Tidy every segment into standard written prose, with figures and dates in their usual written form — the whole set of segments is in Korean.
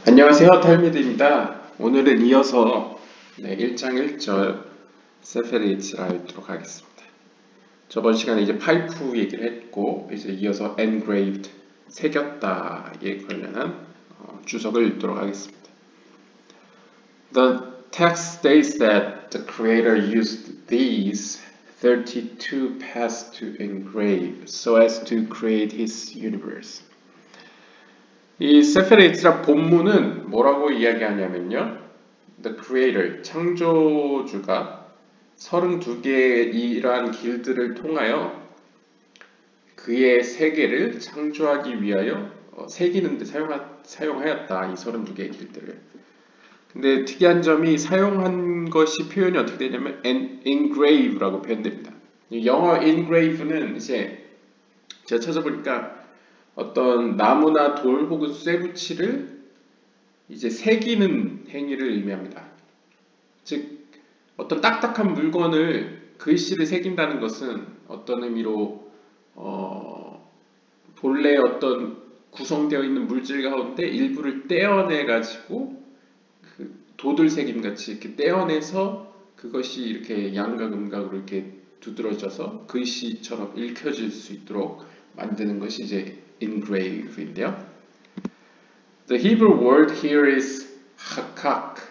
안녕하세요, 탈미드입니다. 오늘은 이어서 1장 1절 세페레이츠라 읽도록 하겠습니다. 저번 시간에 이제 파이프 얘기를 했고 이제 이어서 engraved, 새겼다에 관련한 주석을 읽도록 하겠습니다. The text states that the creator used these 32 paths to engrave so as to create his universe. 이 세페레이츠라 본문은 뭐라고 이야기하냐면요. The Creator, 창조주가 32개의 이러한 길들을 통하여 그의 세계를 창조하기 위하여 새기는데 사용하였다. 이 32개의 길들을. 근데 특이한 점이 사용한 것이 표현이 어떻게 되냐면 engrave라고 표현됩니다. 영어 engrave는 이제 제가 찾아보니까 어떤 나무나 돌 혹은 쇠붙이를 이제 새기는 행위를 의미합니다. 즉 어떤 딱딱한 물건을 글씨를 새긴다는 것은 어떤 의미로 본래 어떤 구성되어 있는 물질 가운데 일부를 떼어내 가지고 그 도들새김 같이 이렇게 떼어내서 그것이 이렇게 양각 음각으로 이렇게 두드러져서 글씨처럼 읽혀질 수 있도록 만드는 것이 이제 engrave인데요. The Hebrew word here is hakak.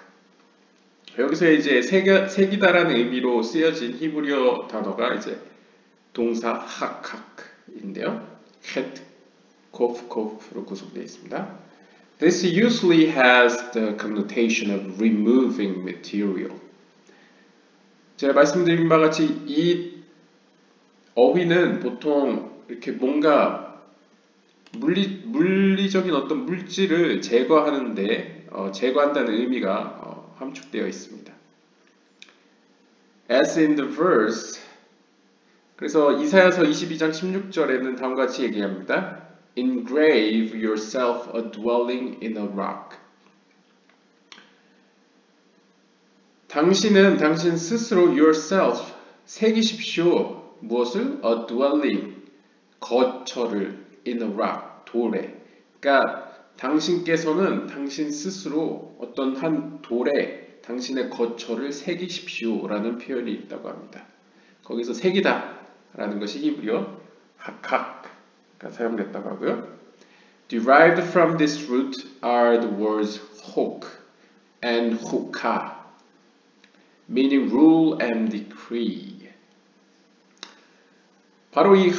여기서 이제 새기다라는 의미로 쓰여진 히브리어 단어가 이제 동사 hakak인데요. het, kof, kof로 구성되어 있습니다. This usually has the connotation of removing material. 제가 말씀드린 바와 같이 이 어휘는 보통 이렇게 뭔가 물리적인 어떤 물질을 제거하는데 제거한다는 의미가 함축되어 있습니다. As in the verse, 그래서 이사야서 22장 16절에는 다음과 같이 얘기합니다. Engrave yourself a dwelling in a rock. 당신은 당신 스스로 yourself 새기십시오. 무엇을? A dwelling, 거처를 in a rock, 돌에. 그러니까 당신께서는 당신 스스로 어떤 한 돌에 당신의 거처를 새기십시오 라는 표현이 있다고 합니다. 거기서 새기다 라는 것이 히브리어 hakak가 사용됐다고 하고요. Derived from this root are the words hok and hukah, meaning rule and decree. 바로 이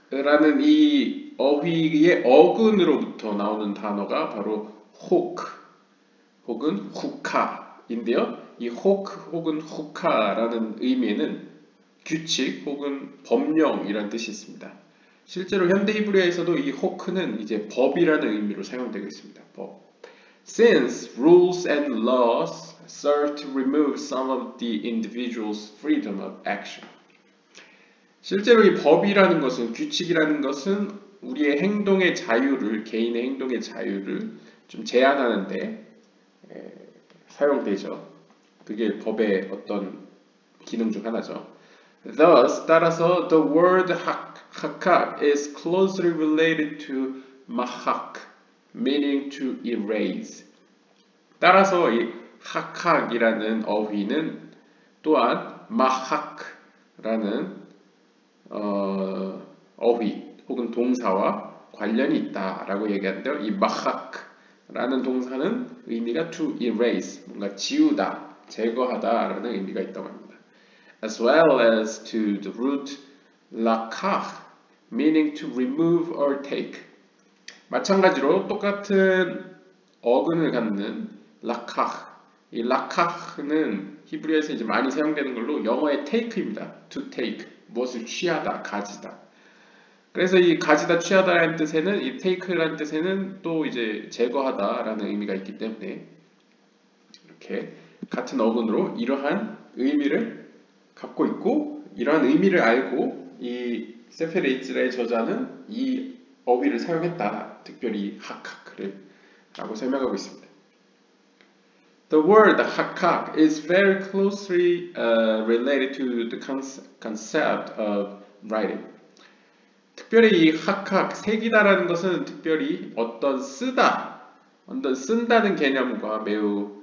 hakak라는 이 어휘의 어근으로부터 나오는 단어가 바로 hok 혹은 hukah인데요. 이 hok 혹은 hukah라는 의미에는 규칙 혹은 법령이라는 뜻이 있습니다. 실제로 현대 히브리어에서도 이 hok는 이제 법이라는 의미로 사용되고 있습니다. 법. Since rules and laws serve to remove some of the individual's freedom of action. 실제로 이 법이라는 것은, 규칙이라는 것은 우리의 행동의 자유를, 개인의 행동의 자유를 좀 제한하는데 사용되죠. 그게 법의 어떤 기능 중 하나죠. Thus, 따라서 the word hakak is closely related to mahak, meaning to erase. 따라서 이 hakak이라는 어휘는 또한 mahak라는 어휘 혹은 동사와 관련이 있다라고 얘기하는데요. 이 mahak라는 동사는 의미가 to erase, 뭔가 지우다, 제거하다라는 의미가 있다고 합니다. As well as to the root lakach, meaning to remove or take. 마찬가지로 똑같은 어근을 갖는 lakach, 이 lakach는 히브리어에서 이제 많이 사용되는 걸로 영어의 take입니다. To take, 무엇을 취하다, 가지다. 그래서 이 가지다, 취하다라는 뜻에는 이 take라는 뜻에는 또 이제 제거하다라는 의미가 있기 때문에 이렇게 같은 어근으로 이러한 의미를 갖고 있고, 이러한 의미를 알고 이 세페레이츠라의 저자는 이 어휘를 사용했다. 특별히 hakak를 라고 설명하고 있습니다. The word hakak is very closely related to the concept of writing. 특별히 이 학학, 색이다라는 것은 특별히 어떤 쓰다, 어떤 쓴다는 개념과 매우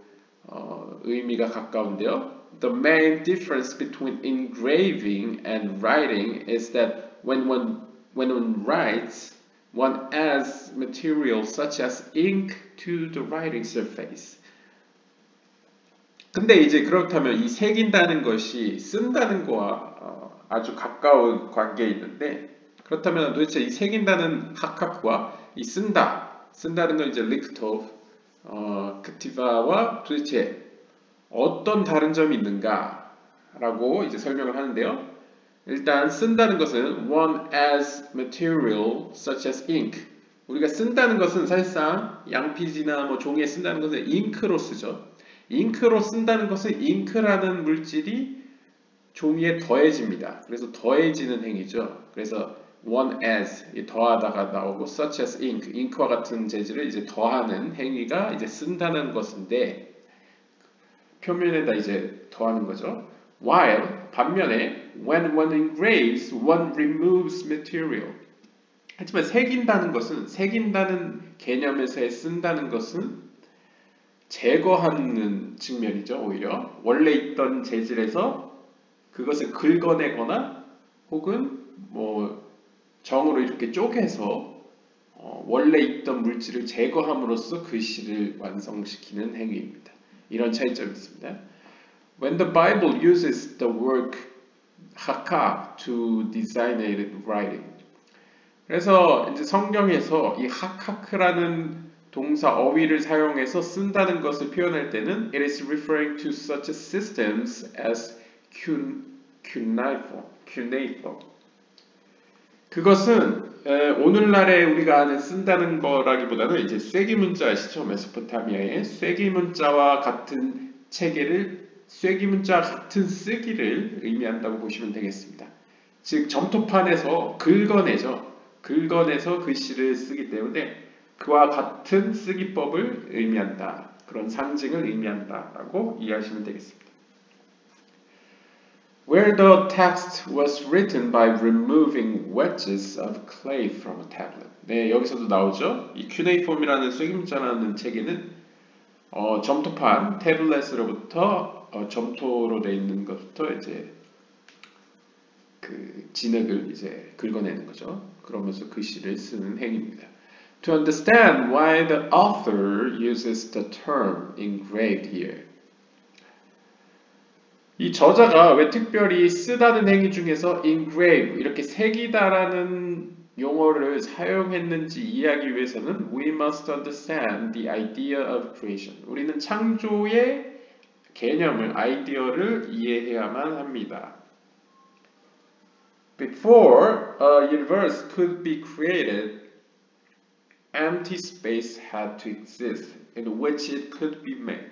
의미가 가까운데요. The main difference between engraving and writing is that when one writes, one adds material such as ink to the writing surface. 근데 이제 그렇다면 이 새긴다는 것이 쓴다는 거와 아주 가까운 관계에 있는데 그렇다면 도대체 이 새긴다는 학학과 이 쓴다는 건 이제 리크토프, 크티바와 도대체 어떤 다른 점이 있는가라고 이제 설명을 하는데요. 일단 쓴다는 것은 one as material such as ink. 우리가 쓴다는 것은 사실상 양피지나 뭐 종이에 쓴다는 것은 잉크로 쓰죠. 잉크로 쓴다는 것은 잉크라는 물질이 종이에 더해집니다. 그래서 더해지는 행위죠. 그래서 one as 더하다가 나오고 such as ink, 잉크와 같은 재질을 이제 더하는 행위가 이제 쓴다는 것인데 표면에다 이제 더하는 거죠. While 반면에 when one engraves, one removes material. 하지만 새긴다는 개념에서의 쓴다는 것은 제거하는 측면이죠. 오히려 원래 있던 재질에서 그것을 긁어내거나 혹은 뭐 정으로 이렇게 쪼개서 원래 있던 물질을 제거함으로써 글씨를 완성시키는 행위입니다. 이런 차이점이 있습니다. When the Bible uses the word hakak to designated writing. 그래서 이제 성경에서 이 hakak라는 동사 어휘를 사용해서 쓴다는 것을 표현할 때는 it is referring to such systems as cuneiform. 그것은 오늘날에 우리가 아는 쓴다는 거라기보다는 이제 쐐기문자 아시죠? 메소포타미아의 쐐기문자와 같은 체계를 쐐기문자와 같은 쓰기를 의미한다고 보시면 되겠습니다. 즉 점토판에서 긁어내서 글씨를 쓰기 때문에 그와 같은 쓰기법을 의미한다. 그런 상징을 의미한다라고 이해하시면 되겠습니다. Where the text was written by removing wedges of clay from a tablet. 네, 여기서도 나오죠. 이 큐네이폼이라는 쐐기문자라는 체계는 점토판 태블릿으로부터 점토로 되어 있는 것부터 이제 그 진흙을 이제 긁어내는 거죠. 그러면서 글씨를 쓰는 행위입니다. To understand why the author uses the term engraved here. 이 저자가 왜 특별히 쓰다는 행위 중에서 engrave, 이렇게 새기다라는 용어를 사용했는지 이해하기 위해서는 we must understand the idea of creation. 우리는 창조의 개념을, 아이디어를 이해해야만 합니다. Before a universe could be created, empty space had to exist in which it could be made.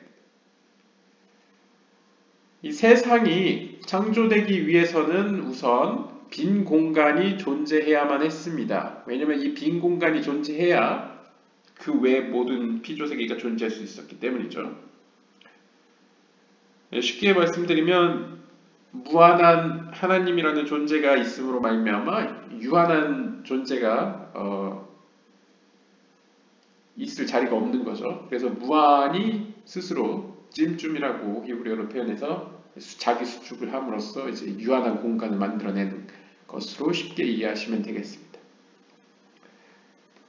이 세상이 창조되기 위해서는 우선 빈 공간이 존재해야만 했습니다. 왜냐하면 이 빈 공간이 존재해야 그 외 모든 피조세계가 존재할 수 있었기 때문이죠. 쉽게 말씀드리면 무한한 하나님이라는 존재가 있음으로 말미암아 유한한 존재가 있을 자리가 없는 거죠. 그래서 무한이 스스로 찜쯤이라고 히브리어로 표현해서 자기 수축을 함으로써 이제 유한한 공간을 만들어내는 것으로 쉽게 이해하시면 되겠습니다.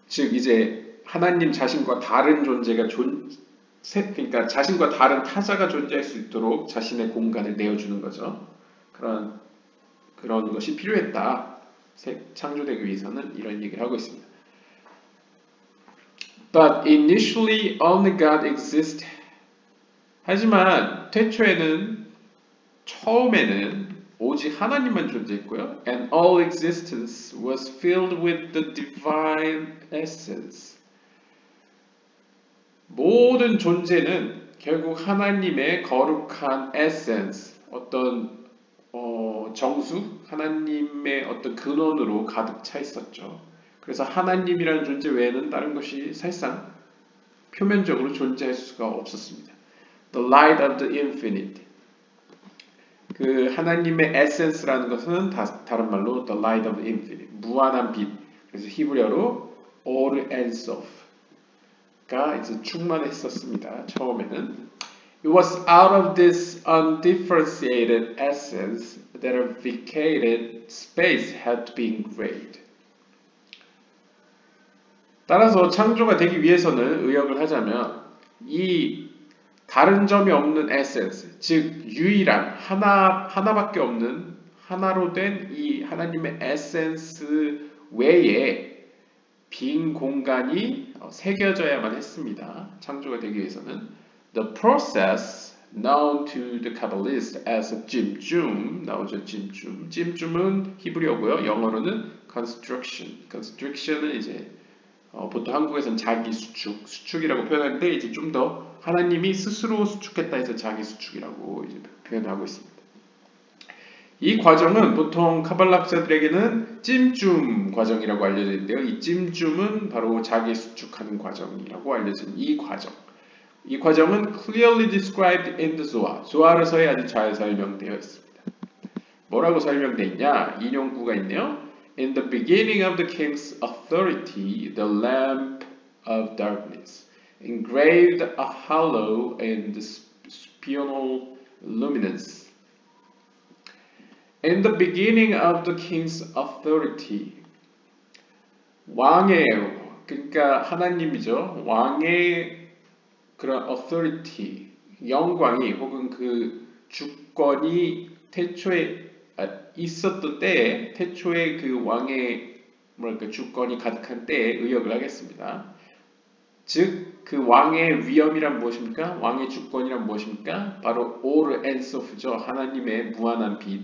즉 이제 하나님 자신과 다른 존재가 그러니까 자신과 다른 타자가 존재할 수 있도록 자신의 공간을 내어주는 거죠. 그런 것이 필요했다. 창조되기 위해서는 이런 얘기를 하고 있습니다. But initially only God existed. 하지만 처음에는 오직 하나님만 존재했고요. And all existence was filled with the divine essence. 모든 존재는 결국 하나님의 거룩한 essence, 어떤 정수, 하나님의 어떤 근원으로 가득 차 있었죠. 그래서 하나님이라는 존재 외에는 다른 것이 사실상 표면적으로 존재할 수가 없었습니다. The light of the infinite. 그 하나님의 에센스라는 것은 다른 말로 the light of infinite, 무한한 빛. 그래서 히브리어로 all ensoff가 이제 충만했었습니다. 처음에는. It was out of this undifferentiated essence that a vacated space had to be engraved. 따라서 창조가 되기 위해서는 의역을 하자면 이 다른 점이 없는 에센스, 즉 유일한 하나밖에 없는 하나로 된 이 하나님의 에센스 외에 빈 공간이 새겨져야만 했습니다. 창조가 되기 위해서는 The process known to the Kabbalists as 찜쫌 나오죠. 찜쫌. 찜쫌은 히브리어고요. 영어로는 construction. construction은 이제 보통 한국에서는 자기 수축이라고 표현하는데 이제 좀 더 하나님이 스스로 수축했다 해서 자기 수축이라고 이제 표현하고 있습니다. 이 과정은 보통 카발라학자들에게는 찜쫌 과정이라고 알려져 있는데요. 이 찜쫌은 바로 자기 수축하는 과정이라고 알려진 이 과정. 이 과정은 clearly described in the Zohar. 조아르서에 아주 잘 설명되어 있습니다. 뭐라고 설명되어 있냐? 인용구가 있네요. In the beginning of the king's authority, the lamp of darkness, engraved a hollow in the spional luminance. In the beginning of the king's authority, 왕의, 그러니까 하나님이죠. 왕의 그런 authority, 영광이 혹은 그 주권이 태초에 있었던 때에, 태초에 그 왕의 주권이 가득한 때에 의역을 하겠습니다. 즉 그 왕의 위엄이란 무엇입니까? 왕의 주권이란 무엇입니까? 바로 all ensoff죠. 하나님의 무한한 빛.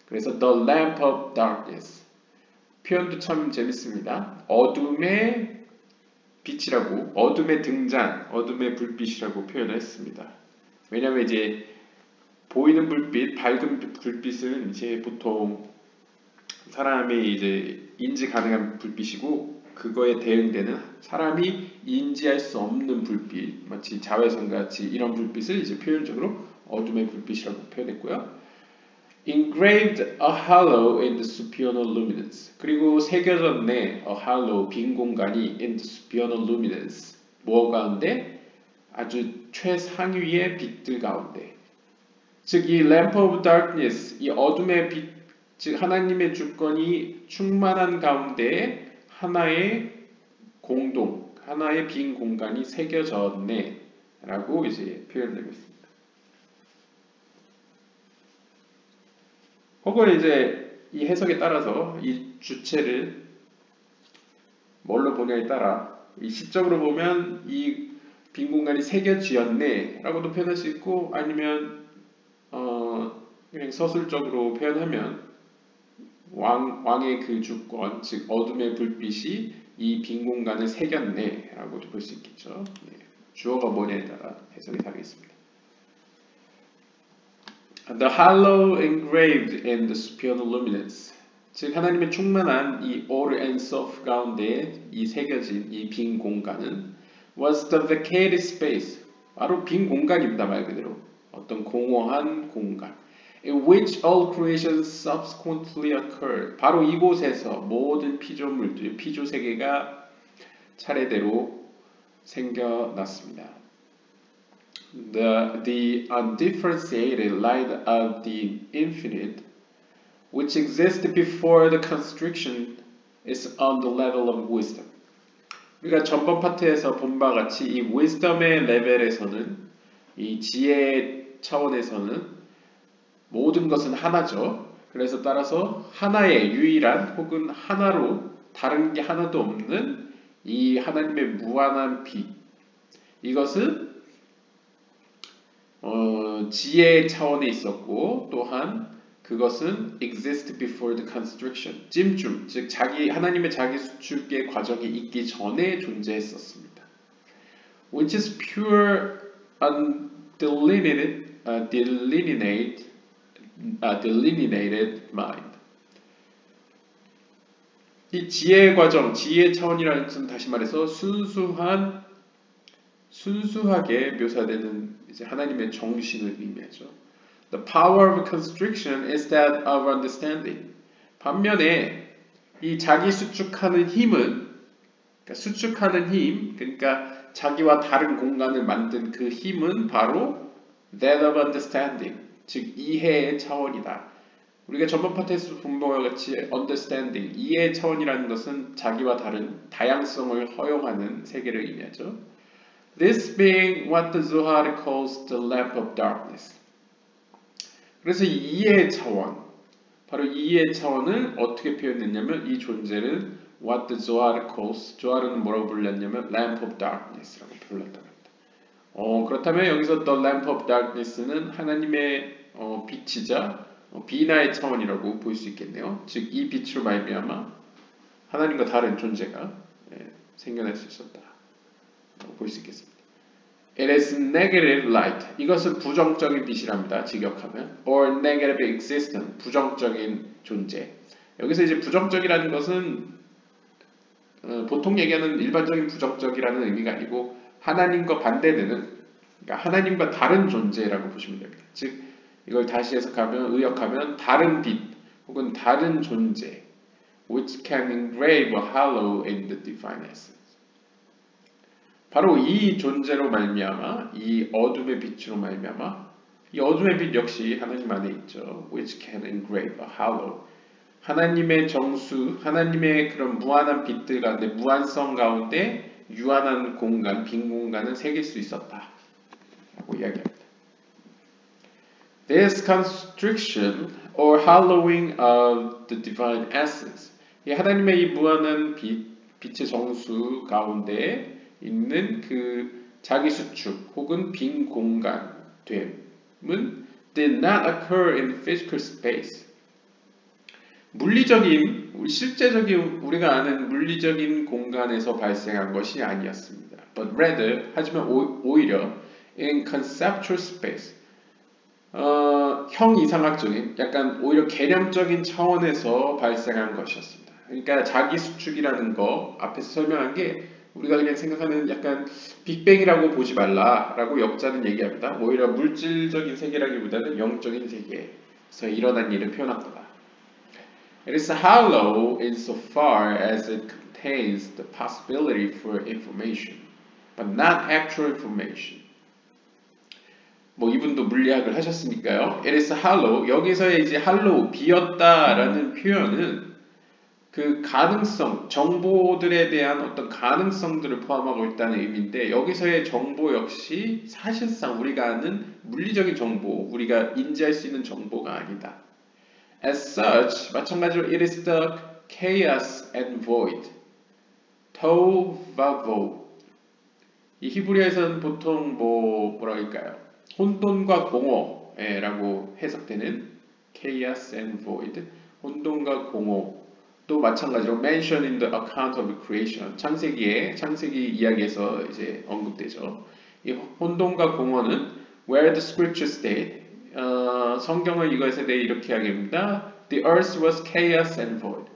그래서 the lamp of darkness. 표현도 참 재밌습니다. 어둠의 빛이라고, 어둠의 등잔, 어둠의 불빛이라고 표현을 했습니다. 왜냐하면 이제 보이는 불빛, 밝은 불빛은 이제 보통 사람이 이제 인지 가능한 불빛이고, 그거에 대응되는 사람이 인지할 수 없는 불빛, 마치 자외선 같이 이런 불빛을 이제 표현적으로 어둠의 불빛이라고 표현했고요. Engraved a hollow in the supernal luminance. 그리고 새겨졌네, a hollow, 빈 공간이 in the supernal luminance. 뭐 가운데? 아주 최상위의 빛들 가운데. 즉 이 lamp of darkness, 이 어둠의 빛, 즉 하나님의 주권이 충만한 가운데 하나의 공동, 하나의 빈 공간이 새겨졌네 라고 이제 표현되고 있습니다. 혹은 이제 이 해석에 따라서 이 주체를 뭘로 보냐에 따라 이 시적으로 보면 이 빈 공간이 새겨지었네 라고도 표현할 수 있고, 아니면 그냥 서술적으로 표현하면 왕의 그 주권, 즉 어둠의 불빛이 이 빈 공간을 새겼네 라고도 볼 수 있겠죠. 네. 주어가 뭐냐에 따라 해석이 다르겠습니다. The hollow engraved in the supernal luminance. 즉 하나님의 충만한 이 all ensoff 가운데 이 새겨진 이 빈 공간은 was the vacated space. 바로 빈 공간입니다. 말 그대로 어떤 공허한 공간. In which all creation subsequently occurred. 바로 이곳에서 모든 피조물들, 피조세계가 차례대로 생겨났습니다. The undifferentiated light of the infinite, which existed before the constriction, is on the level of wisdom. 우리가 전번 파트에서 본 바와 같이 이 wisdom의 레벨에서는, 이 지혜 차원에서는 모든 것은 하나죠. 그래서 따라서 하나의 유일한 혹은 하나로 다른 게 하나도 없는 이 하나님의 무한한 빛, 이것은 지혜 차원에 있었고, 또한 그것은 exist before the constriction, 찜쫌, 즉 하나님의 자기 수축의 과정이 있기 전에 존재했었습니다. Which is pure, delineated mind. 이 지혜의 과정, 지혜의 차원이라는 것은 다시 말해서 순수하게 묘사되는 이제 하나님의 정신을 의미하죠. The power of constriction is that of understanding. 반면에 이 자기 수축하는 힘은 그러니까 수축하는 힘, 그러니까 자기와 다른 공간을 만든 그 힘은 바로 that of understanding, 즉 이해의 차원이다. 우리가 전번 파트에서 본 바와 같이 understanding, 이해의 차원이라는 것은 자기와 다른 다양성을 허용하는 세계를 의미하죠. This being what the Zohar calls the lamp of darkness. 그래서 이 이해의 차원, 바로 이 이해의 차원을 어떻게 표현했냐면 이 존재를 what the Zohar calls, 조하르는 뭐라고 불렀냐면 lamp of darkness라고 불렀다고 합니다. 그렇다면 여기서 the lamp of darkness는 하나님의 빛이자 비나의 차원이라고 볼 수 있겠네요. 즉 이 빛으로 말미암아 하나님과 다른 존재가 생겨날 수 있었다라고 볼 수 있겠습니다. It is negative light. 이것은 부정적인 빛이랍니다. 직역하면 or negative existence, 부정적인 존재. 여기서 이제 부정적이라는 것은 보통 얘기하는 일반적인 부정적이라는 의미가 아니고 하나님과 반대되는, 그러니까 하나님과 다른 존재라고 보시면 됩니다. 즉 이걸 다시 해석하면 의역하면 다른 빛 혹은 다른 존재, which can engrave or hallow in the divine essence. 바로 이 존재로 말미암아, 이 어둠의 빛으로 말미암아, 이 어둠의 빛 역시 하나님 안에 있죠. which can engrave or hallow. 하나님의 정수, 하나님의 그런 무한한 빛들 가운데, 무한성 가운데 유한한 공간, 빈 공간을 새길 수 있었다 라고 이야기합니다. This constriction or hallowing of the divine essence, 이 하나님의 이 무한한 빛의 정수 가운데 있는 그 자기 수축 혹은 빈 공간됨은 did not occur in physical space. 물리적인, 실제적인 우리가 아는 물리적인 공간에서 발생한 것이 아니었습니다. But rather, 하지만 오히려 in conceptual space, 형이상학적인, 약간 오히려 개념적인 차원에서 발생한 것이었습니다. 그러니까 자기 수축이라는 거 앞에서 설명한 게 우리가 그냥 생각하는 약간 빅뱅이라고 보지 말라라고 역자는 얘기합니다. 오히려 물질적인 세계라기보다는 영적인 세계에서 일어난 일을 표현한 거다. It is hollow insofar as it contains the possibility for information, but not actual information. 뭐 이분도 물리학을 하셨으니까요. It is hollow. 여기서의 이제 hollow, 비었다라는 표현은 그 가능성, 정보들에 대한 어떤 가능성들을 포함하고 있다는 의미인데 여기서의 정보 역시 사실상 우리가 아는 물리적인 정보, 우리가 인지할 수 있는 정보가 아니다. As such, 마찬가지로 it is the chaos and void, tohu vavohu. 이 히브리어에서는 보통 뭐라 할까요? 혼돈과 공허라고 해석되는 chaos and void, 혼돈과 공허. 또 마찬가지로 mention in the account of creation, 창세기 이야기에서 이제 언급되죠. 이 혼돈과 공허는 where the scripture state, 성경은 이것에 대해 이렇게 이야기합니다. The earth was chaos and void.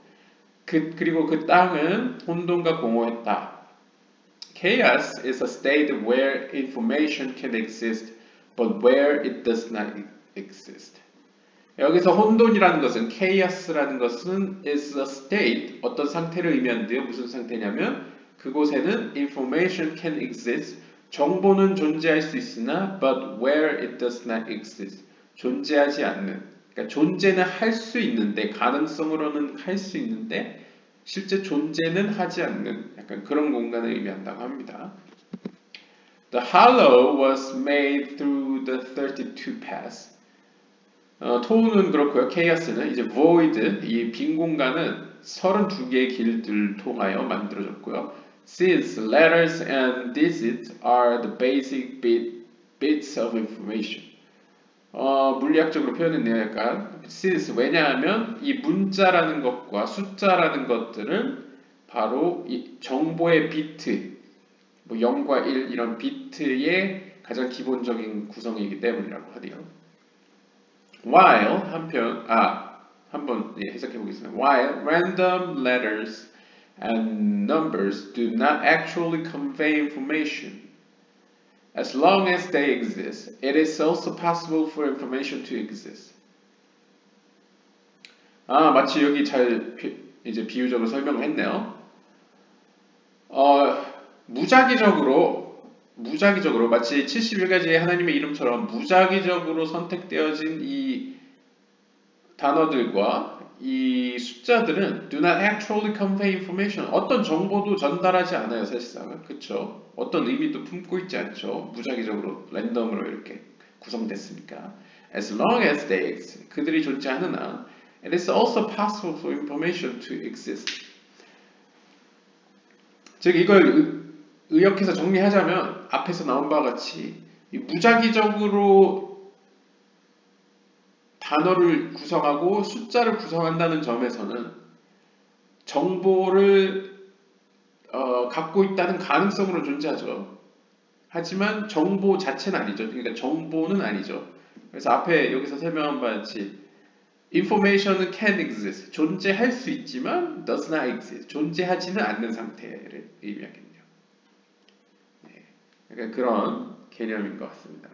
그리고 그 땅은 혼돈과 공허했다. Chaos is a state where information can exist, but where it does not exist. 여기서 혼돈이라는 것은, chaos라는 것은 is a state, 어떤 상태를 의미하는데요. 무슨 상태냐면 그곳에는 information can exist, 정보는 존재할 수 있으나 but where it does not exist, 존재하지 않는, 그러니까 존재는 할 수 있는데, 가능성으로는 할 수 있는데 실제 존재는 하지 않는 약간 그런 공간을 의미한다고 합니다. The hollow was made through the 32 paths. 토우는 그렇고요. 케이아스는 이제 void, 이 빈 공간은 32개의 길들을 통하여 만들어졌고요. Since letters and digits are the basic bits of information. 물리학적으로 표현했네요. 약간 since, 왜냐하면 이 문자라는 것과 숫자라는 것들은 바로 이 정보의 비트, 뭐 0과 1 이런 비트의 가장 기본적인 구성이기 때문이라고 하네요. While 한번 해석해 보겠습니다. While random letters and numbers do not actually convey information, As long as they exist, it is also possible for information to exist. 마치 여기 잘 이제 비유적으로 설명을 했네요. 무작위적으로 마치 71가지의 하나님의 이름처럼 무작위적으로 선택되어진 이 단어들과 이 숫자들은 do not actually convey information. 어떤 정보도 전달하지 않아요, 사실상은. 그쵸? 어떤 의미도 품고 있지 않죠. 무작위적으로, 랜덤으로 이렇게 구성됐으니까. As long as they exist. 그들이 존재하는 한, it is also possible for information to exist. 즉, 이걸 의역해서 정리하자면, 앞에서 나온 바와 같이, 무작위적으로 단어를 구성하고 숫자를 구성한다는 점에서는 정보를 갖고 있다는 가능성으로 존재하죠. 하지만 정보 자체는 아니죠. 그러니까 정보는 아니죠. 그래서 앞에 여기서 설명한 바와 같이 information은 can exist, 존재할 수 있지만 does not exist, 존재하지는 않는 상태를 의미하겠네요. 네. 그러니까 그런 개념인 것 같습니다.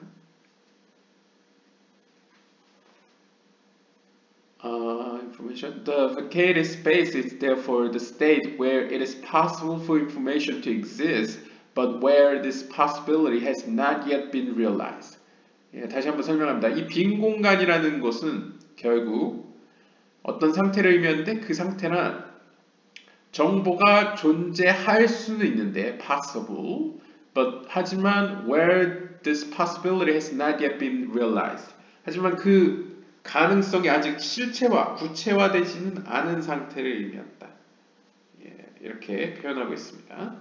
Information. The vacated space is therefore the state where it is possible for information to exist, but where this possibility has not yet been realized. 예, 다시 한번 설명합니다. 이 빈 공간이라는 것은 결국 어떤 상태를 의미하는데 그 상태는 정보가 존재할 수는 있는데 possible, but 하지만 where this possibility has not yet been realized. 하지만 그 가능성이 아직 구체화되지는 않은 상태를 의미한다. 예, 이렇게 표현하고 있습니다.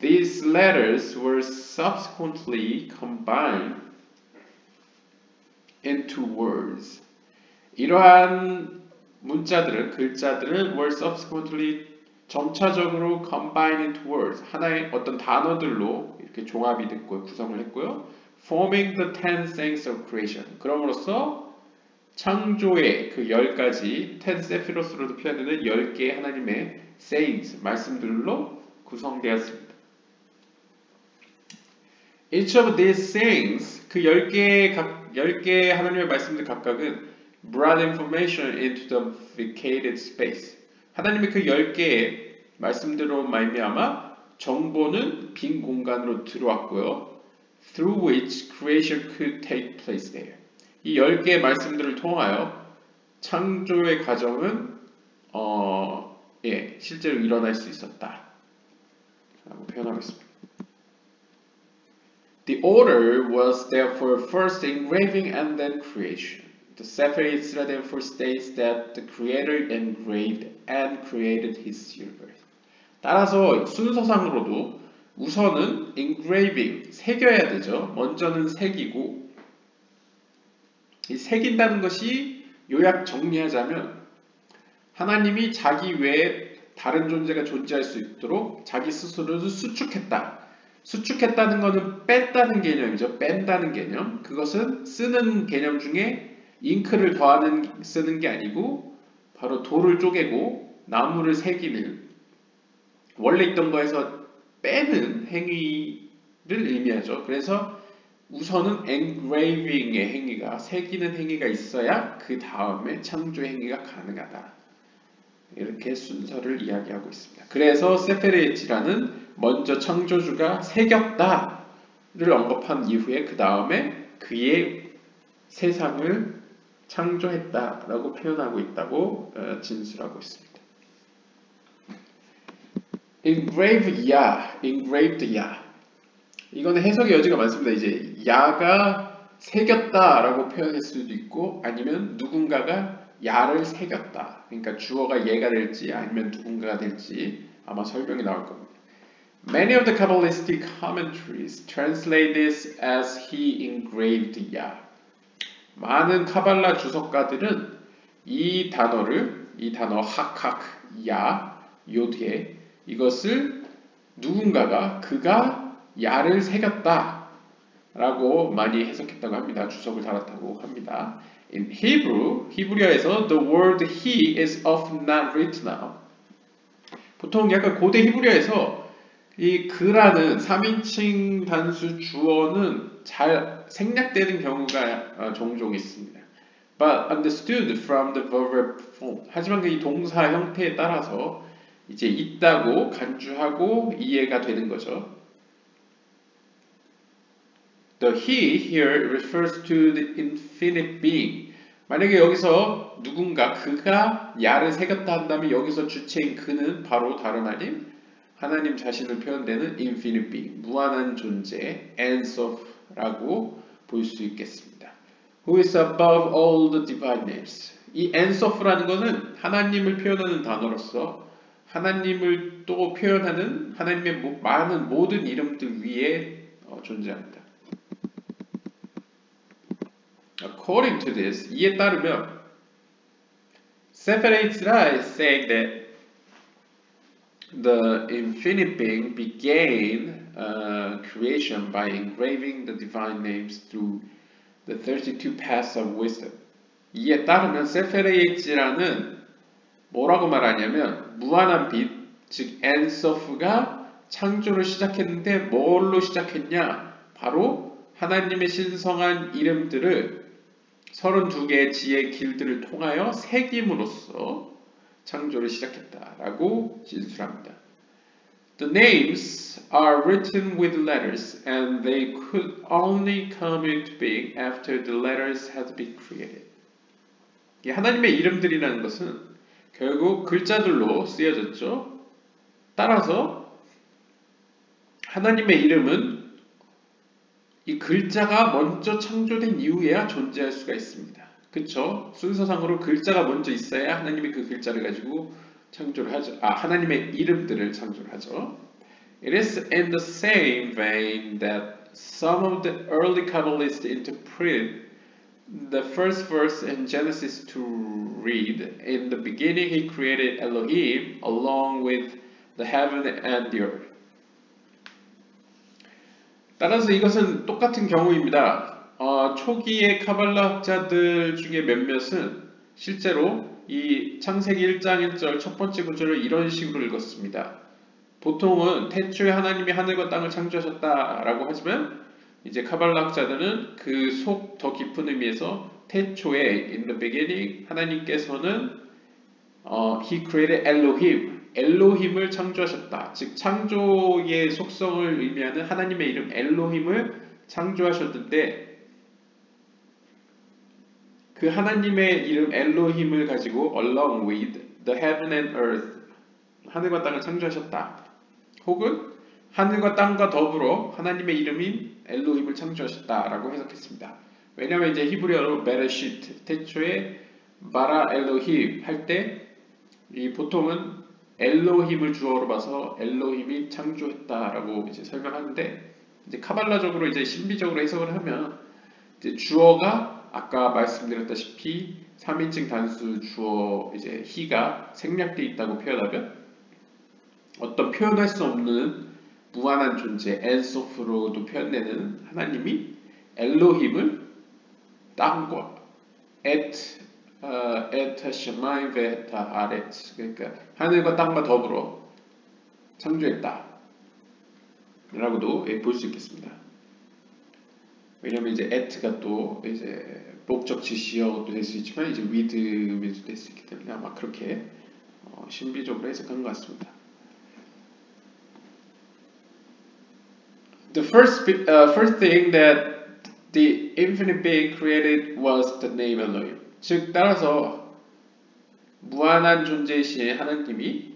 These letters were subsequently combined into words. 이러한 글자들은 were subsequently 점차적으로 combined into words. 하나의 어떤 단어들로 이렇게 종합이 됐고 구성을 했고요. Forming the 10 sayings of creation. 그럼으로써 창조의 그 10가지 10 세피로스로도 표현되는 10개의 하나님의 sayings, 말씀들로 구성되었습니다. Each of these sayings, 그 10개의 하나님의 말씀들 각각은 brought information into the vacated space. 하나님의 그 10개의 말씀대로 말미암아 정보는 빈 공간으로 들어왔고요. Through which creation could take place there. 이 10개의 말씀들을 통하여 창조의 과정은 실제로 일어날 수 있었다 라고 표현하고 있습니다. The order was therefore first engraving and then creation. The Sefer Yetzirah therefore states that the Creator engraved and created His universe. 따라서 순서상으로도 우선은 engraving, 새겨야 되죠. 먼저는 새기고 이 새긴다는 것이 요약 정리하자면 하나님이 자기 외에 다른 존재가 존재할 수 있도록 자기 스스로를 수축했다. 수축했다는 것은 뺐다는 개념이죠. 뺀다는 개념. 그것은 쓰는 개념 중에 잉크를 쓰는 게 아니고 바로 돌을 쪼개고 나무를 새기는 원래 있던 거에서 빼는 행위를 의미하죠. 그래서 우선은 engraving의 행위가 새기는 행위가 있어야 그 다음에 창조 행위가 가능하다. 이렇게 순서를 이야기하고 있습니다. 그래서 세페르 예치라는 먼저 창조주가 새겼다를 언급한 이후에 그 다음에 그의 세상을 창조했다라고 표현하고 있다고 진술하고 있습니다. engraved ya. 이거는 해석의 여지가 많습니다. 이제 야가 새겼다라고 표현할 수도 있고 아니면 누군가가 야를 새겼다. 그러니까 주어가 얘가 될지 아니면 누군가가 될지 아마 설명이 나올 겁니다. Many of the Kabbalistic commentaries translate this as he engraved ya. 많은 카발라 주석가들은 이 단어 학학, 야, 요드에 이것을 누군가가 그가 야를 새겼다 라고 많이 해석했다고 합니다. 주석을 달았다고 합니다. In Hebrew, 히브리어에서 the word he is often not written out. 보통 약간 고대 히브리어에서 이 그라는 3인칭 단수 주어는 잘 생략되는 경우가 종종 있습니다. But understood from the verb form. 하지만 그 이 동사 형태에 따라서 이제 있다고 간주하고 이해가 되는 거죠. The he here refers to the infinite being. 만약에 여기서 누군가 그가 야를 새겼다 한다면 여기서 주체인 그는 바로 다름 아닌 하나님 자신을 표현되는 infinite being, 무한한 존재, 엔소프라고 볼 수 있겠습니다. Who is above all the divine names. 이 엔소프라는 것은 하나님을 표현하는 단어로서 하나님을 또 표현하는 하나님의 많은 모든 이름들 위에 존재합니다. According to this, 이에 따르면 Sefer Yetzirah is saying that the infinite being began creation by engraving the divine names through the 32 paths of wisdom. 이에 따르면 세페르 예지라는 뭐라고 말하냐면 무한한 빛, 즉 엔소프가 창조를 시작했는데 뭘로 시작했냐? 바로 하나님의 신성한 이름들을 32개의 지혜의 길들을 통하여 새김으로써 창조를 시작했다라고 진술합니다. The names are written with letters and they could only come into being after the letters had been created. 이 하나님의 이름들이라는 것은 결국 글자들로 쓰여졌죠. 따라서 하나님의 이름은 이 글자가 먼저 창조된 이후에야 존재할 수가 있습니다. 그쵸? 순서상으로 글자가 먼저 있어야 하나님이 그 글자를 가지고 창조를 하죠. 하나님의 이름들을 창조를 하죠. It is in the same vein that some of the early Kabbalists interpret the first verse in Genesis to read, In the beginning he created Elohim along with the heaven and the earth. 따라서 이것은 똑같은 경우입니다. 초기의 카발라 학자들 중에 몇몇은 실제로 이 창세기 1장 1절 첫 번째 구절을 이런 식으로 읽었습니다. 보통은 태초에 하나님이 하늘과 땅을 창조하셨다라고 하지만 이제 카발라 학자들은 그 속 더 깊은 의미에서 태초에 in the beginning 하나님께서는 he created Elohim 엘로힘을 창조하셨다. 즉 창조의 속성을 의미하는 하나님의 이름 엘로힘을 창조하셨는데 그 하나님의 이름 엘로힘을 가지고 along with the heaven and earth 하늘과 땅을 창조하셨다. 혹은 하늘과 땅과 더불어 하나님의 이름인 엘로힘을 창조하셨다라고 해석했습니다. 왜냐하면 이제 히브리어로 베레시트 태초에 바라 엘로힘 할 때 이 보통은 엘로힘을 주어로 봐서 엘로힘이 창조했다라고 이제 설명하는데 이제 카발라적으로 이제 신비적으로 해석을 하면 이제 주어가 아까 말씀드렸다시피 3인칭 단수 주어 이제 he가 생략되어 있다고 표현하면 어떤 표현할 수 없는 무한한 존재 엔소프로도 표현되는 하나님이 엘로힘을 땅과 에타 샤마임 베타 아레츠 그러니까 하늘과 땅과 더불어 창조했다 라고도 볼 수 있겠습니다. 왜냐면 이제 에트가 또 이제 목적 지시어도 될 수 있지만 이제 위드면서 될 수 있기 때문에 아마 그렇게 신비적으로 해석한 것 같습니다. The first thing that the infinite being created was the name Elohim. 즉 따라서 무한한 존재이신 하나님이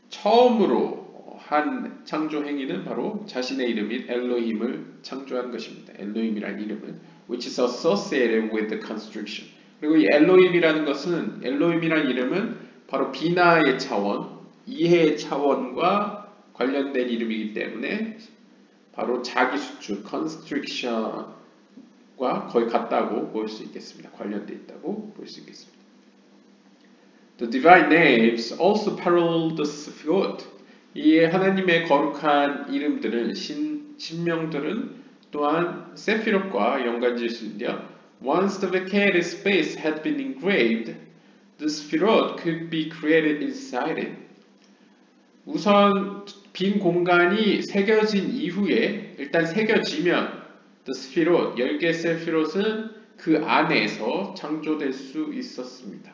처음으로 한 창조 행위는 바로 자신의 이름인 엘로힘을 창조한 것입니다. 엘로힘이라는 이름은 which is associated with the construction. 그리고 이 엘로힘이라는 것은 엘로힘이라는 이름은 바로 비나의 차원, 이해의 차원과 관련된 이름이기 때문에 바로 자기 수출, constriction과 거의 같다고 볼 수 있겠습니다. 관련되어 있다고 볼 수 있겠습니다. The divine names also parallel the Sefirot. 이 하나님의 거룩한 이름들은 신명들은 또한 세피롯과 연관지을 수 있는데요. Once the vacated space had been engraved, the Sefirot could be created inside it. 우선 빈 공간이 새겨진 이후에 일단 새겨지면 the 스피롯, 10개의 세피롯은 그 안에서 창조될 수 있었습니다.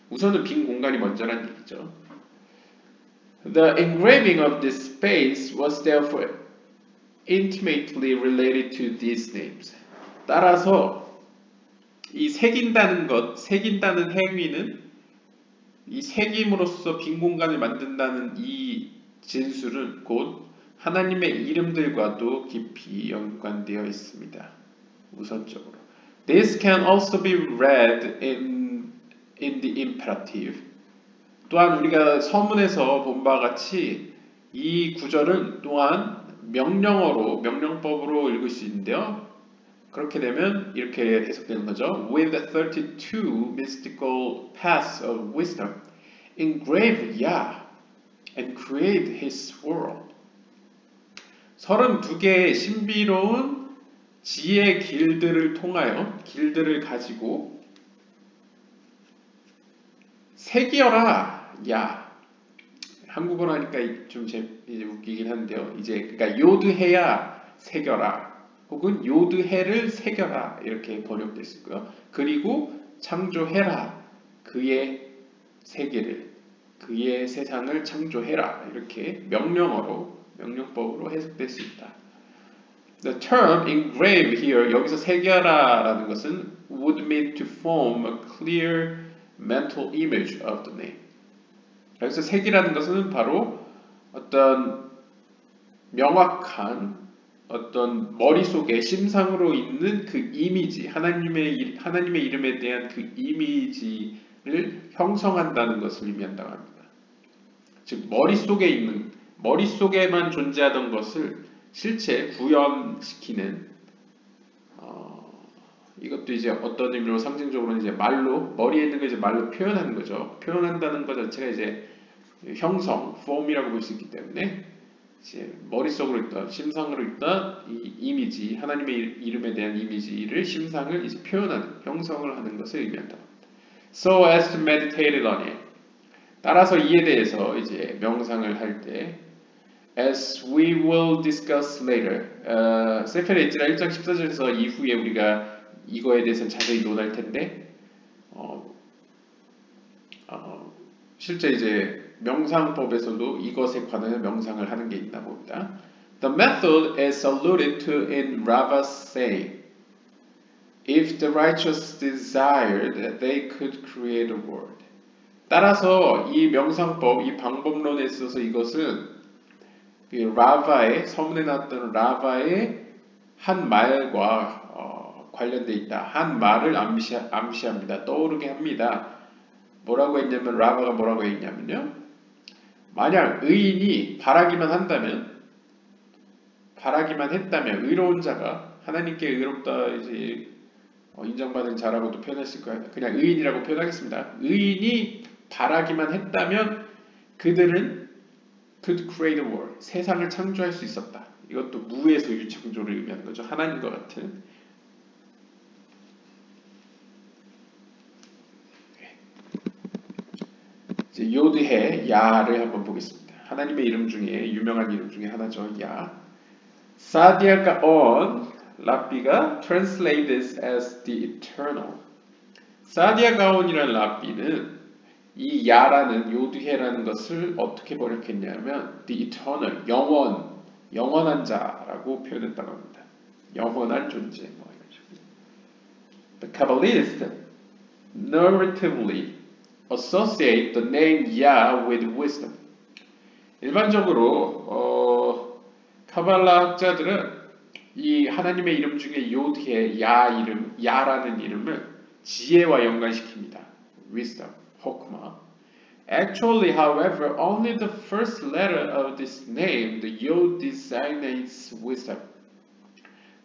우선은 빈 공간이 먼저란 얘기죠. The engraving of this space was therefore intimately related to these names. 따라서 이 새긴다는 행위는 이 새김으로써 빈 공간을 만든다는 이 진술은 곧 하나님의 이름들과도 깊이 연관되어 있습니다. 우선적으로. This can also be read in the imperative. 또한 우리가 서문에서 본 바와 같이 이 구절은 또한 명령법으로 읽을 수 있는데요. 그렇게 되면 이렇게 해석되는 거죠. With 32 mystical paths of wisdom, engrave Yah and create His world. 32개의 신비로운 지혜 길들을 통하여 길들을 가지고 새겨라 야. 한국어로 하니까 좀 이제 웃기긴 한데요. 이제 그러니까 요드해야 새겨라. 혹은 요드해를 새겨라 이렇게 번역될 수 있고요. 그리고 창조해라 그의 세계를 그의 세상을 창조해라 이렇게 명령법으로 해석될 수 있다. The term engrave here 여기서 새겨라라는 것은 would mean to form a clear mental image of the name. 여기서 새기라는 것은 바로 어떤 명확한 어떤 머릿속에 심상으로 있는 그 이미지, 하나님의 이름에 대한 그 이미지를 형성한다는 것을 의미한다고 합니다. 즉 머릿속에만 존재하던 것을 실체 구현시키는 이것도 이제 어떤 의미로 상징적으로는 이제 머리에 있는 걸 이제 말로 표현하는 거죠. 표현한다는 것 자체가 이제 형성, form이라고 볼 수 있기 때문에 이제 머릿속으로 있던 심상으로 있던 이 이미지, 하나님의 이름에 대한 이미지를 심상을 이제 표현하는, 형성을 하는 것을 의미한다. So as to meditate on it. 따라서 이에 대해서 이제 명상을 할 때, as we will discuss later. 세페르 에즈라 1장 14절에서 이후에 우리가 이거에 대해서 자세히 논할 텐데, 실제 이제 명상법에서도 이것에 관한 명상을 하는 게 있나 봅니다. The method is alluded to in Rava's saying, if the righteous desired, they could create a world. 따라서 이 명상법, 이 방법론에 있어서 이것은 서문에 나왔던 라바의 한 말과 관련되어 있다. 한 말을 암시합니다. 떠오르게 합니다. 뭐라고 했냐면 라바가 뭐라고 했냐면요. 만약 의인이 바라기만 했다면 의로운 자가 하나님께 의롭다 이제 인정받은 자라고도 표현했을 거예요. 그냥 의인이라고 표현하겠습니다. 의인이 바라기만 했다면 그들은 could create a world. 세상을 창조할 수 있었다. 이것도 무에서 유창조를 의미하는 거죠. 하나님과 같은. 이제 요드해 야를 한번 보겠습니다. 하나님의 이름 중에 유명한 이름 중에 하나죠. 야. 사디아 가온 랍비가 translated as the eternal. 사디아 가온이라는 랍비는 이 야라는 요드해라는 것을 어떻게 번역했냐면 the eternal, 영원한 자라고 표현했다고 합니다. 영원한 존재. The Kabbalists narratively associate the name Yah with wisdom. 일반적으로 카발라 학자들은 이 하나님의 이름 중에 요드해 야라는 이름을 지혜와 연관시킵니다. wisdom, 호크마. Actually, however, only the first letter of this name, the Yod, designates wisdom.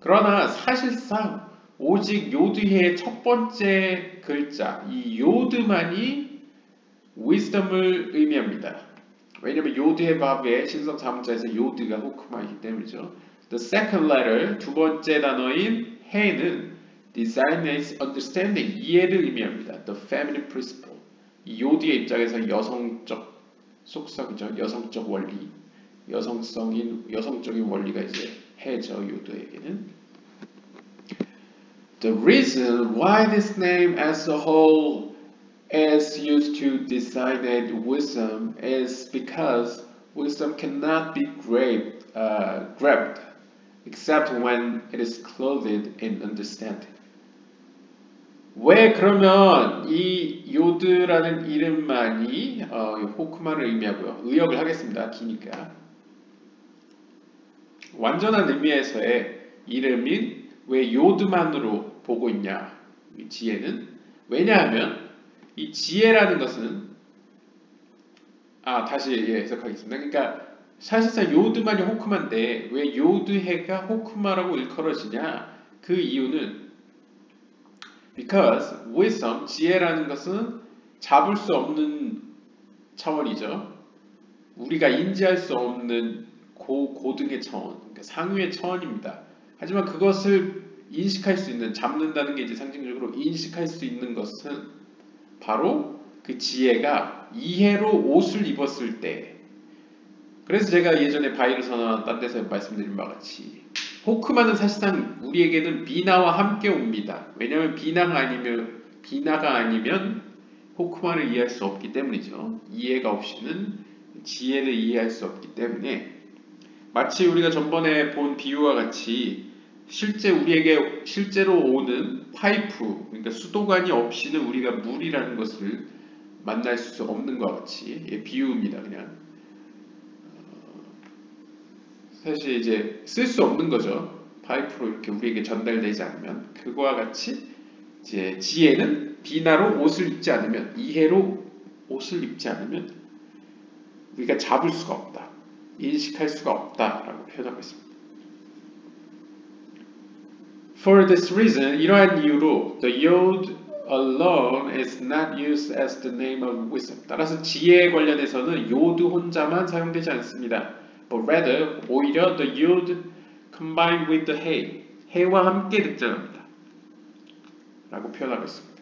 그러나 사실상 오직 요드해의 첫 번째 글자, 이 요드만이 wisdom을 의미합니다. 왜냐하면 요드해 밥의 신성 사문자에서 요드가 호크마이기 때문이죠. The second letter, 두 번째 단어인 해는 designates understanding, 이해를 의미합니다. The feminine principle, 이 요드의 입장에서 여성적 속성이죠. 여성적 원리, 여성적인 원리가 이제 해죠. 요드에게는. The reason why this name as a whole is used to designate wisdom is because wisdom cannot be grabbed except when it is clothed in understanding. 왜 그러면 이 요드라는 이름만이 호크마를 의미하고요. 의역을 하겠습니다. 기니까. 완전한 의미에서의 이름인 왜 요드만으로 보고 있냐? 이 지혜는 왜냐하면 이 지혜라는 것은 다시 해석하겠습니다. 그러니까 사실상 요드만이 호크마인데 왜 요드해가 호크마라고 일컬어지냐? 그 이유는 because wisdom, 지혜라는 것은 잡을 수 없는 차원이죠. 우리가 인지할 수 없는 고등의 차원, 그러니까 상위의 차원입니다. 하지만 그것을 인식할 수 있는, 잡는다는 게 이제 상징적으로 인식할 수 있는 것은 바로 그 지혜가 이해로 옷을 입었을 때. 그래서 제가 예전에 바이러스나 딴 데서 말씀드린 바와 같이 호크마는 사실상 우리에게는 비나와 함께 옵니다. 왜냐하면 비나가 아니면 호크마를 이해할 수 없기 때문이죠. 이해가 없이는 지혜를 이해할 수 없기 때문에 마치 우리가 전번에 본 비유와 같이 우리에게 실제로 오는 파이프, 그러니까 수도관이 없이는 우리가 물이라는 것을 만날 수 없는 것과 같이 비유입니다. 그냥 사실 이제 쓸 수 없는 거죠. 파이프로 이렇게 우리에게 전달되지 않으면 그거와 같이 이제 지혜는 비나로 옷을 입지 않으면 이해로 옷을 입지 않으면 우리가 잡을 수가 없다. 인식할 수가 없다라고 표현하고 있습니다. For this reason, 이러한 이유로 the yod alone is not used as the name of wisdom. 따라서 지혜에 관련해서는 요드 혼자만 사용되지 않습니다. But rather, 오히려 the yod combined with the he, 해와 함께 등장합니다. 라고 표현하고 있습니다.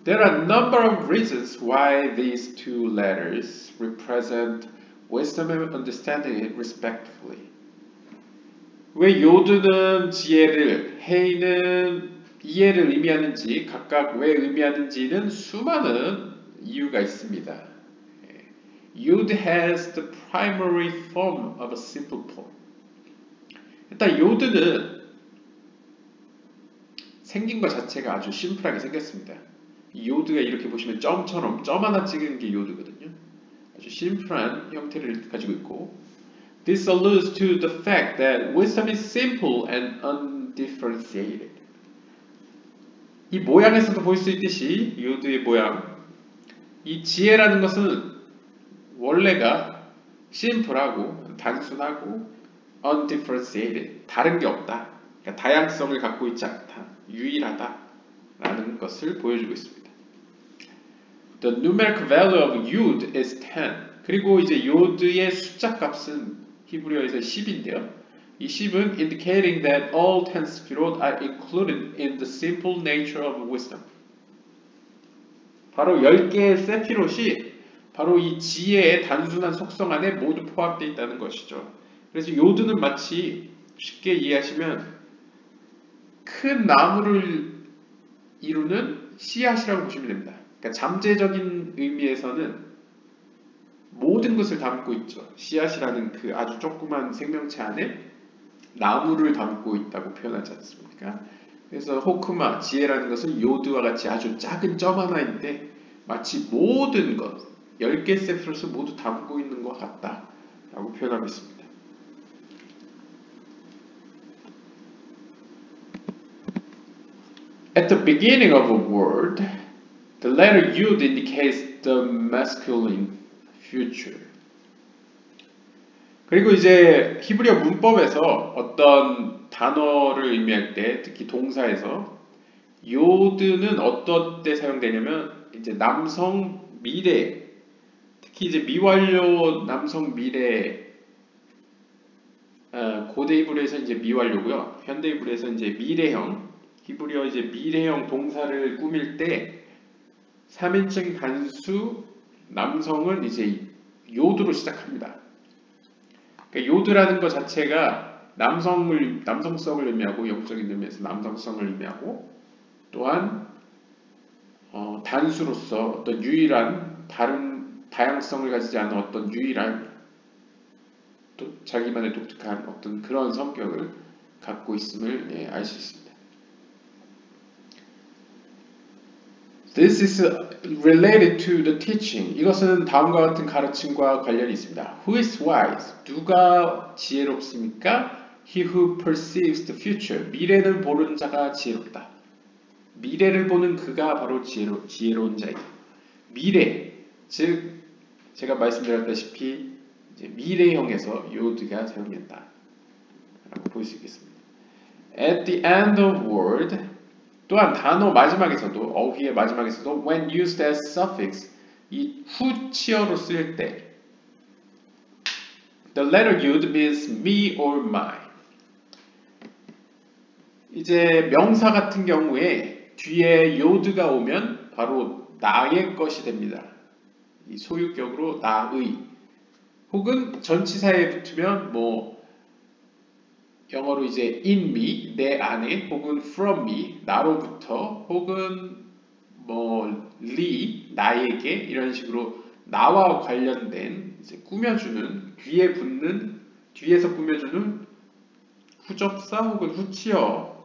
There are a number of reasons why these two letters represent wisdom and understanding respectively. 왜 요드는 지혜를, 해는 이해를 의미하는지 각각 왜 의미하는지는 수많은 이유가 있습니다. Yod has the primary form of a simple poem. 일단 요드는 생긴 것 자체가 아주 심플하게 생겼습니다. 이 요드가 이렇게 보시면 점처럼 점 하나 찍은 게 요드거든요. 아주 심플한 형태를 가지고 있고 This alludes to the fact that wisdom is simple and undifferentiated. 이 모양에서도 볼 수 있듯이 요드의 모양 이 지혜라는 것은 원래가 심플하고 단순하고 undifferentiated 다른 게 없다. 그러니까 다양성을 갖고 있지 않다. 유일하다라는 것을 보여주고 있습니다. The numeric value of yod is 10. 그리고 이제 요드의 숫자 값은 히브리어에서 10인데요. 이 10은 indicating that all 10 스피롯 are included in the simple nature of wisdom. 바로 10개의 세피롯이 바로 이 지혜의 단순한 속성 안에 모두 포함되어 있다는 것이죠. 그래서 요드는 마치 쉽게 이해하시면 큰 나무를 이루는 씨앗이라고 보시면 됩니다. 그러니까 잠재적인 의미에서는 모든 것을 담고 있죠. 씨앗이라는 그 아주 조그만 생명체 안에 나무를 담고 있다고 표현하지 않습니까? 그래서 호크마, 지혜라는 것은 요드와 같이 아주 작은 점 하나인데 마치 모든 것, 10개 세피롯을 모두 담고 있는 것 같다 라고 표현하고 있습니다. At the beginning of a word, the letter Yud indicates the masculine future. 그리고 이제 히브리어 문법에서 어떤 단어를 의미할 때, 특히 동사에서 요드는 어떤 때 사용되냐면 이제 남성 미래, 특히 이제 미완료 남성 미래, 고대 히브리어에서 이제 미완료고요. 현대 히브리어에서 이제 미래형, 히브리어 이제 미래형 동사를 꾸밀 때 3인칭 단수 남성은 이제 요드로 시작합니다. 그러니까 요드라는 것 자체가 남성성을 의미하고 영적인 의미에서 남성성을 의미하고 또한 단수로서 어떤 유일한 다른 다양성을 가지지 않은 어떤 유일한 또 자기만의 독특한 어떤 그런 성격을 갖고 있음을 알 수 있습니다. This is related to the teaching. 이것은 다음과 같은 가르침과 관련이 있습니다. Who is wise? 누가 지혜롭습니까? He who perceives the future. 미래를 보는 자가 지혜롭다. 미래를 보는 그가 바로 지혜로운 자이다. 미래, 즉 제가 말씀드렸다시피 이제 미래형에서 요드가 사용된다 라고 볼 수 있겠습니다. At the end of word, 또한 단어 마지막에서도 어휘의 마지막에서도 when used as suffix, 이 후치어로 쓸 때 the letter yud means me or my. 이제 명사 같은 경우에 뒤에 요드가 오면 바로 나의 것이 됩니다. 이 소유격으로 나의, 혹은 전치사에 붙으면 뭐 영어로 이제 in me, 내 안에, 혹은 from me, 나로부터, 혹은 뭐 li, 나에게, 이런 식으로 나와 관련된 이제 꾸며주는, 뒤에 붙는, 뒤에서 꾸며주는 후접사 혹은 후치어,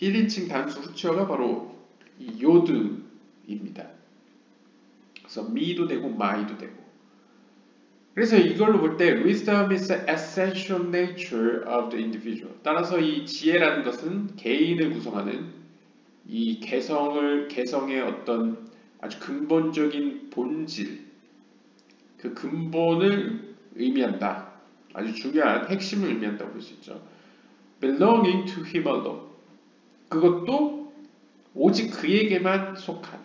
1인칭 단수 후치어가 바로 이 요드입니다. 그래서 me도 되고 my도 되고. 그래서 이걸로 볼 때 wisdom is the essential nature of the individual. 따라서 이 지혜라는 것은 개인을 구성하는 이 개성의 어떤 아주 근본적인 본질, 그 근본을 의미한다. 아주 중요한 핵심을 의미한다고 볼 수 있죠. belonging to him alone. 그것도 오직 그에게만 속하는,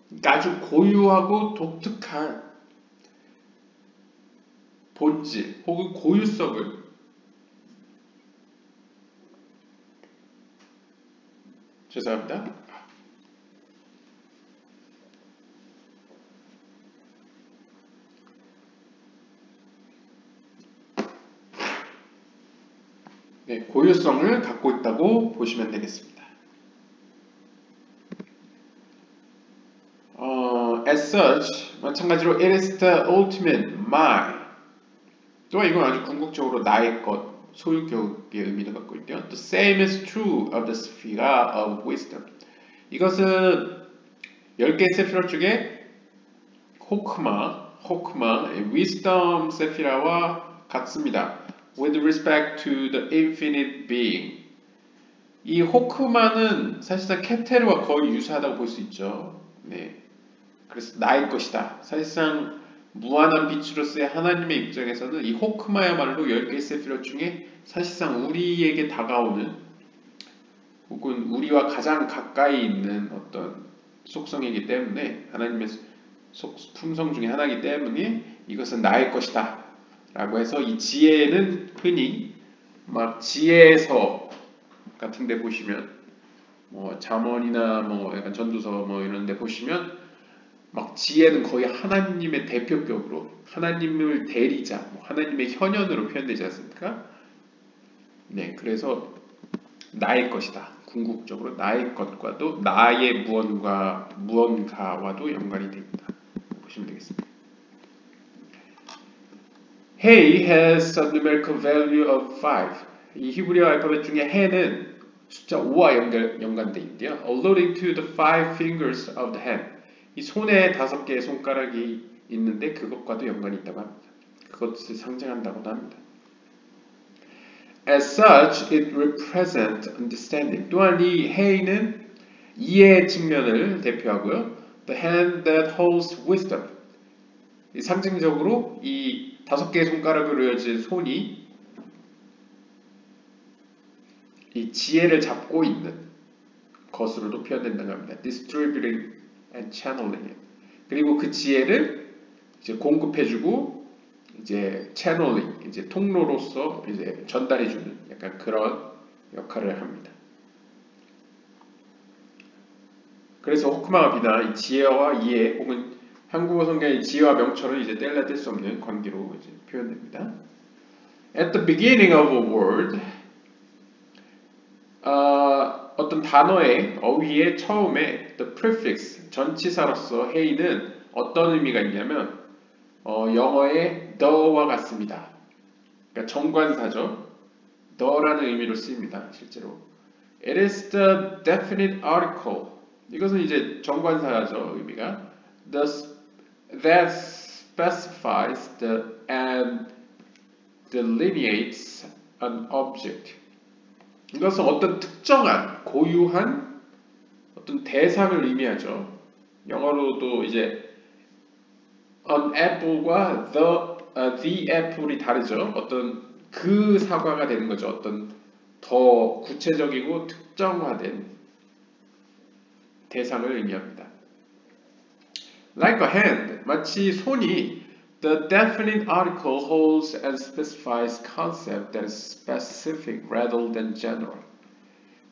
그러니까 아주 고유하고 독특한 본질 혹은 고유성을 죄송합니다. 네, 고유성을 갖고 있다고 보시면 되겠습니다. As such, 마찬가지로 it is the ultimate my. 또한 이건 아주 궁극적으로 나의 것, 소유격의 의미를 갖고 있대요. The same is true of the sphere of wisdom. 이것은 10개의 세피라 중에 호크마, wisdom 세피라와 같습니다. With respect to the infinite being. 이 호크마는 사실상 케테르와 거의 유사하다고 볼 수 있죠. 네. 그래서 나의 것이다. 사실상 무한한 빛으로서의 하나님의 입장에서는 이 호크마야말로 10개의 세피라 중에 사실상 우리에게 다가오는 혹은 우리와 가장 가까이 있는 어떤 속성이기 때문에 하나님의 품성 중에 하나이기 때문에 이것은 나의 것이다 라고 해서 이 지혜는 흔히 막 지혜서 같은 데 보시면 뭐 잠언이나 뭐 약간 전도서 뭐 이런 데 보시면 막 지혜는 거의 하나님의 대표격으로 하나님을 대리자, 하나님의 현현으로 표현되지 않습니까? 네, 그래서 나의 것이다. 궁극적으로 나의 것과도 나의 무언가와도 연관이 됩니다. 보시면 되겠습니다. Hey has a numerical value of 5. 이 히브리어 알파벳 중에 해는 숫자 5와 연관되어 있는데요. Alluding to the 5 fingers of the hand. 이 손에 5개의 손가락이 있는데 그것과도 연관이 있다고 합니다. 그것을 상징한다고도 합니다. As such, it represents understanding. 또한 이 해는 이해의 측면을 대표하고요. The hand that holds wisdom. 이 상징적으로 이 5개의 손가락으로 이어진 손이 이 지혜를 잡고 있는 것으로도 표현된다고 합니다. Distributing and channeling it. 그리고 그 지혜를 이제 공급해주고 이제 channeling, 이제 통로로서 이제 전달해주는 약간 그런 역할을 합니다. 그래서 호크마와 비나 이 지혜와 이해 혹은 한국어 성경의 지혜와 명철은 이제 뗄래야 뗄 수 없는 관계로 이제 표현됩니다. At the beginning of a word, 어떤 단어의 어휘의 처음에 the prefix 전치사로서 he는 어떤 의미가 있냐면 영어의 the와 같습니다. 그러니까 정관사죠. the라는 의미로 쓰입니다. 실제로. It is the definite article. 이것은 이제 정관사죠. 의미가. That specifies and delineates an object. 이것은 어떤 특정한, 고유한 어떤 대상을 의미하죠. 영어로도 이제 an apple과 the apple이 다르죠. 어떤 그 사과가 되는 거죠. 어떤 더 구체적이고 특정화된 대상을 의미합니다. Like a hand, 마치 손이 the definite article holds and specifies concept that is specific rather than general.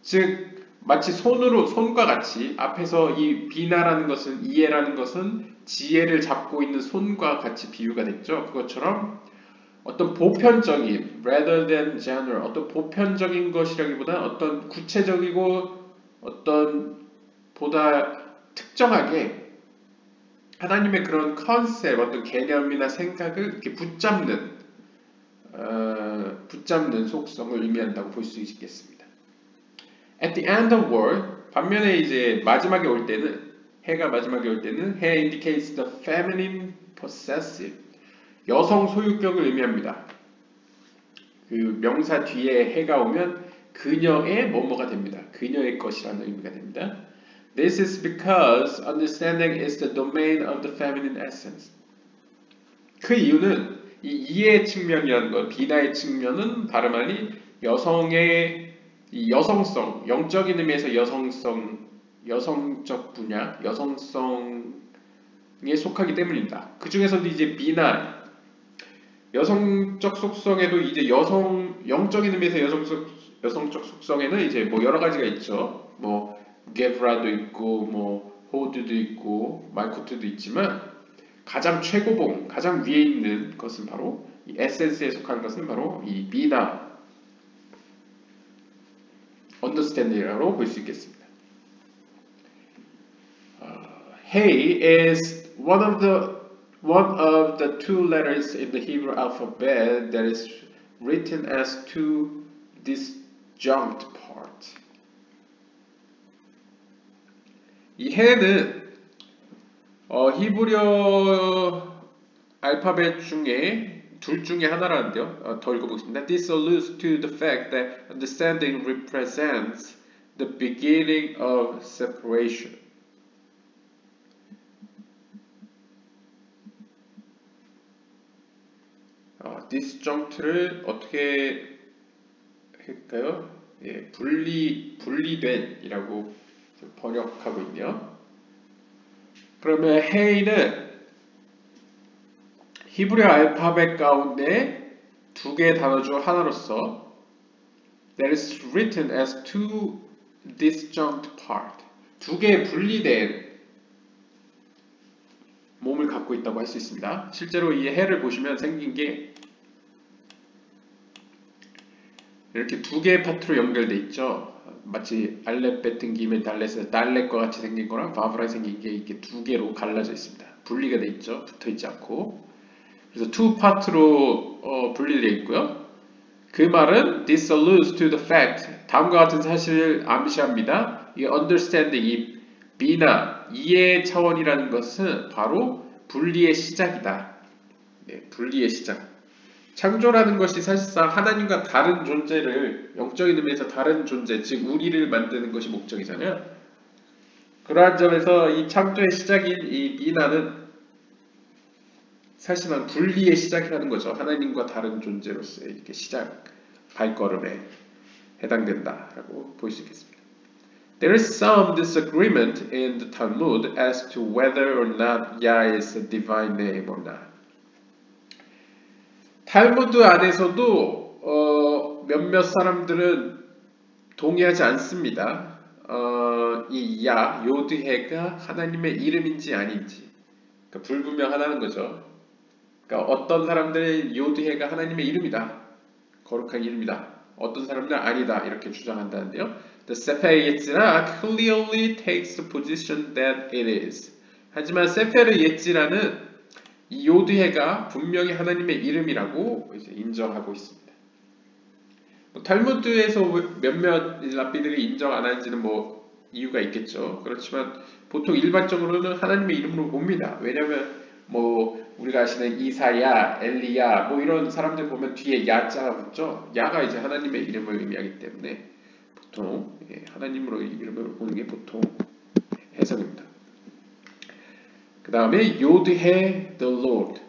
즉 마치 손과 같이 앞에서 이 비나라는 것은 이해라는 것은 지혜를 잡고 있는 손과 같이 비유가 됐죠. 그것처럼 어떤 보편적인 rather than general 어떤 보편적인 것이라기보다 어떤 구체적이고 어떤 보다 특정하게 하나님의 그런 컨셉, 어떤 개념이나 생각을 이렇게 붙잡는 속성을 의미한다고 볼 수 있겠습니다. At the end of word, 반면에 이제 마지막에 올 때는 해가 마지막에 올 때는 해 indicates the feminine possessive, 여성 소유격을 의미합니다. 그 명사 뒤에 해가 오면 그녀의 뭐뭐가 됩니다. 그녀의 것이라는 의미가 됩니다. This is because understanding is the domain of the feminine essence. 그 이유는 이 이해의 측면이라는 것, 비나의 측면은 다름 아닌 여성의 이 여성성, 영적인 의미에서 여성적 분야, 여성성에 속하기 때문입니다. 그 중에서도 이제 비나, 여성적 속성에도 이제 영적인 의미에서 여성적 속성에는 이제 뭐 여러 가지가 있죠. 뭐 게브라도 있고 뭐 호드도 있고 말코트도 있지만 가장 최고봉, 가장 위에 있는 것은 바로 이 에센스에 속하는 것은 바로 이 비나 understanding이라고 볼 수 있겠습니다. Hey is one of the two letters in the Hebrew alphabet that is written as two disjunct parts. 이 해는 히브리어 알파벳 중에 둘 중에 하나라는데요. 더 읽어보겠습니다. This alludes to the fact that understanding represents the beginning of separation. disjunct를 어떻게 할까요? 예, 분리된이라고 번역하고 있네요. 그러면 hey는 히브리 알파벳 가운데 두 개의 단어 중 하나로서 that is written as two disjunct part, 두 개의 분리된 몸을 갖고 있다고 할 수 있습니다. 실제로 이 해를 보시면 생긴 게 이렇게 두 개의 파트로 연결돼 있죠. 마치 알렙 베튼 기멘 달렛에서 달렛과 같이 생긴 거랑 바브라에 생긴 게 이렇게 두 개로 갈라져 있습니다. 분리가 돼 있죠. 붙어 있지 않고. 그래서 two 파트로 분리되어 있고요. 그 말은 this alludes to the fact, 다음과 같은 사실을 암시합니다. 이 understanding, 이 비나 이해의 차원이라는 것은 바로 분리의 시작이다. 네, 분리의 시작. 창조라는 것이 사실상 하나님과 다른 존재를, 영적인 의미에서 다른 존재, 즉 우리를 만드는 것이 목적이잖아요. 그러한 점에서 이 창조의 시작인 이 비나는 사실상 분리의 시작이라는 거죠. 하나님과 다른 존재로서의 이렇게 시작, 발걸음에 해당된다라고 볼 수 있겠습니다. There is some disagreement in the Talmud as to whether or not Yah is a divine name or not. 탈무드 안에서도 몇몇 사람들은 동의하지 않습니다. 이 야, 요드해가 하나님의 이름인지 아닌지 그러니까 불분명하다는 거죠. 그러니까 어떤 사람들은 요드해가 하나님의 이름이다. 거룩한 이름이다. 어떤 사람들은 아니다. 이렇게 주장한다는데요. The Sefer Yetzirah clearly takes the position that it is. 하지만 세페르 예찌라는 이 요드해가 분명히 하나님의 이름이라고 이제 인정하고 있습니다. 뭐 탈무드에서 몇몇 랍비들이 인정 안 하는지는 뭐 이유가 있겠죠. 그렇지만 보통 일반적으로는 하나님의 이름으로 봅니다. 왜냐하면 뭐 우리가 아시는 이사야, 엘리야 뭐 이런 사람들 보면 뒤에 야자가 붙죠. 야가 이제 하나님의 이름을 의미하기 때문에 보통 하나님으로 이름을 보는 게 보통 해석입니다. 그 다음에 요드해 the Lord.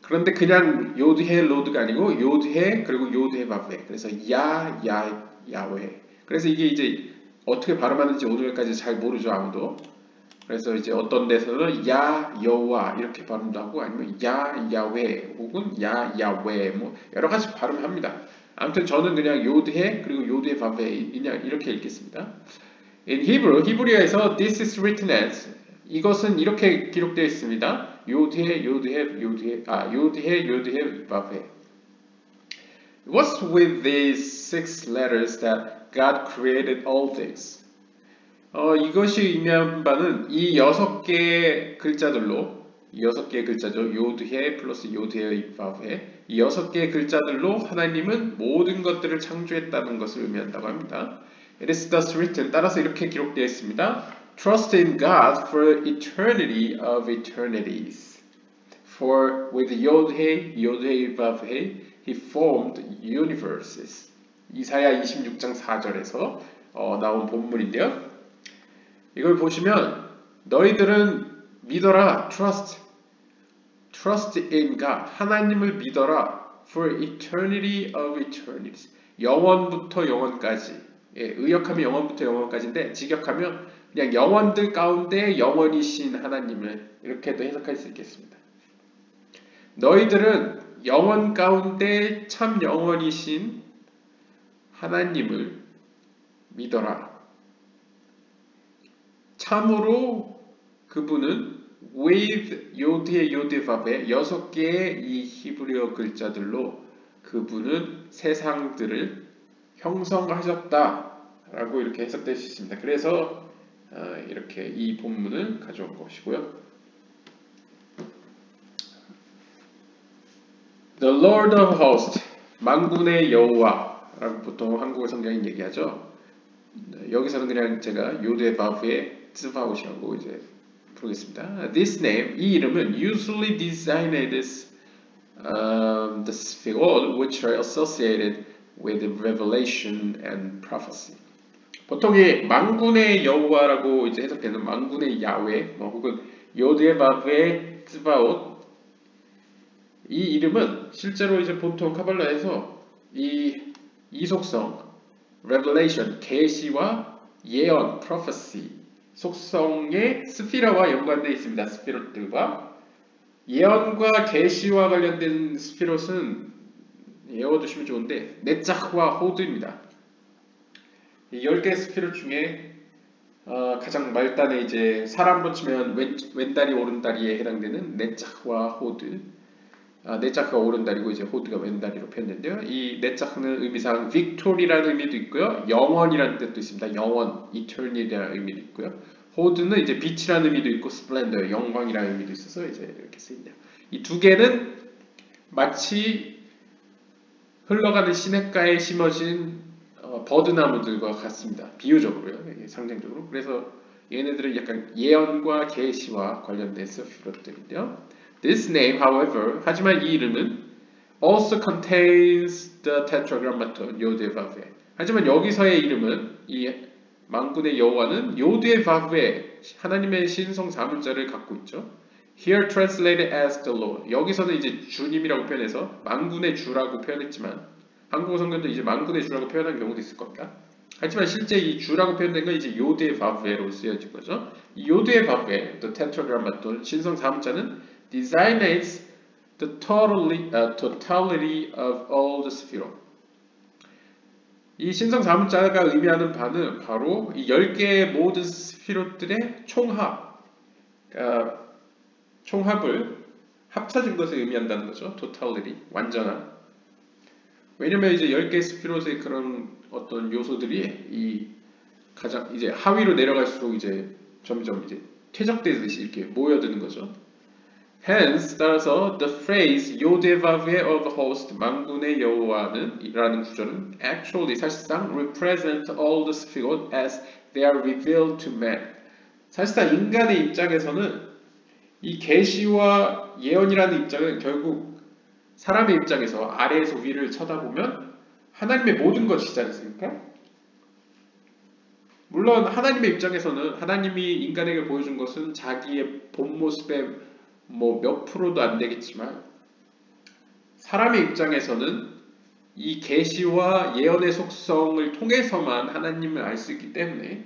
그런데 그냥 요드해 로드가 아니고 요드해 그리고 요드해 바브해. 그래서 야외. 그래서 이게 이제 어떻게 발음하는지 오늘까지 잘 모르죠 아무도. 그래서 이제 어떤 데서는 여호와 이렇게 발음도 하고 아니면 야외 혹은 야외 뭐 여러 가지 발음합니다. 아무튼 저는 그냥 요드해 그리고 요드해 바브해 그냥 이렇게 읽겠습니다. In Hebrew, 히브리어에서 this is written as 이것은 이렇게 기록되어 있습니다. 요드해 바브해. What's with these 6 letters that God created all things? 이것이 의미하는 바는 이 6개의 글자들로 이 6개의 글자죠. 요드해 플러스 요드해 바브해 이 6개의 글자들로 하나님은 모든 것들을 창조했다는 것을 의미한다고 합니다. It is thus written. 따라서 이렇게 기록되어 있습니다. Trust in God for eternity of eternities. For with Yod-Heh, Vav-Heh, He formed universes. 이사야 26장 4절에서 나온 본문인데요. 이걸 보시면 너희들은 믿어라, trust in God. 하나님을 믿어라. For eternity of eternities. 영원부터 영원까지. 의역하면 영원부터 영원까지인데 직역하면 그냥 영원들 가운데 영원이신 하나님을 이렇게도 해석할 수 있겠습니다. 너희들은 영원 가운데 참 영원이신 하나님을 믿어라. 참으로 그분은 with 요드바베 6개의 이 히브리어 글자들로 그분은 세상들을 형성하셨다라고 이렇게 해석될 수 있습니다. 그래서 이렇게 이 본문을 가져온 것이고요. The Lord of Hosts, 만군의 여호와라고 보통 한국어 성경이 얘기하죠. 여기서는 그냥 제가 요드바브의 츠바옷이라고 이제 부르겠습니다. This name, 이 이름은 usually designated the spheroid which are associated with revelation and prophecy. 보통 이 만군의 여호와라고 이제 해석되는 만군의 야훼, 혹은 요드바브의 츠바옷 이 이름은 실제로 이제 보통 카발라에서 이 속성, revelation, 계시와 예언, prophecy 속성의 스피라와 연관되어 있습니다. 스피롯들과 예언과 계시와 관련된 스피롯은 외워두시면 좋은데 네자흐와 호드입니다. 이 10개 스피롯 중에 가장 말단에 이제 사람으로 치면 왼다리 오른다리에 해당되는 네자흐와 호드. 네자흐가 오른다리고 이제 호드가 왼다리로 표현된대요. 이 네자흐는 의미상 빅토리라는 의미도 있고요. 영원이라는 뜻도 있습니다. 영원, 이터니티라는 의미도 있고요. 호드는 이제 빛이라는 의미도 있고 스플렌더, 영광이라는 의미도 있어서 이제 이렇게 쓰인다. 이 두 개는 마치 흘러가는 시냇가에 심어진 버드나무들과 같습니다. 비유적으로요. 상징적으로. 그래서 얘네들은 약간 예언과 계시와 관련된 스피롯들인데요. This name, however, 하지만 이 이름은 also contains the tetragrammaton 요드바브에. 하지만 여기서의 이름은 이 만군의 여호와는 요드바브에 하나님의 신성 4문자를 갖고 있죠. Here translated as the Lord. 여기서는 이제 주님이라고 표현해서 만군의 주라고 표현했지만 한국어 성경도 이제 만군의 주라고 표현한 경우도 있을 겁니다. 하지만 실제 이 주라고 표현된 건 이제 요드바브에로 쓰여진 거죠. 이 요드바브에, the tetragrammaton 신성 4문자는 designates the totality of all the spheroid. 이 신성 사문자가 의미하는 바는 바로 이 10개의 모든 스피롯들의 총합, 그러니까 총합을 합쳐진 것을 의미한다는 거죠. totality, 완전한. 왜냐면 이제 10개의 스피롯의 그런 어떤 요소들이 이 가장 이제 하위로 내려갈수록 이제 점점 이제 퇴적되듯이 이렇게 모여드는 거죠. Hence, 따라서 the phrase 요데바브의 of host, 만군의 여호와는 이라는 구절은 actually 사실상 represent all the spheroid as they are revealed to man. 사실상 인간의 입장에서는 이 계시와 예언이라는 입장은 결국 사람의 입장에서 아래에서 위를 쳐다보면 하나님의 모든 것이지 않습니까? 물론 하나님의 입장에서는 하나님이 인간에게 보여준 것은 자기의 본 모습의 뭐 몇 프로도 안 되겠지만 사람의 입장에서는 이 계시와 예언의 속성을 통해서만 하나님을 알 수 있기 때문에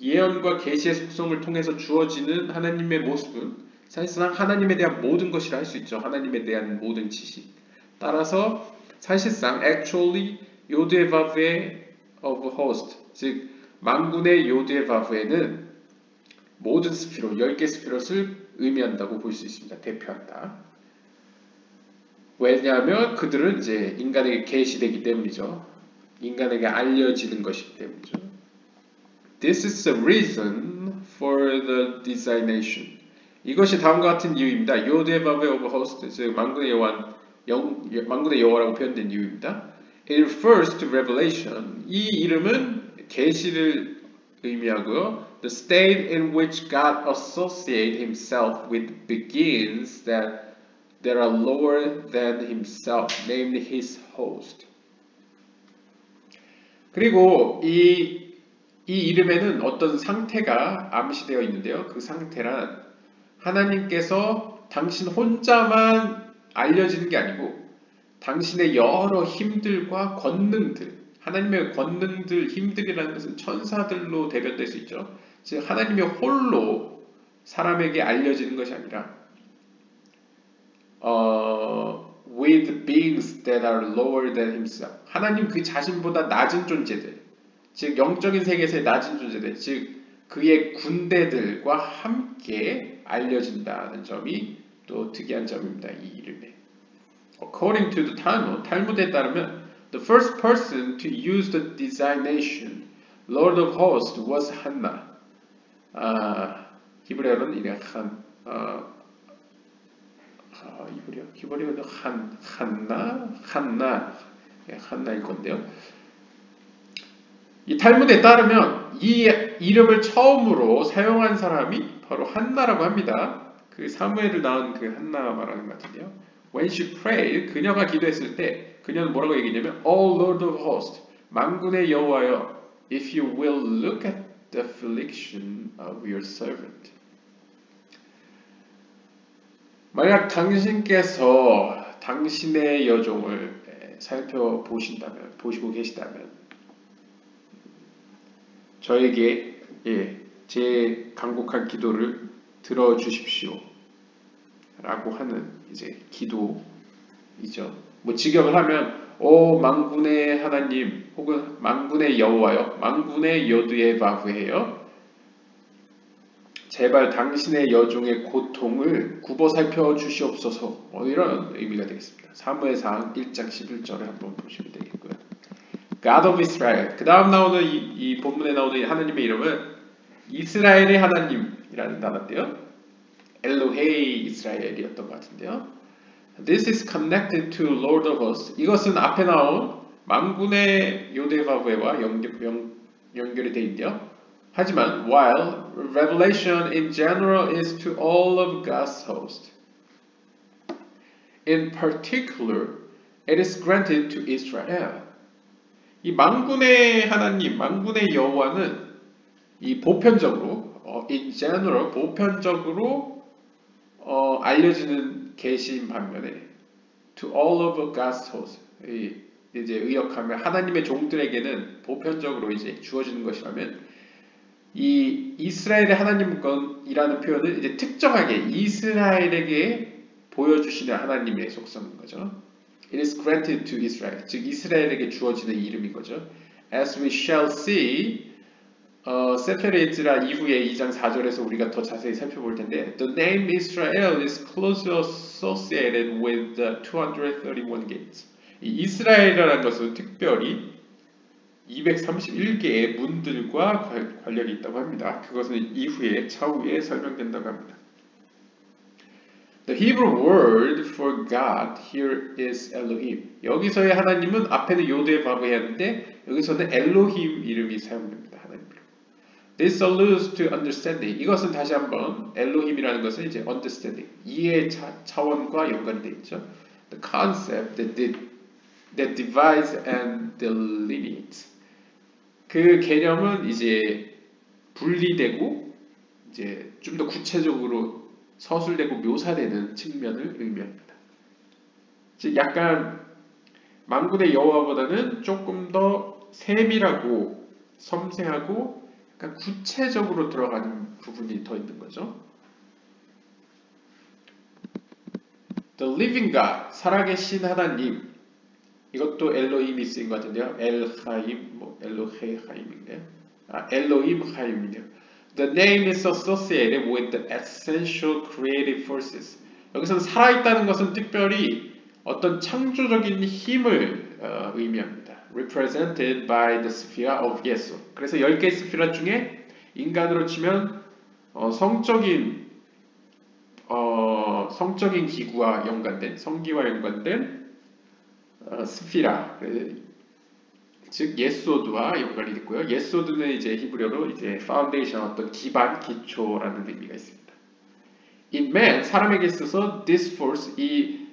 예언과 계시의 속성을 통해서 주어지는 하나님의 모습은 사실상 하나님에 대한 모든 것이라 할 수 있죠. 하나님에 대한 모든 지식. 따라서 사실상 actually 요드바브의 of host, 즉 만군의 요드바브에는 모든 스피롯, 10개 스피롯을 의미한다고 볼 수 있습니다. 대표한다. 왜냐하면 그들은 이제 인간에게 계시되기 때문이죠. 인간에게 알려지는 것이기 때문이죠. This is the reason for the designation. 이것이 다음과 같은 이유입니다. 요데바베 오브 호스트, 즉 만군의 여호와, 만군의 여호와라고 표현된 이유입니다. It refers to revelation. 이 이름은 계시를 의미하고요. The state in which God associates himself with beings that are lower than himself, namely his host. 그리고 이 이름에는 어떤 상태가 암시되어 있는데요. 그 상태란 하나님께서 당신 혼자만 알려지는 게 아니고 당신의 여러 힘들과 권능들, 하나님의 권능들, 힘들이라는 것은 천사들로 대변될 수 있죠. 즉 하나님이 홀로 사람에게 알려지는 것이 아니라 with beings that are lower than himself. 하나님 그 자신보다 낮은 존재들, 즉 영적인 세계에서의 낮은 존재들, 즉 그의 군대들과 함께 알려진다는 점이 또 특이한 점입니다. 이 이름에. According to the Talmud, 탈무드에 따르면 the first person to use the designation Lord of Hosts was Hanna. 히브리어로는 이래 히브리어로 한나일 건데요. 이 탈무드에 따르면 이 이름을 처음으로 사용한 사람이 바로 한나라고 합니다. 그 사무엘을 낳은 그 한나 말하는 것 같은데요. When she prayed, 그녀가 기도했을 때 그녀는 뭐라고 얘기했냐면 O Lord of Hosts, 만군의 여호와여, if you will look at the affliction of your servant. 만약 당신께서 당신의 여종을 살펴보신다면, 보시고 계시다면 저에게 제 간곡한 기도를 들어주십시오 라고 하는 이제 기도이죠. 뭐 직역을 하면 오 만군의 하나님 혹은 만군의 여호와여, 만군의 여두의 바브예요, 제발 당신의 여종의 고통을 굽어 살펴주시옵소서. 이런 의미가 되겠습니다. 사무엘상 1장 11절을 한번 보시면 되겠고요. God of Israel. 그 다음 나오는 이 본문에 나오는 하나님의 이름은 이스라엘의 하나님이라는 단어인데요. 엘로헤이 이스라엘이었던 것 같은데요. This is connected to Lord of Hosts. 이것은 앞에 나온 만군의 요데바브에와 연결이 되어 있는데요. 하지만 while revelation in general is to all of God's host, in particular it is granted to Israel. 이 만군의 하나님, 만군의 여호와는 이 보편적으로 in general 보편적으로 알려지는 계시인 반면에 to all of God's host, 이제 의역하면 하나님의 종들에게는 보편적으로 이제 주어지는 것이라면 이 이스라엘의 하나님이라는 표현은 이제 특정하게 이스라엘에게 보여주시는 하나님의 속성인 거죠. It is granted to Israel. 즉 이스라엘에게 주어지는 이름인 거죠. As we shall see, 세페르 에즈라 이후에 2장 4절에서 우리가 더 자세히 살펴볼 텐데 The name Israel is closely associated with the 231 gates. 이 이스라엘이라는 것은 특별히 231개의 문들과 관련이 있다고 합니다. 그것은 이후에 차후에 설명된다고 합니다. The Hebrew word for God here is Elohim. 여기서의 하나님은 앞에는 요드의 바브에 하는데 여기서는 엘로힘 이름이 사용됩니다. 하나님으로. This alludes to understanding. 이것은 다시 한번 엘로힘이라는 것은 이제 understanding, 이해 차원과 연관되어 있죠. The concept that divides and delineates. 그 개념은 이제 분리되고 이제 좀 더 구체적으로 서술되고 묘사되는 측면을 의미합니다. 즉 약간 만군의 여호와보다는 조금 더 세밀하고 섬세하고 약간 구체적으로 들어가는 부분이 더 있는 거죠. The living God, 살아계신 하나님. 이것도 엘로힘이 쓰인 것 같은데요. 엘하임, 엘로헤하임인가요? 엘로힘 하임이네요. The name is associated with the essential creative forces. 여기서는 살아있다는 것은 특별히 어떤 창조적인 힘을 의미합니다. Represented by the sphere of Yesod. 그래서 10개의 스피라 중에 인간으로 치면 성적인 기구와 연관된, 성기와 연관된 스피라, 즉 예소드와 연관이 있고요. 예소드는 이제 히브리어로 이제 파운데이션, 어떤 기반, 기초라는 의미가 있습니다. In man, 사람에게 있어서 this force, 이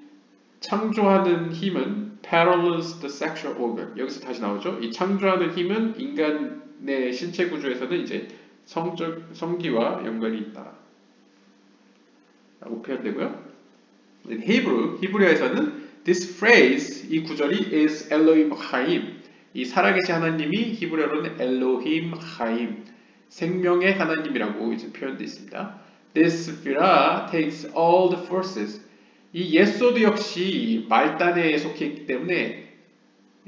창조하는 힘은 parallels the sexual organ. 여기서 다시 나오죠. 이 창조하는 힘은 인간의 신체 구조에서는 이제 성기와 연관이 있다 라고 표현되고요. In Hebrew, 히브리어에서는 this phrase, 이 구절이 is Elohim Chaim. 이 살아계신 하나님이 히브리어로는 Elohim Chaim, 생명의 하나님이라고 이제 표현되어 있습니다. This sphere takes all the forces. 이 예소드 역시 말단에 속해 있기 때문에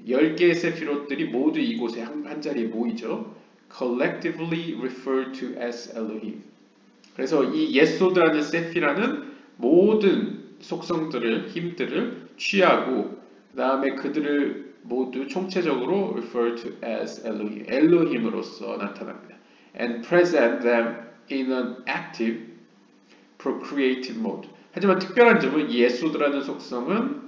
10개의 세피롯들이 모두 이곳에 한 자리에 모이죠. Collectively referred to as Elohim. 그래서 이 예소드라는 세피라는 모든 속성들을, 힘들을 취하고 그 다음에 그들을 모두 총체적으로 refer to as Elohim, 엘로힘으로서 나타납니다. And present them in an active, procreative mode. 하지만 특별한 점은 이 예소드라는 속성은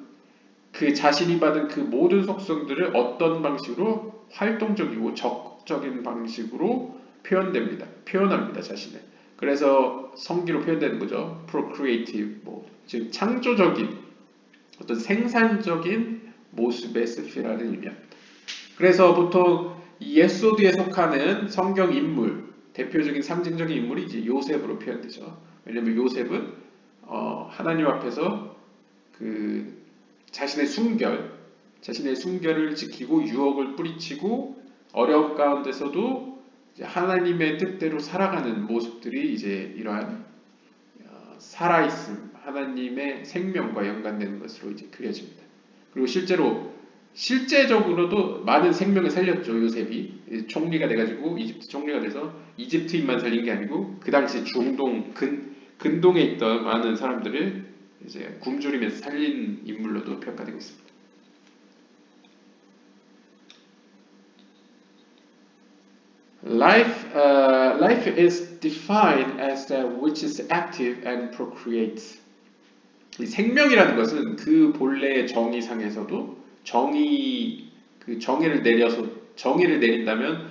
그 자신이 받은 그 모든 속성들을 어떤 방식으로 활동적이고 적극적인 방식으로 표현합니다, 자신을. 그래서 성기로 표현되는 거죠. procreative mode. 즉 창조적인 어떤 생산적인 모습의 스피라를 의미합니다. 그래서 보통 이 예소드에 속하는 성경 인물, 대표적인 상징적인 인물이 이제 요셉으로 표현되죠. 왜냐하면 요셉은 하나님 앞에서 그 자신의 순결을 지키고 유혹을 뿌리치고 어려움 가운데서도 이제 하나님의 뜻대로 살아가는 모습들이 이제 이러한 살아있음, 하나님의 생명과 연관되는 것으로 이제 그려집니다. 그리고 실제적으로도 많은 생명을 살렸죠. 요셉이 총리가 돼가지고 이집트 총리가 돼서 이집트인만 살린 게 아니고 그 당시 중동 근동에 있던 많은 사람들을 이제 굶주리면서 살린 인물로도 평가되고 있습니다. Life is defined as that which is active and procreates. 이 생명이라는 것은 그 본래의 정의상에서도 정의를 내린다면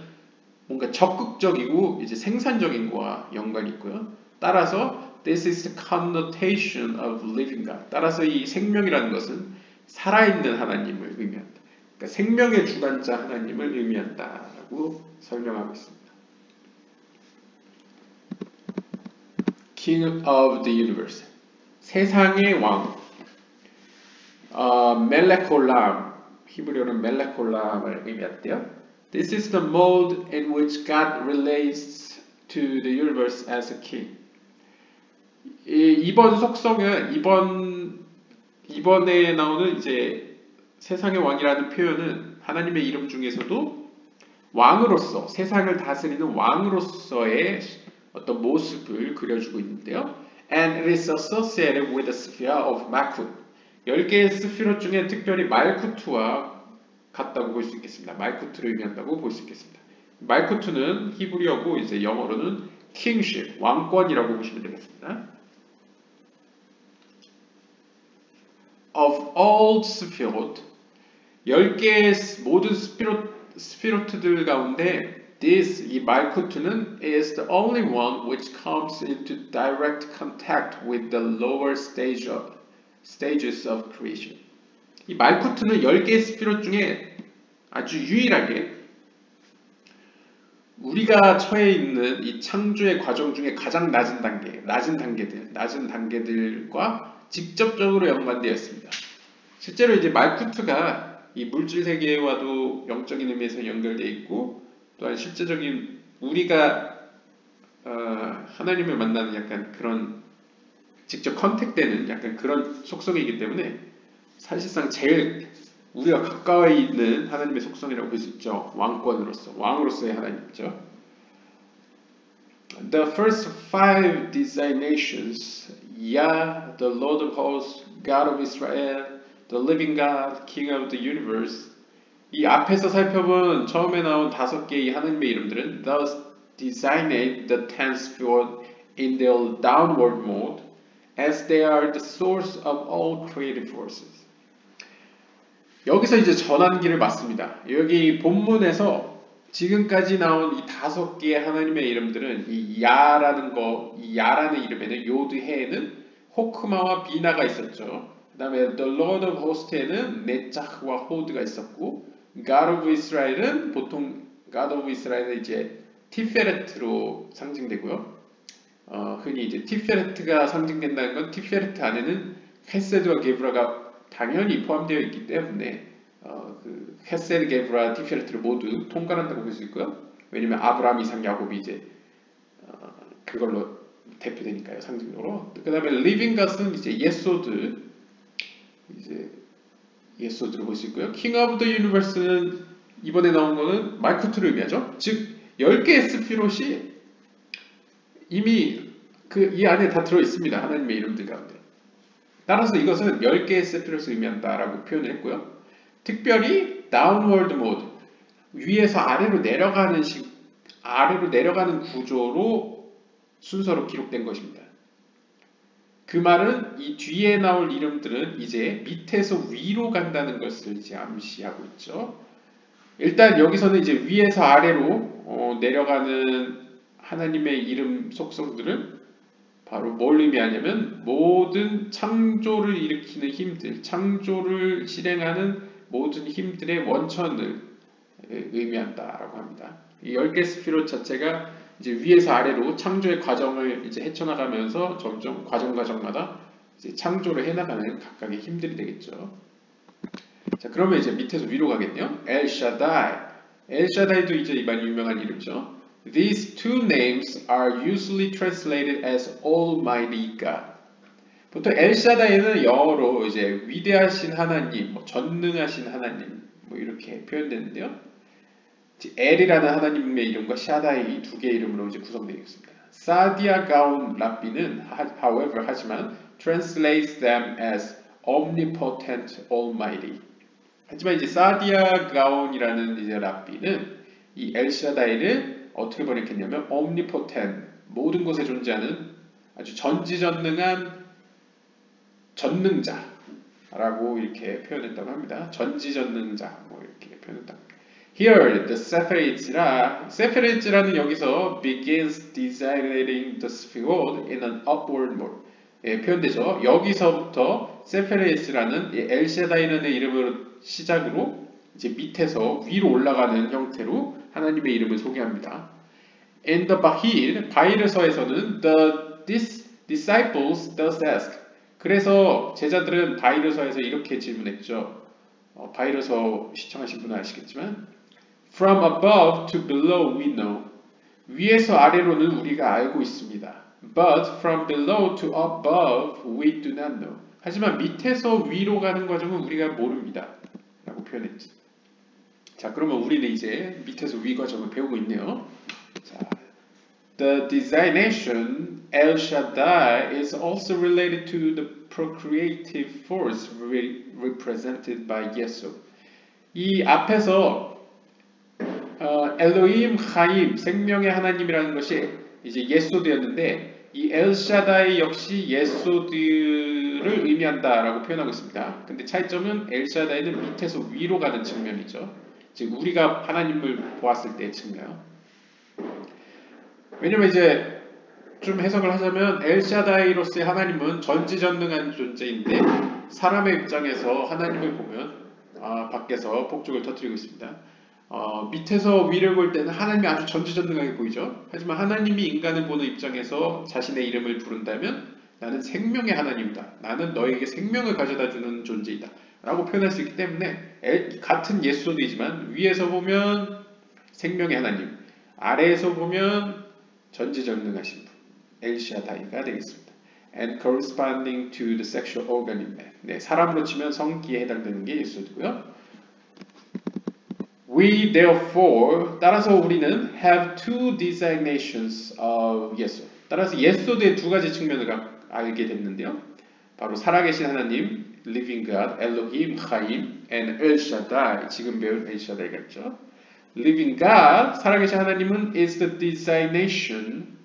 뭔가 적극적이고 이제 생산적인 거와 연관이 있고요. 따라서 this is the connotation of living God. 따라서 이 생명이라는 것은 살아있는 하나님을 의미한다. 그러니까 생명의 주관자 하나님을 의미한다라고 설명하고 있습니다. King of the universe. 세상의 왕. 멜레콜람. 히브리어는 멜레콜람을 의미한대요. This is the mode in which God relates to the universe as a king. 이번 속성은 이번에 나오는 이제 세상의 왕이라는 표현은 하나님의 이름 중에서도 왕으로서, 세상을 다스리는 왕으로서의 어떤 모습을 그려주고 있는데요. And it is associated with the sphere of Malkut. 10개의 스피롯 중에 특별히 말쿠트와 같다고 볼 수 있겠습니다. 말쿠트를 의미한다고 볼 수 있겠습니다. 말쿠트는 히브리어고 이제 영어로는 kingship, 왕권이라고 보시면 되겠습니다. Of all 스피롯, 10개의 모든 스피로트들 가운데 이 말쿠트는 is the only one which comes into direct contact with the lower stages of creation. 이 말쿠트는 10개의 스피롯 중에 아주 유일하게 우리가 처해 있는 이 창조의 과정 중에 가장 낮은 단계들과 직접적으로 연관되어 있습니다. 실제로 이제 말쿠트가 이 물질 세계와도 영적인 의미에서 연결되어 있고, 또한 실제적인 우리가 하나님을 만나는 약간 그런 직접 컨택되는 약간 그런 속성이기 때문에 사실상 제일 우리가 가까이 있는 하나님의 속성이라고 볼 수 있죠. 왕으로서의 하나님이죠. The first 5 designations, Yah, the Lord of hosts, God of Israel, the living God, King of the universe. 이 앞에서 살펴본 처음에 나온 5개의 하나님의 이름들은 thus designate the 10th sphere in their downward mode, as they are the source of all creative forces. 여기서 이제 전환기를 맞습니다. 여기 본문에서 지금까지 나온 이 5개의 하나님의 이름들은 이 야라는 이름에는 요드해에는 호크마와 비나가 있었죠. 그 다음에 The Lord of Host에는 네차흐와 호드가 있었고, God of Israel은 보통 God of Israel은 이제 티페레트로 상징되고요. 흔히 이제 티페레트가 상징된다는 건 티페레트 안에는 헤세드와 게브라가 당연히 포함되어 있기 때문에 그 헤세드, 게브라, 티페레트를 모두 통괄한다고 볼 수 있고요. 왜냐면 아브라함, 이삭, 야곱이 이제 그걸로 대표되니까요, 상징적으로. 그 다음에 리빙 갓은 이제 예소드로 볼 수 있고요. 킹 오브 더 유니버스는 이번에 나온 거는 말쿠트를 의미하죠. 즉 10개의 스피롯이 이미 이 안에 다 들어 있습니다. 하나님의 이름들 가운데. 따라서 이것은 10개의 스피롯을 의미한다라고 표현을 했고요. 특별히 downward mode, 위에서 아래로 내려가는 구조로 순서로 기록된 것입니다. 그 말은 이 뒤에 나올 이름들은 이제 밑에서 위로 간다는 것을 이제 암시하고 있죠. 일단 여기서는 이제 위에서 아래로 내려가는 하나님의 이름 속성들은 바로 뭘 의미하냐면 모든 창조를 일으키는 힘들, 창조를 실행하는 모든 힘들의 원천을 의미한다라고 합니다. 이 10개 스피롯 자체가 이제 위에서 아래로 창조의 과정을 이제 헤쳐나가면서 점점 과정마다 이제 창조를 해나가는 각각의 힘들이 되겠죠. 자, 그러면 이제 밑에서 위로 가겠네요. 엘샤다이도 이제 많이 유명한 이름이죠. These two names are usually translated as Almighty God. 보통 엘샤다이는 영어로 이제 위대하신 하나님, 전능하신 하나님, 이렇게 표현되는데요. 엘이라는 하나님의 이름과 샤다이 2개의 이름으로 이제 구성되어 있습니다. 사디아 가온 랍비는 however 하지만 translates them as omnipotent almighty. 하지만 이제 사디아 가온이라는 이제 랍비는 이 엘샤다이를 어떻게 번역했냐면 omnipotent, 모든 곳에 존재하는 아주 전지전능한 전능자라고 이렇게 표현했다고 합니다. 전지전능자 이렇게 표현했다. Here, the 세페레츠라는 여기서 begins designating the sphere in an upward mode. 표현되죠. 여기서부터 세페레츠라는 엘샤다이라는 이름으로 시작으로 이제 밑에서 위로 올라가는 형태로 하나님의 이름을 소개합니다. In the 바히르서에서는 the disciples thus ask. 그래서 제자들은 바히르서에서 이렇게 질문했죠. 바히르서 시청하신 분은 아시겠지만 From above to below we know. 위에서 아래로는 우리가 알고 있습니다. But from below to above we do not know. 하지만 밑에서 위로 가는 과정은 우리가 모릅니다. 라고 표현했지. 자, 그러면 우리는 이제 밑에서 위 과정을 배우고 있네요. 자, the designation El Shaddai is also related to the procreative force represented by Yesod. 이 앞에서 엘로힘 하임 생명의 하나님이라는 것이 이제 예소드였는데 이 엘샤다이 역시 예소드를 의미한다라고 표현하고 있습니다. 근데 차이점은 엘샤다이는 밑에서 위로 가는 측면이죠. 즉 우리가 하나님을 보았을 때의 측면. 왜냐면 이제 좀 해석을 하자면 엘샤다이로서의 하나님은 전지전능한 존재인데 사람의 입장에서 하나님을 보면 밖에서 폭죽을 터뜨리고 있습니다. 밑에서 위를 볼 때는 하나님이 아주 전지전능하게 보이죠. 하지만 하나님이 인간을 보는 입장에서 자신의 이름을 부른다면 나는 생명의 하나님이다. 나는 너에게 생명을 가져다주는 존재이다. 라고 표현할 수 있기 때문에 같은 예수도이지만 위에서 보면 생명의 하나님, 아래에서 보면 전지전능하신 분, 엘샤다이가 되겠습니다. And corresponding to the sexual organ in man. 네, 사람으로 치면 성기에 해당되는 게 예수도고요. We therefore 따라서 우리는 have two designations of 예수. 따라서 예수도의 두 가지 측면을 알게 됐는데요. 바로 살아계신 하나님, living God, Elohim, Chaim, and El Shaddai. 지금 배운 El Shaddai가 있죠. Living God, 살아계신 하나님은 is the designation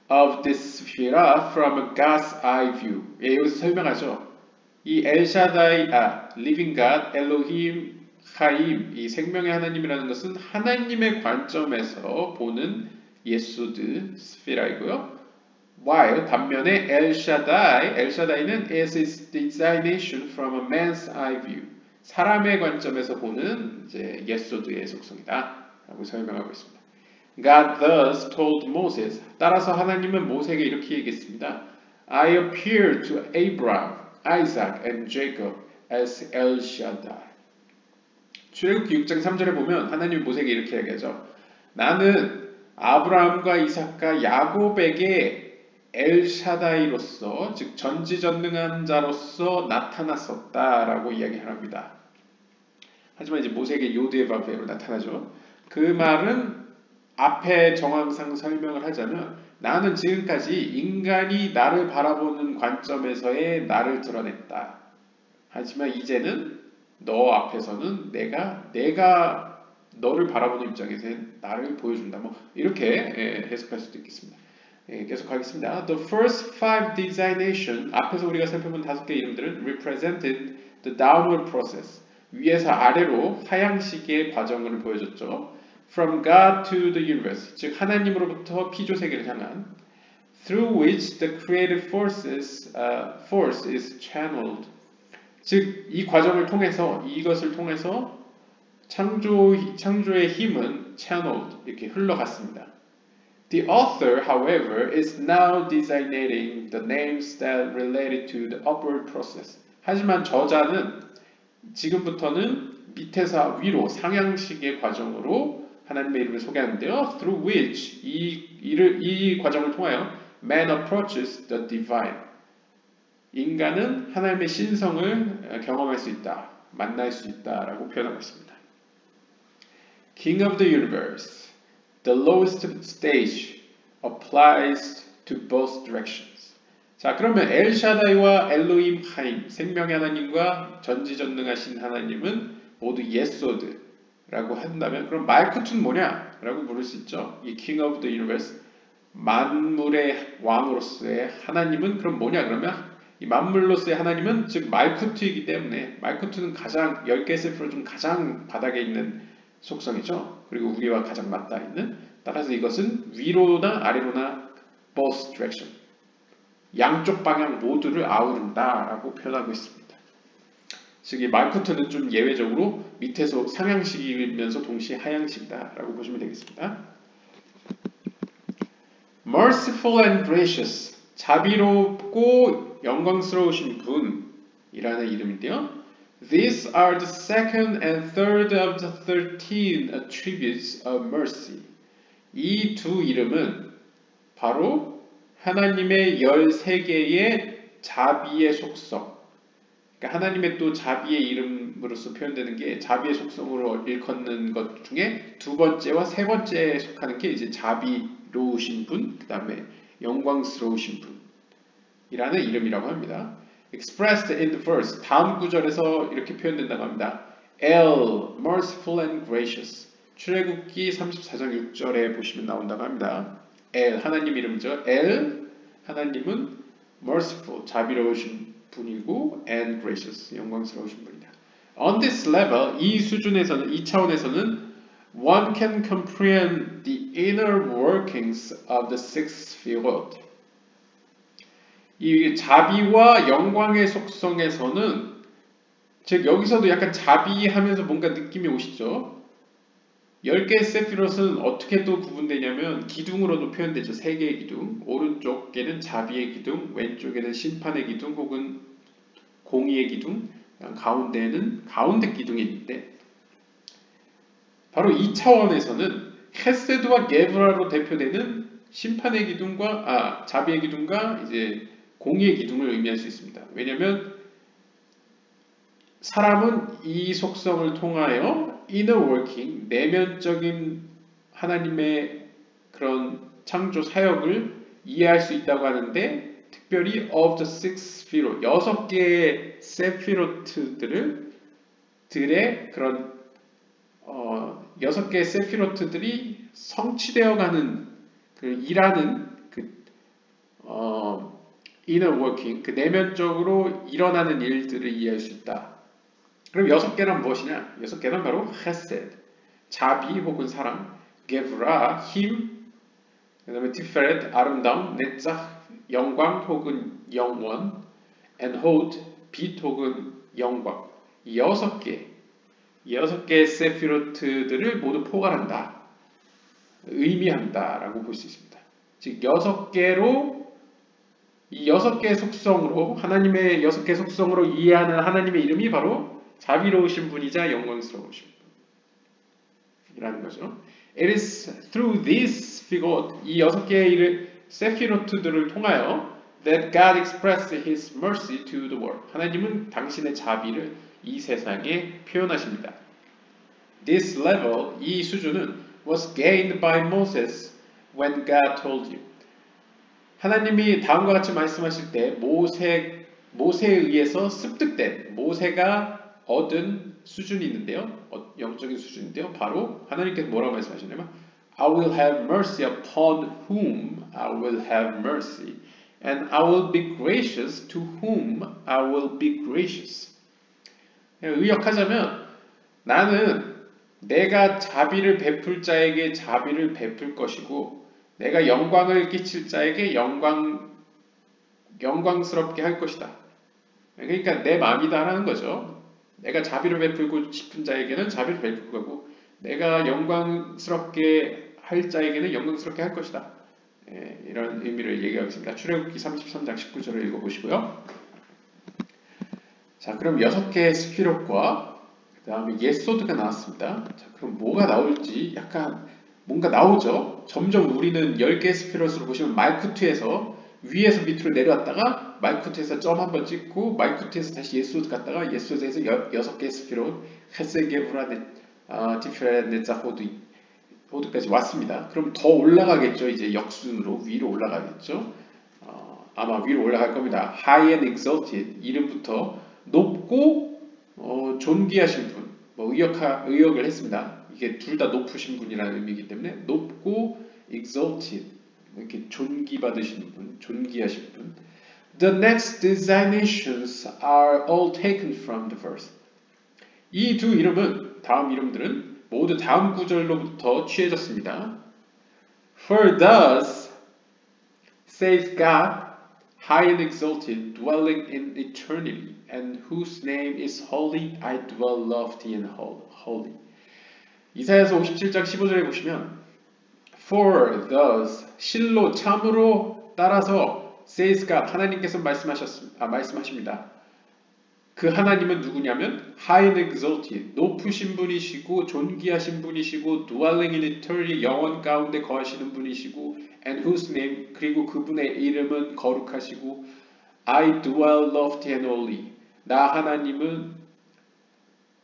of this sphere from a God's eye view. 예, 여기서 설명하죠. 이 El Shaddai, living God, Elohim, 하임, 이 생명의 하나님이라는 것은 하나님의 관점에서 보는 예수드 스피라이고요. While 반면에 엘샤다이는 is its designation from a man's eye view. 사람의 관점에서 보는 이제 예수드의 속성이다. 라고 설명하고 있습니다. God thus told Moses. 따라서 하나님은 모세에게 이렇게 얘기했습니다. I appeared to Abraham, Isaac, and Jacob as El Shaddai. 출애굽기 6장 3절에 보면 하나님이 모세에게 이렇게 얘기하죠. 나는 아브라함과 이삭과 야곱에게 엘샤다이로서 즉 전지전능한 자로서 나타났었다라고 이야기합니다. 하지만 이제 모세에게 요드에바베로 나타나죠. 그 말은 앞에 정황상 설명을 하자면 나는 지금까지 인간이 나를 바라보는 관점에서의 나를 드러냈다. 하지만 이제는 너 앞에서는 내가 너를 바라보는 입장에서 나를 보여준다. 뭐 이렇게 해석할 수도 있겠습니다. 계속하겠습니다. The first five designation 앞에서 우리가 살펴본 5개 이름들은 represented the downward process 위에서 아래로 하향식의 과정을 보여줬죠. From God to the universe 즉 하나님으로부터 피조 세계를 향한 through which the creative force is channeled 즉 이 과정을 통해서 이것을 통해서 창조의 힘은 channeled 이렇게 흘러갔습니다. The author, however, is now designating the names that related to the upward process. 하지만 저자는 지금부터는 밑에서 위로 상향식의 과정으로 하나님의 이름을 소개하는데요. Through which 이 과정을 통하여 man approaches the divine. 인간은 하나님의 신성을 경험할 수 있다, 만날 수 있다라고 표현하고 있습니다. King of the universe. The lowest stage applies to both directions. 자, 그러면 엘샤다이와 엘로힘 하임, 생명의 하나님과 전지전능하신 하나님은 모두 예소드라고 한다면 그럼 말쿠트는 뭐냐? 라고 물을 수 있죠. 이 King of the universe, 만물의 왕으로서의 하나님은 그럼 뭐냐? 그러면 이 만물로서의 하나님은 즉 말쿠트이기 때문에 말쿠트는 가장 10개 세프로 중 가장 바닥에 있는 속성이죠. 그리고 우리와 가장 맞닿아 있는 따라서 이것은 위로나 아래로나 both direction 양쪽 방향 모두를 아우른다 라고 표현하고 있습니다. 즉 이 말쿠트는 좀 예외적으로 밑에서 상향식이면서 동시에 하향식이다 라고 보시면 되겠습니다. Merciful and gracious 자비롭고 영광스러우신 분이라는 이름인데요. These are the second and third of the 13 attributes of mercy. 이 두 이름은 바로 하나님의 13개의 자비의 속성, 그러니까 하나님의 또 자비의 이름으로서 표현되는 게 자비의 속성으로 일컫는 것 중에 두 번째와 세 번째에 속하는 게 이제 자비로우신 분, 그 다음에 영광스러우신 분이라는 이름이라고 합니다. Expressed in the verse, 다음 구절에서 이렇게 표현된다고 합니다. El, merciful and gracious. 출애굽기 34장 6절에 보시면 나온다고 합니다. El, 하나님 이름이죠. El, 하나님은 merciful, 자비로우신 분이고 and gracious, 영광스러우신 분이다. On this level, 이 수준에서는, 이 차원에서는 one can comprehend the inner workings of the six field. 이 자비와 영광의 속성에서는 즉 여기서도 약간 자비하면서 뭔가 느낌이 오시죠? 10개의 세피롯은 어떻게 또 구분되냐면 기둥으로도 표현되죠. 3개의 기둥. 오른쪽에는 자비의 기둥, 왼쪽에는 심판의 기둥 혹은 공의의 기둥, 가운데에는 가운데 기둥이 있는데 바로 이 차원에서는 헤세드와 게브라로 대표되는 심판의 기둥과 자비의 기둥과 이제 공의의 기둥을 의미할 수 있습니다. 왜냐하면 사람은 이 속성을 통하여 inner working, 내면적인 하나님의 그런 창조 사역을 이해할 수 있다고 하는데 특별히 of the six spheroid, 6개의 세피로트들의 그런 6개의 세피로트들이 성취되어가는 그 일하는 inner working, 그 내면적으로 일어나는 일들을 이해할 수 있다. 그럼 6개는 무엇이냐? 6개는 바로 헤세드, 자비 혹은 사랑, 게브라, 힘, 그 다음에 티페렛, 아름다움, 네짝, 영광 혹은 영원, and hold, 빛 혹은 영광. 이 6개의 세피로트들을 모두 포괄한다, 의미한다 라고 볼 수 있습니다. 즉 6개로 이 6개의 속성으로 하나님의 6개의 속성으로 이해하는 하나님의 이름이 바로 자비로우신 분이자 영광스러우신 분이라는 거죠. It is through this figure, 이 6개의 세피로트들을 통하여 that God expressed His mercy to the world. 하나님은 당신의 자비를 이 세상에 표현하십니다. This level, 이 수준은 was gained by Moses when God told you. 하나님이 다음과 같이 말씀하실 때 모세에 의해서 습득된 모세가 얻은 수준이 있는데요. 영적인 수준인데요. 바로 하나님께서 뭐라고 말씀하시냐면 I will have mercy upon whom I will have mercy and I will be gracious to whom I will be gracious. 의역하자면 나는 내가 자비를 베풀 자에게 자비를 베풀 것이고 내가 영광을 끼칠 자에게 영광스럽게 할 것이다. 그러니까 내 마음이다라는 거죠. 내가 자비를 베풀고 싶은 자에게는 자비를 베풀 거고 내가 영광스럽게 할 자에게는 영광스럽게 할 것이다. 이런 의미를 얘기하고 있습니다. 출애굽기 33장 19절을 읽어보시고요. 자, 그럼 6개의 스피롯과 그 다음에 예소드가 나왔습니다. 자, 그럼 뭐가 나올지 약간 뭔가 나오죠. 점점 우리는 10개의 스피롯으로 보시면 말쿠트에서 위에서 밑으로 내려왔다가 말쿠트에서 점 한번 찍고 말쿠트에서 다시 예소드 갔다가 예소드에서 6개의 스피롯 헤세게브라 티페렛 네자 호드까지 왔습니다. 그럼 더 올라가겠죠. 이제 역순으로 위로 올라가겠죠. 아마 위로 올라갈 겁니다. High and exalted, 이름부터 높고 존귀하신 분, 의역을 했습니다. 이게 둘 다 높으신 분이라는 의미이기 때문에 높고 exalted, 이렇게 존귀받으신 분, 존귀하신 분. The next designations are all taken from the verse. 이 두 이름은, 다음 이름들은 모두 다음 구절로부터 취해졌습니다. For thus says God, high and exalted, dwelling in eternity, and whose name is holy, I dwell lofty and holy. 이사야서 57장 15절에 보시면 For thus, 실로 참으로 따라서 says God, 하나님께서 말씀하십니다. 그 하나님은 누구냐면 high and exalted, 높으신 분이시고 존귀하신 분이시고 dwelling in eternity, 영원 가운데 거하시는 분이시고 and whose name, 그리고 그분의 이름은 거룩하시고 I dwell lofty and holy, 나 하나님은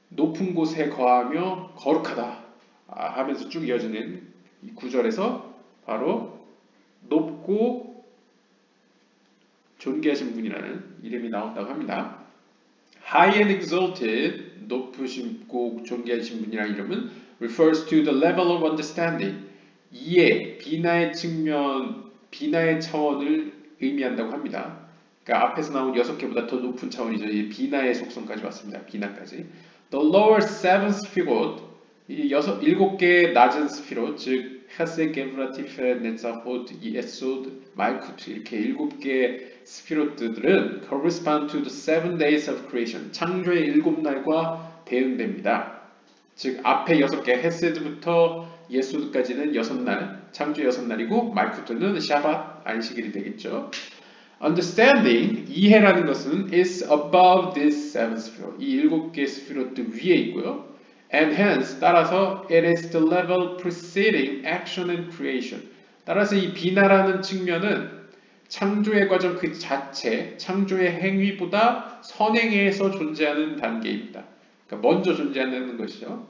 높은 곳에 거하며 거룩하다 하면서 쭉 이어지는 이 구절에서 바로 높고 존귀하신 분이라는 이름이 나온다고 합니다. High and exalted, 높으시고 존귀하신 분이라는 이름은 refers to the level of understanding, 이해, 비나의 측면, 비나의 차원을 의미한다고 합니다. 그러니까 앞에서 나온 6개보다 더 높은 차원이죠. 이 비나의 속성까지 왔습니다. 비나까지. The lower seven sphirot, 이 7개의 낮은 스피롯, 즉 헤세, 게브라, 티페렛, 네자호드, 예소드, 말쿠트 이렇게 7개의 스피롯들은 correspond to the 7 days of creation, 창조의 7날과 대응됩니다. 즉 앞에 6개 헤세드부터 예소드까지는 6날, 창조 6날이고 말쿠트는 샤밧, 안식일이 되겠죠. Understanding, 이해라는 것은 is above this seven spheroid, 이 7개의 스피롯들 위에 있고요. And hence, 따라서 it is the level preceding action and creation. 따라서 이 비나라는 측면은 창조의 과정 그 자체, 창조의 행위보다 선행에서 존재하는 단계입니다. 그러니까 먼저 존재하는 것이죠.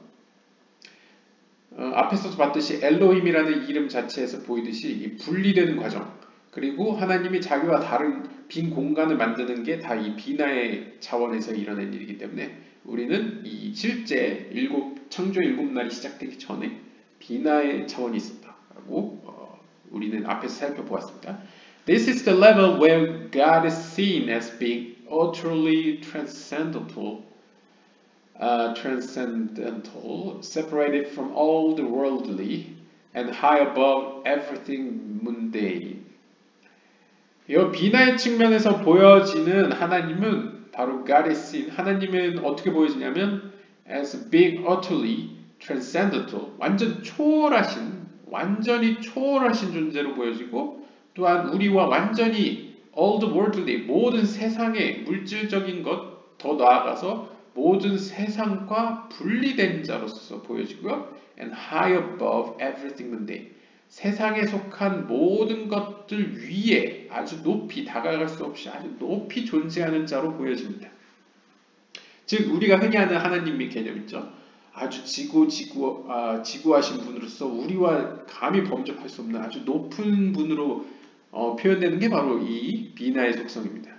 앞에서도 봤듯이 엘로힘이라는 이름 자체에서 보이듯이 이 분리되는 과정, 그리고 하나님이 자기와 다른 빈 공간을 만드는 게 다 이 비나의 차원에서 일어난 일이기 때문에 우리는 이 실제 창조의 7날이 시작되기 전에 비나의 차원이 있었다라고 우리는 앞에서 살펴보았습니다. This is the level where God is seen as being utterly transcendental, separated from all the worldly, and high above everything mundane. 이 비나의 측면에서 보여지는 하나님은 바로 God is seen. 하나님은 어떻게 보여지냐면 as being utterly transcendental, 완전히 초월하신 존재로 보여지고, 또한 우리와 완전히 all the worldly, 모든 세상의 물질적인 것, 더 나아가서 모든 세상과 분리된 자로서 보여지고요. And high above everything mundane, 세상에 속한 모든 것들 위에 아주 높이, 다가갈 수 없이 아주 높이 존재하는 자로 보여집니다. 즉 우리가 흔히 하는 하나님의 개념 있죠. 아주 지구하신 분으로서 우리와 감히 범접할 수 없는 아주 높은 분으로 표현되는 게 바로 이 비나의 속성입니다.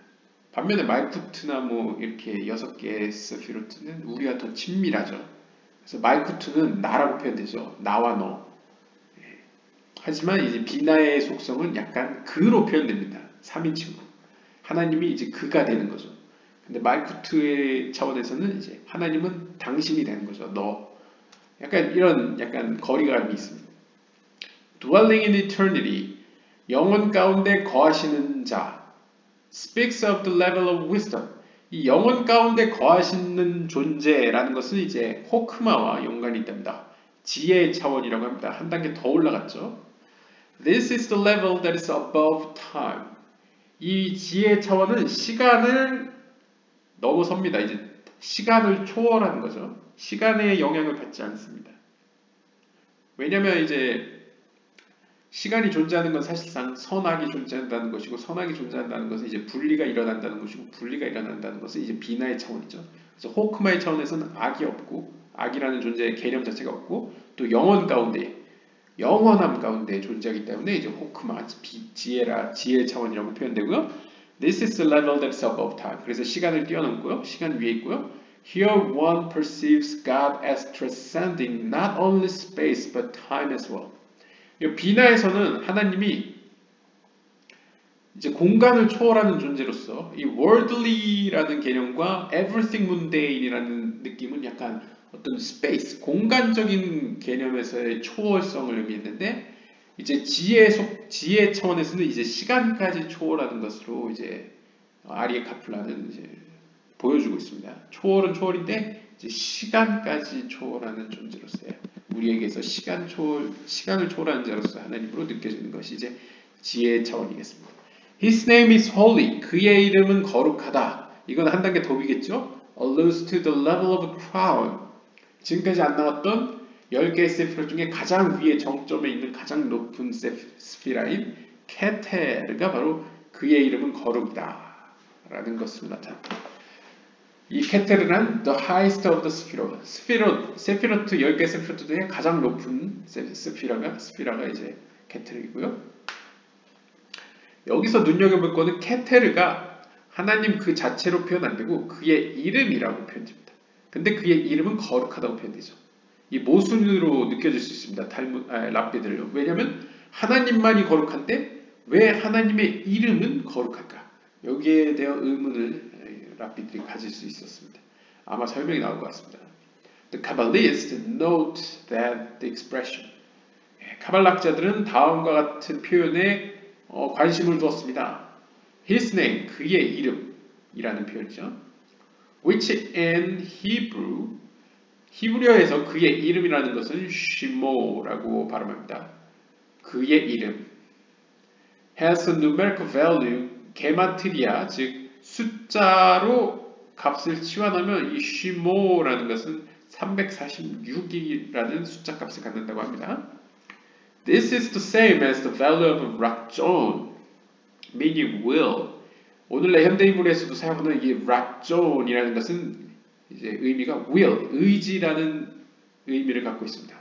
반면에 말쿠트나 뭐 이렇게 6개의 스피로트는 우리가 더 친밀하죠. 그래서 말쿠트는 나라고 표현되죠. 나와 너. 하지만 이제 비나의 속성은 약간 그로 표현됩니다. 3인칭으로. 하나님이 이제 그가 되는 거죠. 근데 말쿠트의 차원에서는 이제 하나님은 당신이 되는 거죠. 너. 약간 이런 거리감이 있습니다. Dwelling in eternity, 영원 가운데 거하시는 자. Speaks of the level of wisdom. 이 영원 가운데 거하시는 존재라는 것은 이제 호크마와 연관이 있답니다. 지혜의 차원이라고 합니다. 한 단계 더 올라갔죠. This is the level that is above time. 이 지혜의 차원은 시간을 넘어섭니다. 이제 시간을 초월하는 거죠. 시간의 영향을 받지 않습니다. 왜냐하면 이제 시간이 존재하는 건 사실상 선악이 존재한다는 것이고, 선악이 존재한다는 것은 이제 분리가 일어난다는 것이고, 분리가 일어난다는 것은 이제 비나의 차원이죠. 그래서 호크마의 차원에서는 악이 없고, 악이라는 존재의 개념 자체가 없고, 또 영원함 가운데 존재하기 때문에 이제 호크마, 지혜의 차원이라고 표현되고요. This is the level that is above time. 그래서 시간을 뛰어넘고요. 시간 위에 있고요. Here one perceives God as transcending not only space but time as well. 비나에서는 하나님이 이제 공간을 초월하는 존재로서 이 worldly라는 개념과 everything mundane이라는 느낌은 약간 어떤 space, 공간적인 개념에서의 초월성을 의미했는데, 이제 지혜 차원에서는 이제 시간까지 초월하는 것으로 이제 아리에 카플라는 이제 보여주고 있습니다. 초월은 초월인데 이제 시간까지 초월하는 존재로서요. 우리에게서 시간을 초월하는 자로서 하나님으로 느껴지는 것이 이제 지혜의 차원이겠습니다. His name is holy. 그의 이름은 거룩하다. 이건 한 단계 더 위겠죠. Alludes to the level of a crown. 지금까지 안 나왔던 10개의 세피라 중에 가장 위에 정점에 있는 가장 높은 스피라인 케테르가 바로 그의 이름은 거룩이다 라는 것을 나타냅니다. 이 케테르는 the highest of the 스피롯. 세피로트 10개 세피로트 중에 가장 높은 스피라가 이제 케테르이고요. 여기서 눈여겨볼 거는 케테르가 하나님 그 자체로 표현 안 되고 그의 이름이라고 표현됩니다. 근데 그의 이름은 거룩하다고 표현되죠. 이 모순으로 느껴질 수 있습니다. 랍비들로. 왜냐하면 하나님만이 거룩한데 왜 하나님의 이름은 거룩할까? 여기에 대한 의문을 랍비들이 가질 수 있었습니다. 아마 설명이 나올 것 같습니다. The Kabbalists note that the expression. 카발락자들은 다음과 같은 표현에 관심을 두었습니다. His name, 그의 이름이라는 표현이죠. Which in Hebrew, 히브리어에서 그의 이름이라는 것은 시모라고 발음합니다. 그의 이름. Has a numerical value, 게마트리아, 즉 숫자로 값을 치환하면 이 시모라는 것은 346이라는 숫자 값을 갖는다고 합니다. This is the same as the value of 락존, meaning will. 오늘날 현대인물에서도 사용하는 이 락존이라는 것은 이제 의미가 will, 의지라는 의미를 갖고 있습니다.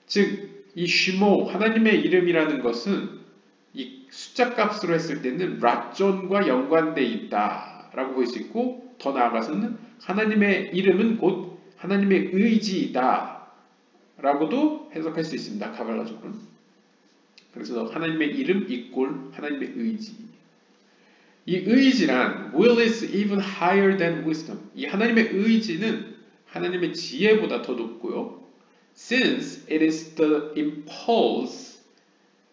즉, 이 시모, 하나님의 이름이라는 것은 이 숫자 값으로 했을 때는 락존과 연관되어 있다라고 볼 수 있고, 더 나아가서는 하나님의 이름은 곧 하나님의 의지이다 라고도 해석할 수 있습니다. 카발라적으로는. 그래서 하나님의 이름 이꼴 하나님의 의지. 이 의지란 will is even higher than wisdom. 이 하나님의 의지는 하나님의 지혜보다 더 높고요. Since it is the impulse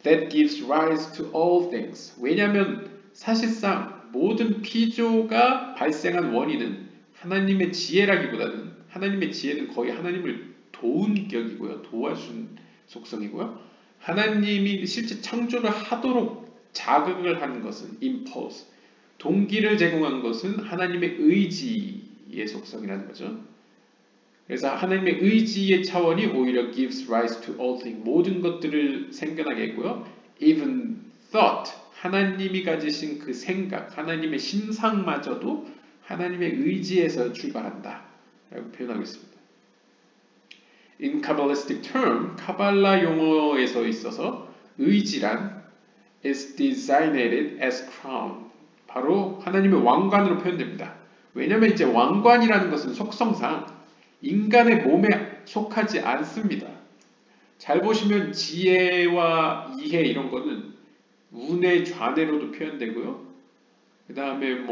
that gives rise to all things. 왜냐하면 사실상 모든 피조가 발생한 원인은 하나님의 지혜라기보다는 하나님의 지혜는 거의 하나님을 도운 격이고요. 도와준 속성이고요. 하나님이 실제 창조를 하도록 자극을 하는 것은 impulse. 동기를 제공한 것은 하나님의 의지의 속성이라는 거죠. 그래서 하나님의 의지의 차원이 오히려 gives rise to all things. 모든 것들을 생겨나게 했고요. Even thought. 하나님이 가지신 그 생각, 하나님의 심상마저도 하나님의 의지에서 출발한다. 라고 표현하고 있습니다. In Kabbalistic term, 카발라 용어에서 있어서 의지란 is designated as crown. 바로 하나님의 왕관으로 표현됩니다. 왜냐하면 이제 왕관이라는 것은 속성상 인간의 몸에 속하지 않습니다. 잘 보시면 지혜와 이해 이런 거는 운의 좌뇌로도 표현되고요. 그 다음에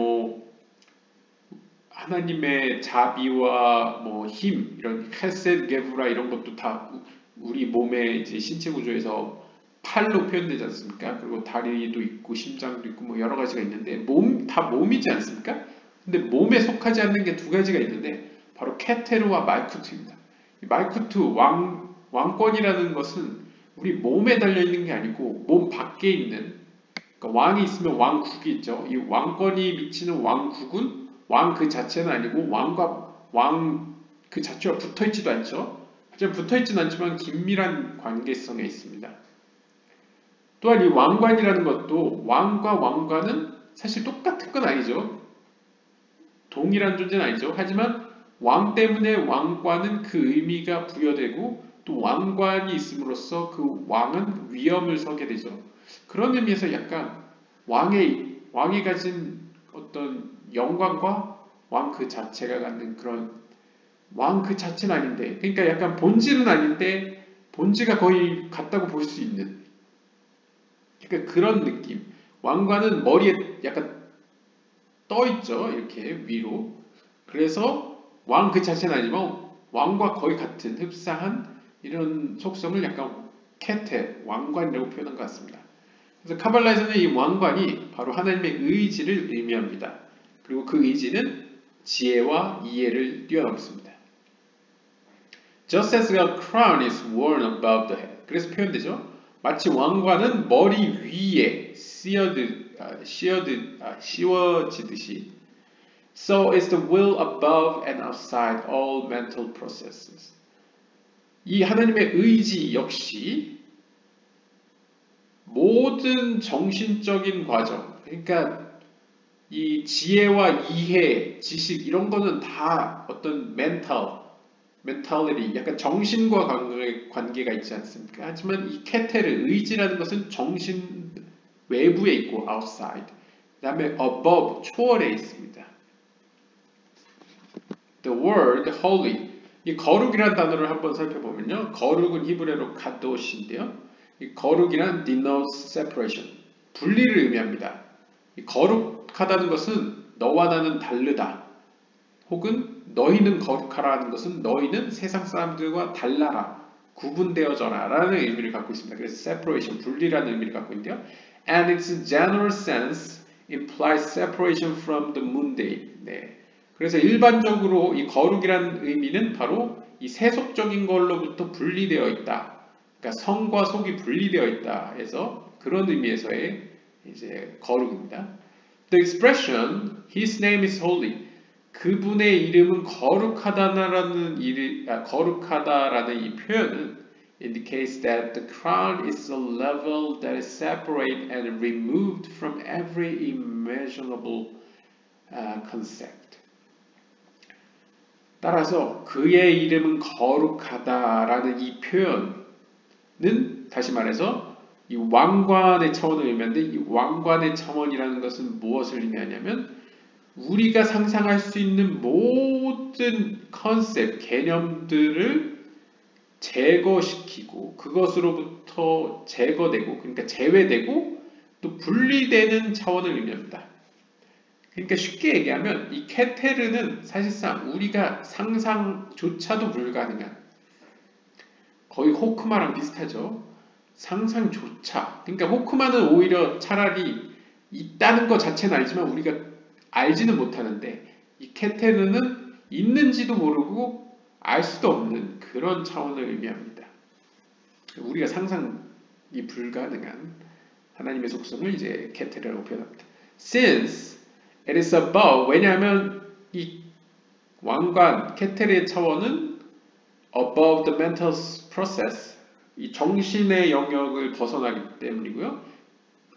하나님의 자비와 힘 이런 헤셋 게브라 이런 것도 다 우리 몸의 이제 신체 구조에서 팔로 표현되지 않습니까? 그리고 다리도 있고 심장도 있고 여러 가지가 있는데 다 몸이지 않습니까? 근데 몸에 속하지 않는 게 두 가지가 있는데 바로 케테르와 말쿠트입니다. 말쿠트 왕권이라는 것은 우리 몸에 달려 있는 게 아니고 몸 밖에 있는 그러니까 왕이 있으면 왕국이 있죠. 이 왕권이 미치는 왕국은 왕 그 자체는 아니고 왕과 왕 그 자체와 붙어있지도 않죠. 하지만 붙어있지는 않지만 긴밀한 관계성에 있습니다. 또한 이 왕관이라는 것도 왕과 왕관은 사실 똑같은 건 아니죠. 동일한 존재는 아니죠. 하지만 왕 때문에 왕관은 그 의미가 부여되고 또 왕관이 있음으로써 그 왕은 위엄을 서게 되죠. 그런 의미에서 약간 왕이 가진 어떤 영광과 왕 그 자체가 갖는 그런 왕 그 자체는 아닌데 그러니까 약간 본질은 아닌데 본질가 거의 같다고 볼 수 있는 그러니까 그런 느낌. 왕관은 머리에 약간 떠 있죠. 이렇게 위로. 그래서 왕 그 자체는 아니지만 왕과 거의 같은 흡사한 이런 속성을 약간 케테, 왕관이라고 표현한 것 같습니다. 그래서 카발라에서는 이 왕관이 바로 하나님의 의지를 의미합니다. 그리고 그 의지는 지혜와 이해를 뛰어넘습니다. Just as a crown is worn above the head. 그래서 표현되죠. 마치 왕관은 머리 위에 씌워지듯이 So is the will above and outside all mental processes. 이 하나님의 의지 역시 모든 정신적인 과정, 그러니까 이 지혜와 이해, 지식 이런 거는 다 어떤 mentality, 약간 정신과 관계가 있지 않습니까? 하지만 이 케테르, 의지라는 것은 정신 외부에 있고 outside. 그 다음에 above, 초월에 있습니다. The word holy. 이 거룩이라는 단어를 한번 살펴보면요. 거룩은 히브리어로 가도시인데요. 이 거룩이란 denotes separation. 분리를 의미합니다. 이 거룩하다는 것은 너와 나는 다르다. 혹은 너희는 거룩하라는 것은 너희는 세상 사람들과 달라라. 구분되어져라 라는 의미를 갖고 있습니다. 그래서 separation, 분리라는 의미를 갖고 있는데요. And its general sense implies separation from the mundane. 네. 그래서 일반적으로 이 거룩이라는 의미는 바로 이 세속적인 걸로부터 분리되어 있다. 그러니까 성과 속이 분리되어 있다 해서 그런 의미에서의 이제 거룩입니다. The expression His name is holy. 그분의 이름은 거룩하다라는 이 표현은 indicates that the crown is a level that is separate and removed from every imaginable concept. 따라서 그의 이름은 거룩하다라는 이 표현은 다시 말해서 이 왕관의 차원을 의미하는데 이 왕관의 차원이라는 것은 무엇을 의미하냐면 우리가 상상할 수 있는 모든 컨셉, 개념들을 제거시키고 그것으로부터 제거되고 그러니까 제외되고 또 분리되는 차원을 의미합니다. 그러니까 쉽게 얘기하면 이 케테르는 사실상 우리가 상상조차도 불가능한 거의 호크마랑 비슷하죠. 상상조차. 그러니까 호크마는 오히려 차라리 있다는 것 자체는 알지만 우리가 알지는 못하는데 이 케테르는 있는지도 모르고 알 수도 없는 그런 차원을 의미합니다. 우리가 상상이 불가능한 하나님의 속성을 이제 케테르라고 표현합니다. Since it is above, 왜냐하면 이 왕관, 케테르의 차원은 above the mental process, 이 정신의 영역을 벗어나기 때문이고요.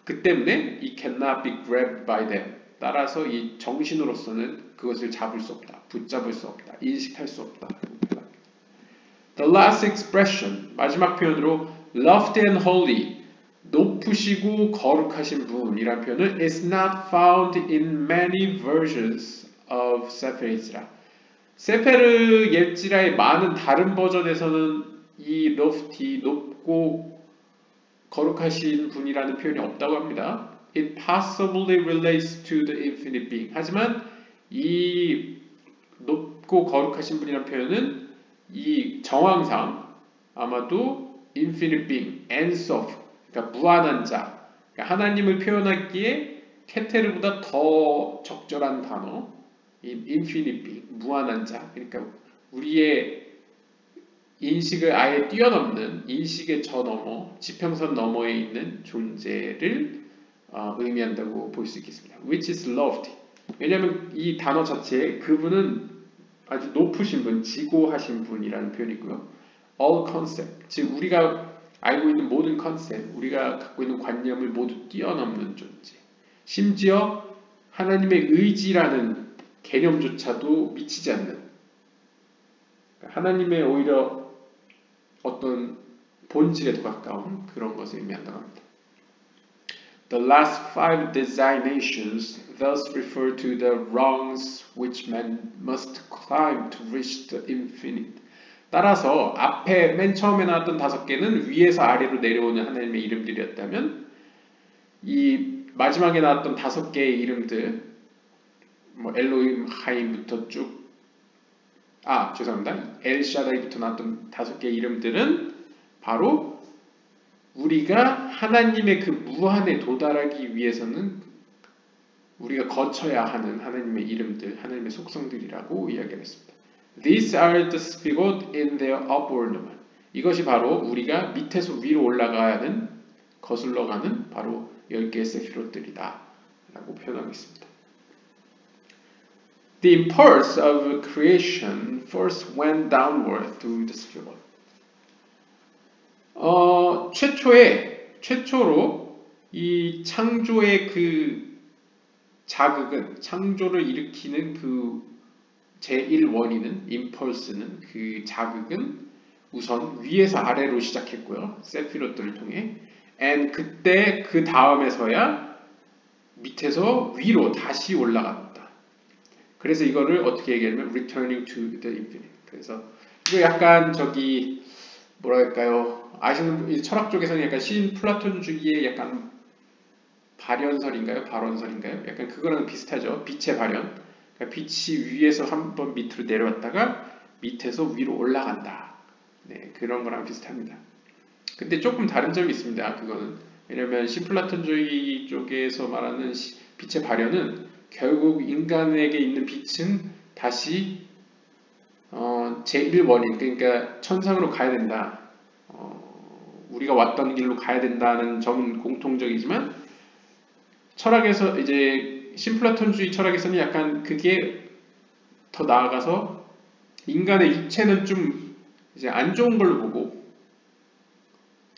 그 때문에 it cannot be grabbed by them. 따라서 이 정신으로서는 그것을 잡을 수 없다, 붙잡을 수 없다, 인식할 수 없다. The last expression, 마지막 표현으로 lofty and holy, 높으시고 거룩하신 분이란 표현은 is not found in many versions of Sefer Yetzirah. 세페르 예지라의 많은 다른 버전에서는 이 lofty, 높고 거룩하신 분이라는 표현이 없다고 합니다. It possibly relates to the infinite being. 하지만 이 높고 거룩하신 분이라는 표현은 이 정황상 아마도 infinite being, ensof, 그러니까 무한한 자, 그러니까 하나님을 표현하기에 케테르보다 더 적절한 단어, infinite being, 무한한 자, 그러니까 우리의 인식을 아예 뛰어넘는 인식의 저 너머, 지평선 너머에 있는 존재를 의미한다고 볼 수 있겠습니다. Which is lofty. 왜냐하면 이 단어 자체에 그분은 아주 높으신 분, 지고하신 분이라는 표현이고요. All concept, 즉 우리가 알고 있는 모든 컨셉, 우리가 갖고 있는 관념을 모두 뛰어넘는 존재. 심지어 하나님의 의지라는 개념조차도 미치지 않는 하나님의 오히려 어떤 본질에 더 가까운 그런 것을 의미한다고 합니다. The last five designations thus refer to the rungs which man must climb to reach the infinite. 따라서 앞에 맨 처음에 나왔던 5개는 위에서 아래로 내려오는 하나님의 이름들이었다면 이 마지막에 나왔던 5개의 이름들 뭐 엘로힘 하임부터 쭉 죄송합니다. 엘샤다이부터 나왔던 5개의 이름들은 바로 우리가 하나님의 그 무한에 도달하기 위해서는 우리가 거쳐야 하는 하나님의 이름들, 하나님의 속성들이라고 이야기했습니다. These are the spheroid in their upward movement. 이것이 바로 우리가 밑에서 위로 올라가야 하는, 거슬러 가는 바로 10개의 세피롯들이다 라고 표현하고 있습니다. The impulse of creation first went downward through the spheroid. 최초로 이 창조의 그 자극은 창조를 일으키는 그 제1원인은 임펄스는 그 자극은 우선 위에서 아래로 시작했고요. 세피로트를 통해 and 그때 그 다음에서야 밑에서 위로 다시 올라갔다. 그래서 이거를 어떻게 얘기하냐면 returning to the infinite. 그래서 이거 약간 저기 뭐랄까요? 아시는 철학 쪽에서는 약간 신플라톤주의의 약간 발현설인가요? 발원설인가요? 약간 그거랑 비슷하죠. 빛의 발현. 그러니까 빛이 위에서 한번 밑으로 내려왔다가 밑에서 위로 올라간다. 네, 그런 거랑 비슷합니다. 근데 조금 다른 점이 있습니다. 그거는 왜냐면 신플라톤주의 쪽에서 말하는 빛의 발현은 결국 인간에게 있는 빛은 다시 제1원인 그러니까 천상으로 가야 된다. 우리가 왔던 길로 가야 된다는 점은 공통적이지만 철학에서 이제 신플라톤주의 철학에서는 약간 그게 더 나아가서 인간의 육체는 좀 이제 안 좋은 걸로 보고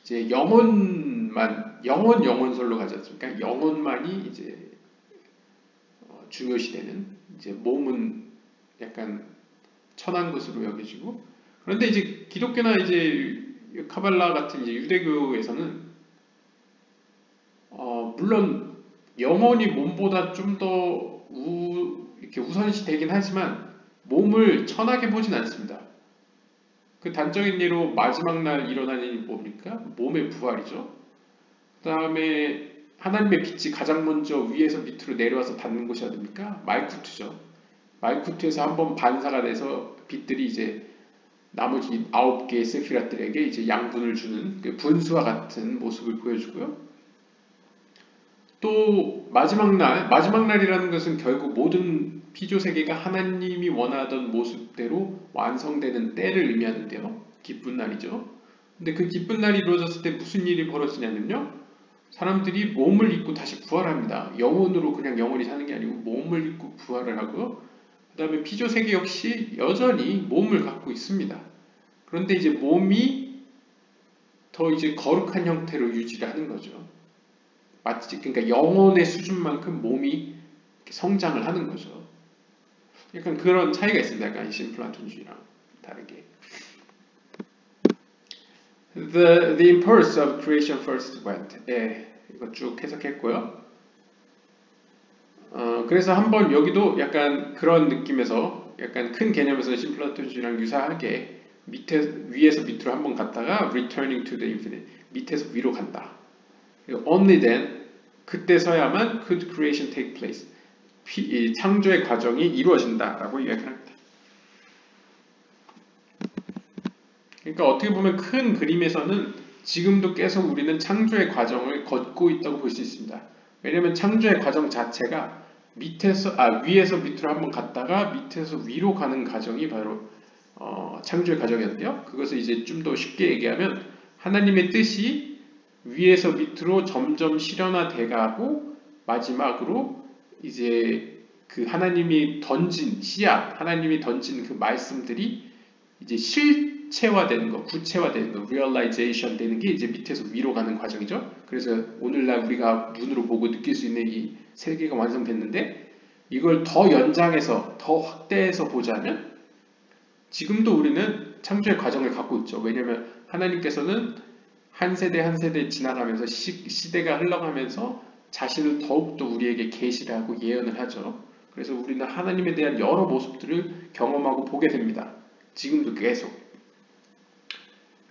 이제 영혼설로 가지 않습니까? 영혼만이 이제 중요시되는 이제 몸은 약간 천한 것으로 여겨지고 그런데 이제 기독교나 이제 카발라 같은 이제 유대교에서는 물론 영혼이 몸보다 좀 더 이렇게 우선시 되긴 하지만 몸을 천하게 보진 않습니다. 그 단적인 예로 마지막 날 일어나는 일이 뭡니까? 몸의 부활이죠. 그 다음에 하나님의 빛이 가장 먼저 위에서 밑으로 내려와서 닿는 곳이 어딥니까? 말쿠트죠. 말쿠트에서 한번 반사가 돼서 빛들이 이제 나머지 9개의 세피라들에게 이제 양분을 주는 그 분수와 같은 모습을 보여주고요. 또 마지막 날이라는 것은 결국 모든 피조 세계가 하나님이 원하던 모습대로 완성되는 때를 의미하는데요. 기쁜 날이죠. 근데 그 기쁜 날이 이루어졌을 때 무슨 일이 벌어지냐면요. 사람들이 몸을 입고 다시 부활합니다. 영혼으로 그냥 영원히 사는 게 아니고 몸을 입고 부활을 하고요. 그 다음에 피조 세계 역시 여전히 몸을 갖고 있습니다. 그런데 이제 몸이 더 이제 거룩한 형태로 유지를 하는 거죠. 마치 그러니까 영혼의 수준만큼 몸이 성장을 하는 거죠. 약간 그런 차이가 있습니다. 약간 신플라톤주의랑 다르게. The impulse of creation first went. 예, 이거 쭉 해석했고요. 그래서 한번 여기도 약간 그런 느낌에서 약간 큰 개념에서 신플라톤주의랑 유사하게 위에서 밑으로 한번 갔다가 returning to the infinite 밑에서 위로 간다. Only then 그때서야만 could creation take place 이 창조의 과정이 이루어진다라고 이야기합니다. 그러니까 어떻게 보면 큰 그림에서는 지금도 계속 우리는 창조의 과정을 걷고 있다고 볼 수 있습니다. 왜냐하면 창조의 과정 자체가 위에서 밑으로 한번 갔다가 밑에서 위로 가는 과정이 바로 창조의 과정이었는데요. 그것을 이제 좀 더 쉽게 얘기하면 하나님의 뜻이 위에서 밑으로 점점 실현화돼 가고 마지막으로 이제 그 하나님이 던진 씨앗, 하나님이 던진 그 말씀들이 이제 실체화되는 거, 구체화되는 거, realization 되는 게 이제 밑에서 위로 가는 과정이죠. 그래서 오늘날 우리가 눈으로 보고 느낄 수 있는 이 세계가 완성됐는데 이걸 더 연장해서 더 확대해서 보자면 지금도 우리는 창조의 과정을 갖고 있죠. 왜냐하면 하나님께서는 한 세대 한 세대 지나가면서 시대가 흘러가면서 자신을 더욱더 우리에게 계시를 하고 예언을 하죠. 그래서 우리는 하나님에 대한 여러 모습들을 경험하고 보게 됩니다. 지금도 계속.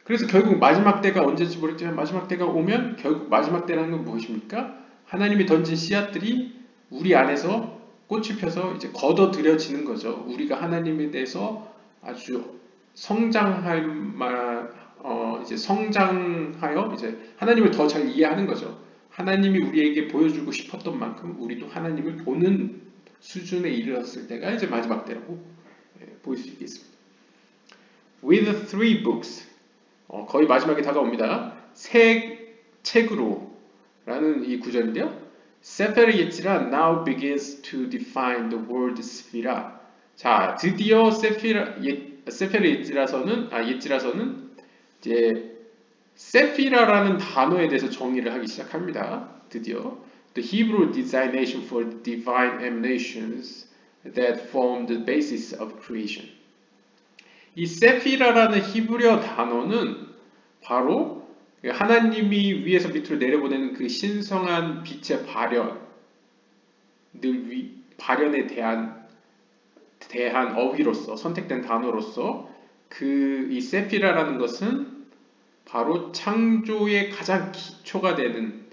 그래서 결국 마지막 때가 언제인지 모르겠지만 마지막 때가 오면 결국 마지막 때라는 건 무엇입니까? 하나님이 던진 씨앗들이 우리 안에서 꽃이 펴서 이제 걷어들여지는 거죠. 우리가 하나님에 대해서 아주 이제 성장하여 이제 하나님을 더 잘 이해하는 거죠. 하나님이 우리에게 보여주고 싶었던 만큼 우리도 하나님을 보는 수준에 이르렀을 때가 이제 마지막 때라고 볼 수 있겠습니다. With 3 books 거의 마지막에 다가옵니다. 새 책으로 라는 이 구절인데요. 세페르 예지라 now begins to define the word 스피라. 자, 드디어 세페르 예지라서는 이제 세피라라는 단어에 대해서 정의를 하기 시작합니다. 드디어 the Hebrew designation for the divine emanations that form the basis of creation. 이 세피라라는 히브리어 단어는 바로 하나님이 위에서 밑으로 내려보내는 그 신성한 빛의 발현에 대한 어휘로서 선택된 단어로서 이 세피라라는 것은 바로 창조의 가장 기초가 되는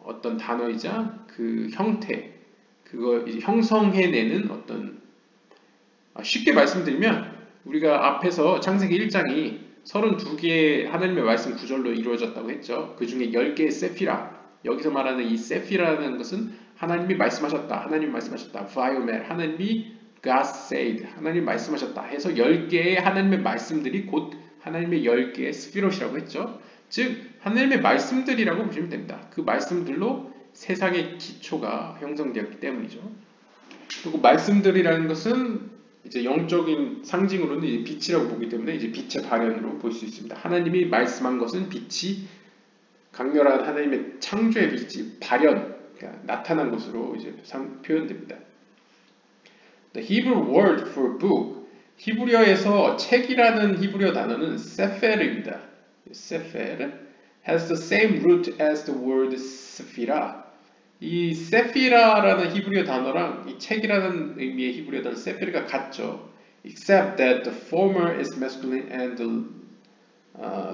어떤 단어이자 그 형태, 그걸 형성해내는 어떤 쉽게 말씀드리면 우리가 앞에서 창세기 1장이 32개의 하나님의 말씀 구절로 이루어졌다고 했죠. 그 중에 10개의 세피라, 여기서 말하는 이 세피라라는 것은 하나님이 말씀하셨다, 하나님이 말씀하셨다, 바이오멜, 하나님이 God said, 하나님이 말씀하셨다 해서 10개의 하나님의 말씀들이 곧 하나님의 10개의 스피롯이라고 했죠. 즉 하나님의 말씀들이라고 보시면 됩니다. 그 말씀들로 세상의 기초가 형성되었기 때문이죠. 그리고 말씀들이라는 것은 이제 영적인 상징으로는 이제 빛이라고 보기 때문에 이제 빛의 발현으로 볼 수 있습니다. 하나님이 말씀한 것은 빛이 강렬한 하나님의 창조의 빛이 발현, 그러니까 나타난 것으로 이제 표현됩니다. The Hebrew word for book, 히브리어에서 책이라는 히브리어 단어는 세페르입니다. 세페르 has the same root as the word sephira. 이 세피라라는 히브리어 단어랑 이 책이라는 의미의 히브리어 단어 세피르가 같죠. Except that the former is masculine and the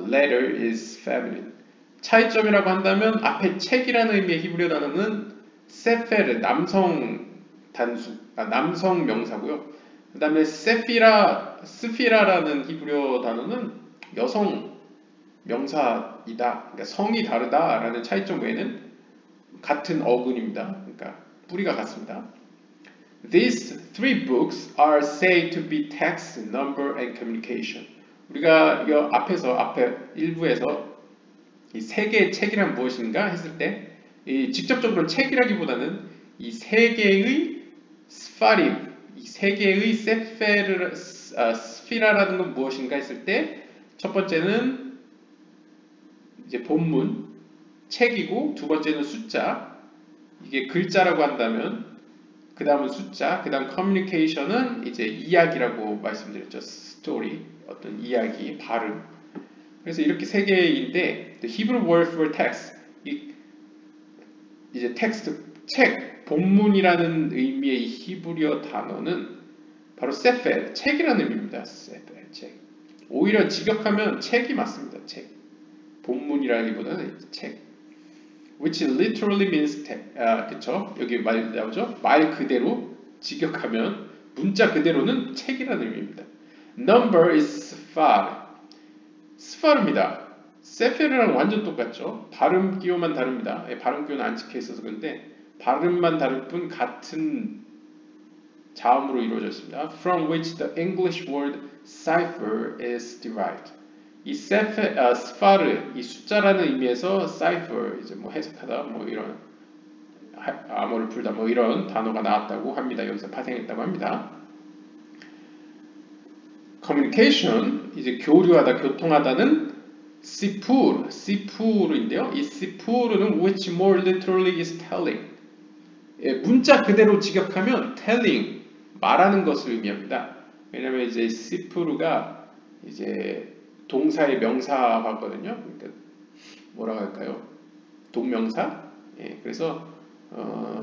latter is feminine. 차이점이라고 한다면 앞에 책이라는 의미의 히브리어 단어는 세페르, 남성 명사고요. 그 다음에 스피라라는 히브리어 단어는 여성 명사이다. 그러니까 성이 다르다라는 차이점 외에는 같은 어근입니다. 그러니까 뿌리가 같습니다. These three books are said to be text, number, and communication. 우리가 이 앞에 일부에서 이 세 개의 책이란 무엇인가 했을 때 직접적으로 책이라기보다는 이 세 개의 스파림, 이 세 개의 스피라라는 건 무엇인가 했을 때 첫 번째는 이제 본문 책이고 두 번째는 숫자, 이게 글자라고 한다면 그 다음은 숫자, 그 다음 커뮤니케이션은 이제 이야기라고 말씀드렸죠. 스토리, 어떤 이야기, 발음. 그래서 이렇게 세 개인데 the Hebrew word for text, 이제 텍스트, 책, 본문이라는 의미의 히브리어 단어는 바로 세페, 책이라는 의미입니다. 세페, 책. 오히려 직역하면 책이 맞습니다. 책. 본문이라기보다는 책. Which literally means 그쵸? 여기 말 나오죠? 말 그대로 직역하면 문자 그대로는 책이라는 의미입니다. Number is sfar. 스파르입니다. 세페르랑 완전 똑같죠? 발음 기호만 다릅니다. 발음 기호는 안 찍혀 있어서 그런데 발음만 다를 뿐 같은 자음으로 이루어져 있습니다. From which the English word cipher is derived. 이 스파르, 이 숫자라는 의미에서 cipher, 이제 뭐 해석하다, 뭐 이런 암호를 풀다, 뭐 이런 단어가 나왔다고 합니다. 여기서 파생했다고 합니다. Communication, 이제 교류하다, 교통하다는 시푸르인데요. 이 시푸르는 which more literally is telling. 문자 그대로 직역하면 telling, 말하는 것을 의미합니다. 왜냐면 이제 시푸르가 이제 동사의 명사화거든요. 그러니까 뭐라고 할까요? 동명사. 그래서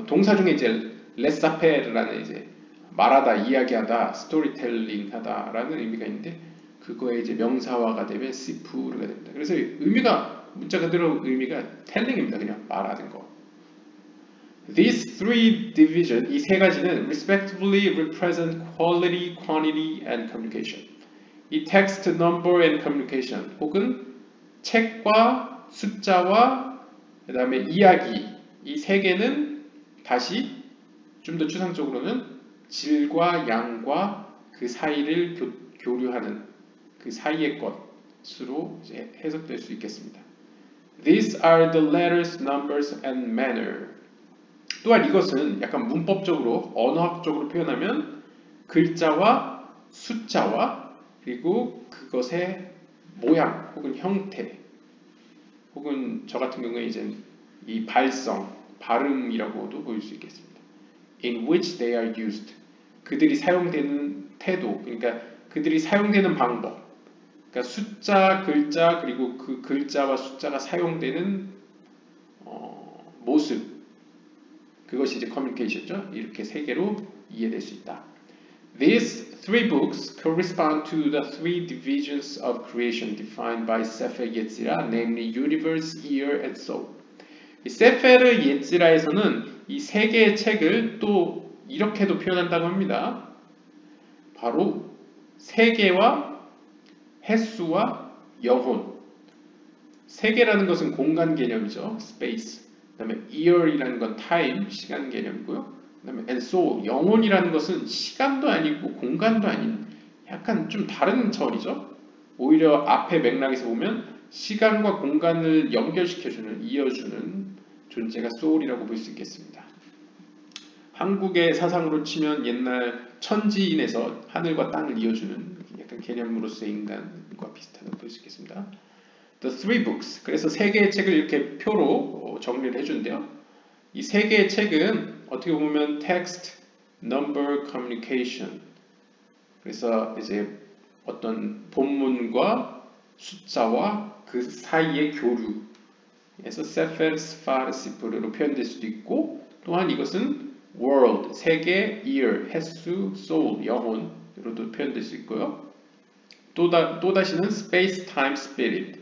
동사 중에 이제 레사페르라는 이제 말하다, 이야기하다, 스토리텔링하다라는 의미가 있는데 그거에 이제 명사화가 되면 시푸르가 됩니다. 그래서 의미가 문자 그대로 의미가 telling입니다. 그냥 말하는 거. These three divisions, 이 세 가지는 respectively represent quality, quantity, and communication. 이 text, number, and communication 혹은 책과 숫자와 그 다음에 이야기, 이 세 개는 다시 좀 더 추상적으로는 질과 양과 그 사이를 교류하는 그 사이의 것으로 이제 해석될 수 있겠습니다. These are the letters, numbers, and manner. 또한 이것은 약간 문법적으로 언어학적으로 표현하면 글자와 숫자와 그리고 그것의 모양 혹은 형태 혹은 저 같은 경우에 이제 이 발성 발음이라고도 보일 수 있겠습니다. In which they are used. 그들이 사용되는 태도, 그러니까 그들이 사용되는 방법. 그러니까 숫자, 글자, 그리고 그 글자와 숫자가 사용되는 모습. 그것이 이제 커뮤니케이션이죠. 이렇게 세 개로 이해될 수 있다. These three books correspond to the three divisions of creation defined by Sefer Yetzirah, namely universe, ear, and soul. 이 세페르 예찌라에서는 이 세 개의 책을 또 이렇게도 표현한다고 합니다. 바로 세계와 횟수와 영혼. 세계라는 것은 공간 개념이죠. space. 그 다음에 year이라는 건 time, 시간 개념이고요. 그 다음에 and soul, 영혼이라는 것은 시간도 아니고 공간도 아닌 약간 좀 다른 처리죠. 오히려 앞에 맥락에서 보면 시간과 공간을 연결시켜주는, 이어주는 존재가 soul이라고 볼 수 있겠습니다. 한국의 사상으로 치면 옛날 천지인에서 하늘과 땅을 이어주는 약간 개념으로서의 인간과 비슷하다고 볼 수 있겠습니다. The three books. 그래서 세 개의 책을 이렇게 표로 정리를 해준대요. 이 세 개의 책은 어떻게 보면 text, number, communication. 그래서 이제 어떤 본문과 숫자와 그 사이의 교류. 그래서 세페르, 스파르, 시프르로 표현될 수도 있고, 또한 이것은 world, 세계, ear, 횟수, soul, 영혼으로도 표현될 수 있고요. 또다시는 space, time, spirit.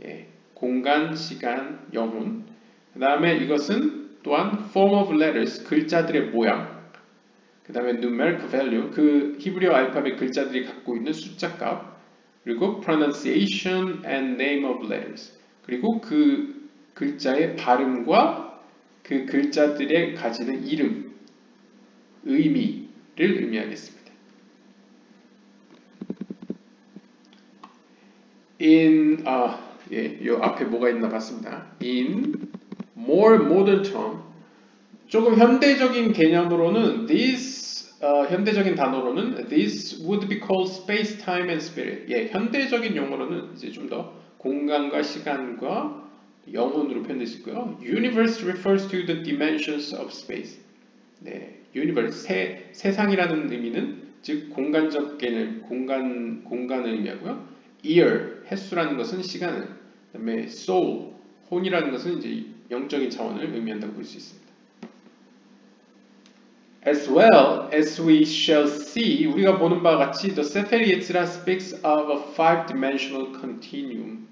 예, 공간, 시간, 영혼. 그 다음에 이것은 또한 form of letters, 글자들의 모양. 그 다음에 numerical value, 그 히브리어 알파벳 글자들이 갖고 있는 숫자 값. 그리고 pronunciation and name of letters. 그리고 그 글자의 발음과 그 글자들의 가지는 이름, 의미를 의미하겠습니다. 요 앞에 뭐가 있나 봤습니다. In more modern term, 조금 현대적인 개념으로는 현대적인 단어로는 this would be called space, time, and spirit. 예, 현대적인 용어로는 이제 좀 더 공간과 시간과 영혼으로 표현될 수 있고요. Universe refers to the dimensions of space. 네, universe 세상이라는 의미는 즉 공간적 개념, 공간을 의미하고요. ear, 횟수라는 것은 시간을, 그다음에 soul, 혼이라는 것은 이제 영적인 차원을 의미한다고 볼 수 있습니다. As well as we shall see, 우리가 보는 바와 같이 the Sefer Yetzirah speaks of a five-dimensional continuum.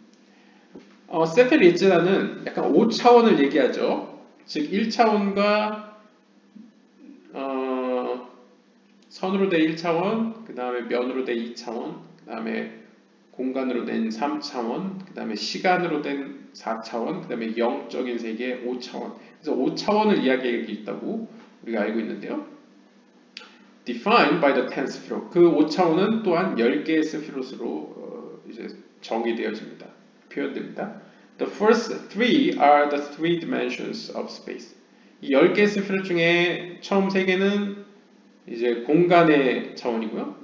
세페르 예츠라는 약간 5차원을 얘기하죠. 즉 1차원과 선으로 된 1차원, 그 다음에 면으로 된 2차원, 그 다음에 공간으로 된 3차원, 그 다음에 시간으로 된 4차원, 그 다음에 영적인 세계 5차원. 그래서 5차원을 이야기하고 있다고 우리가 알고 있는데요. Defined by the 10 스피롯. 그 5차원은 또한 10개의 스피롯으로 이제 정의되어집니다. 표현됩니다. The first three are the three dimensions of space. 이 10개의 스피롯 중에 처음 3개는 이제 공간의 차원이고요.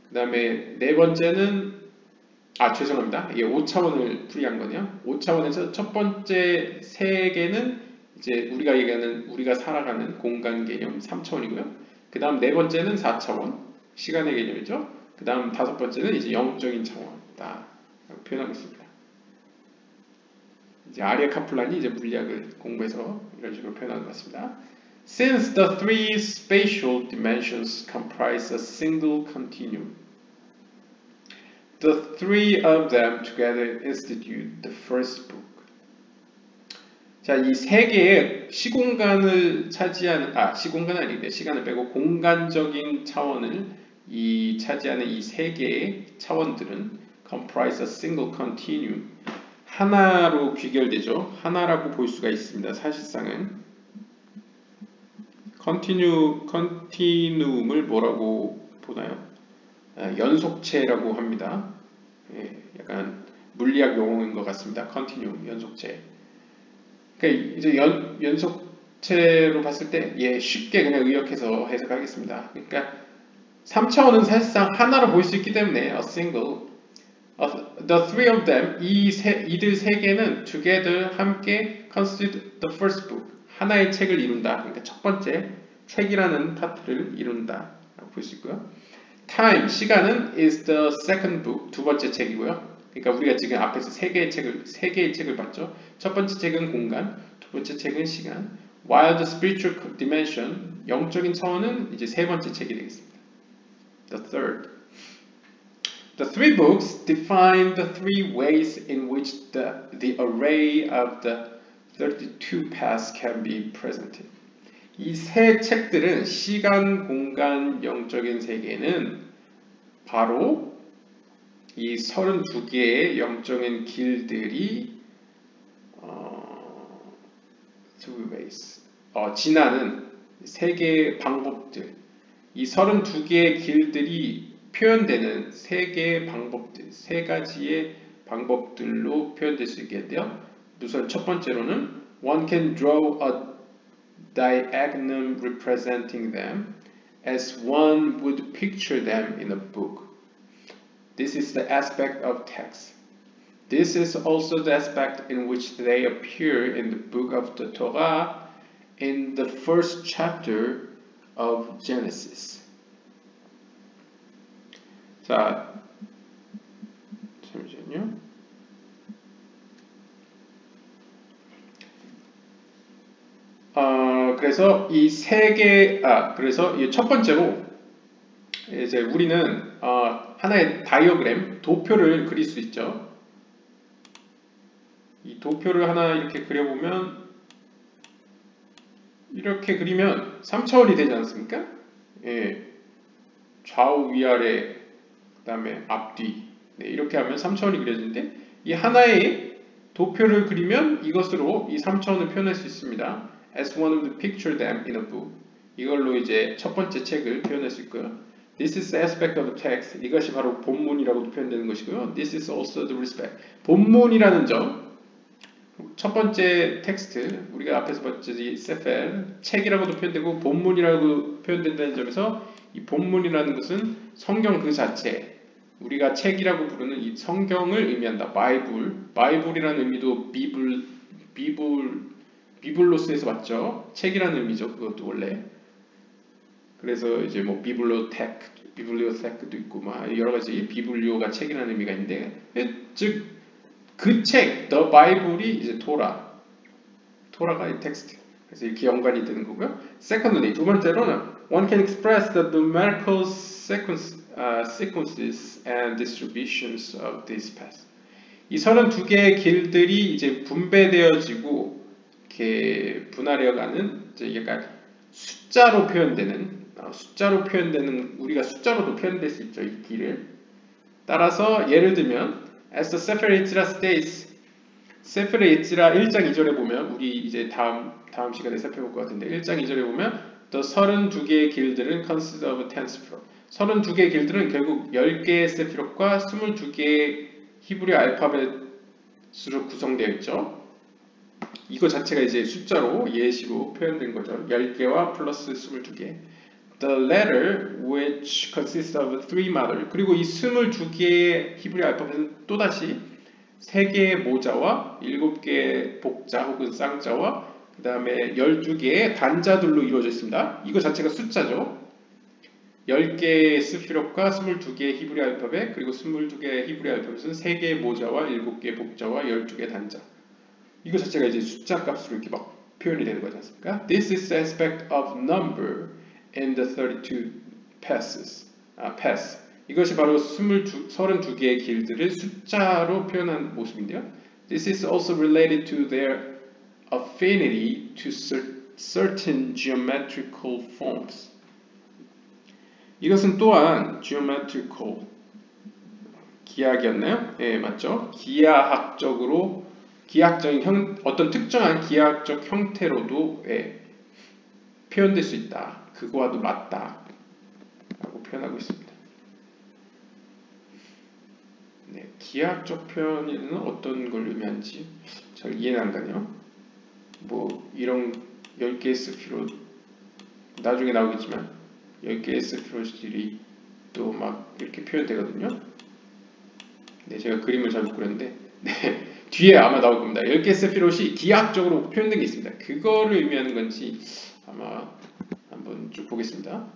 그 다음에 네 번째는 죄송합니다. 이게 5차원을 풀이한 거네요. 5차원에서 첫 번째 3개는 이제 우리가 얘기하는 우리가 살아가는 공간 개념 3차원이고요. 그 다음 네 번째는 4차원 시간의 개념이죠. 그 다음 5번째는 이제 영적인 차원이다 라고 표현하고 있습니다. 이제 아리아 카플란이 이제 물리학을 공부해서 이런 식으로 표현하는 것 같습니다. Since the three spatial dimensions comprise a single continuum, the three of them together institute the first book. 자, 이 세 개의 시공간을 차지하는, 시공간은 아닌데, 시간을 빼고 공간적인 차원을 차지하는 이 세 개의 차원들은 comprise a single continuum. 하나로 귀결되죠. 하나라고 볼 수가 있습니다. 사실상은. continuum을 뭐라고 보나요? 연속체라고 합니다. 예, 약간 물리학 용어인 것 같습니다. continuum, 연속체. 그러니까 이제 연속체로 봤을 때 쉽게 그냥 의역해서 해석하겠습니다. 그러니까 3차원은 사실상 하나로 볼 수 있기 때문에 a single. The three of them, 이들 세 개는 together 함께 constitute the first book. 하나의 책을 이룬다. 그러니까 첫 번째 책이라는 파트를 이룬다. 라고 볼 수 있고요. Time, 시간은 is the second book, 두 번째 책이고요. 그러니까 우리가 지금 앞에서 세 개의 책을 봤죠. 첫 번째 책은 공간, 두 번째 책은 시간. While the spiritual dimension, 영적인 차원은 이제 세 번째 책이 되겠습니다. The third. The three books define the three ways in which the array of the 32 paths can be presented. 이 세 책들은 시간, 공간, 영적인 세계는 바로 이 32개의 영적인 길들이 지나는 세 개의 방법들, 이 32개의 길들이 표현되는 세 개의 방법들, 세 가지의 방법들로 표현될 수 있겠는데요. 우선 첫 번째로는 one can draw a diagram representing them as one would picture them in a book. This is the aspect of text. This is also the aspect in which they appear in the book of the Torah in the first chapter of Genesis. 자, 잠시만요. 그래서 이 세 개, 그래서 이 첫 번째로 이제 우리는 하나의 다이어그램, 도표를 그릴 수 있죠. 이 도표를 하나 이렇게 그려보면 이렇게 그리면 3차원이 되지 않습니까? 예, 좌우 위아래 그 다음에 앞뒤 이렇게 하면 3차원이 그려지는데 이 하나의 도표를 그리면 이것으로 이 3차원을 표현할 수 있습니다. As one would picture them in a book. 이걸로 이제 첫 번째 책을 표현할 수 있고요. This is the aspect of the text. 이것이 바로 본문이라고도 표현되는 것이고요. This is also the respect. 본문이라는 점, 첫 번째 텍스트, 우리가 앞에서 봤듯이 세펠, 책이라고도 표현되고 본문이라고 표현된다는 점에서 이 본문이라는 것은 성경 그 자체, 우리가 책이라고 부르는 이 성경을 의미한다. 바이블이라는 의미도 비블로스에서 왔죠. 책이라는 의미죠. 그것도 원래. 그래서 이제 뭐 비블리오테크도 있고 막 여러 가지 비블리오가 책이라는 의미가 있는데, 즉 그 책, The Bible이 이제 토라가 이 텍스트. 그래서 이렇게 연관이 되는 거고요. Secondly, 두 번째로는 one can express the numerical sequences and distributions of these paths. 이 32개의 길들이 이제 분배되어지고 이렇게 분할되어가는 이제 약간 숫자로 표현되는 우리가 숫자로도 표현될 수 있죠. 이 길을 따라서 예를 들면 as the Sefer Yetzirah states, 세fer 예지라 1장 2절에 보면 우리 이제 다음 시간에 살펴볼 것 같은데 1장 2절에 보면 the 32개의 길들은 consist of 10 sephirot. 32개의 길들은 결국 10개의 세피롯과 22개의 히브리 알파벳으로 구성되어 있죠. 이거 자체가 이제 숫자로 예시로 표현된 거죠. 10개와 플러스 22개. The letter which consists of 3 mother. 그리고 이 22개의 히브리 알파벳은 또다시 3개의 모자와 7개의 복자 혹은 쌍자와 그 다음에 12개의 단자들로 이루어져 있습니다. 이거 자체가 숫자죠. 10개의 스피롯과 22개의 히브리 알파벳 그리고 22개의 히브리 알파벳은 3개의 모자와 7개의 복자와 12개의 단자. 이거 자체가 이제 숫자 값으로 이렇게 막 표현이 되는 거지 않습니까? This is the aspect of number in the 32 paths. 이것이 바로 32개의 길들을 숫자로 표현한 모습인데요. This is also related to their affinity to certain geometrical forms. 이것은 또한 geometrical, 기하학이었나요? 네, 맞죠? 기하학적인 어떤 특정한 기하학적 형태로도 표현될 수 있다. 그거와도 맞다. 라고 표현하고 있습니다. 네, 기하학적 표현에는 어떤 걸 의미하는지 잘 이해는 안 가네요. 뭐 이런 10개의 스피롯 나중에 나오겠지만 10개의 스피롯들이 또 막 이렇게 표현되거든요. 네, 제가 그림을 잘못 그렸는데 네, 뒤에 아마 나올 겁니다. 10개 세피롯이 기하학적으로 표현된 게 있습니다. 그거를 의미하는 건지 아마 한번 쭉 보겠습니다.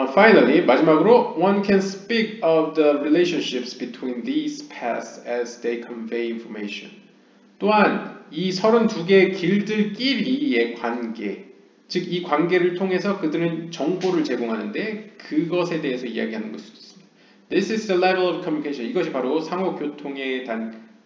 Finally, 마지막으로 one can speak of the relationships between these paths as they convey information. 또한 이 32개의 길들끼리의 관계, 즉 이 관계를 통해서 그들은 정보를 제공하는데 그것에 대해서 이야기하는 것일 수 있습니다. This is the level of communication. 이것이 바로 상호 교통의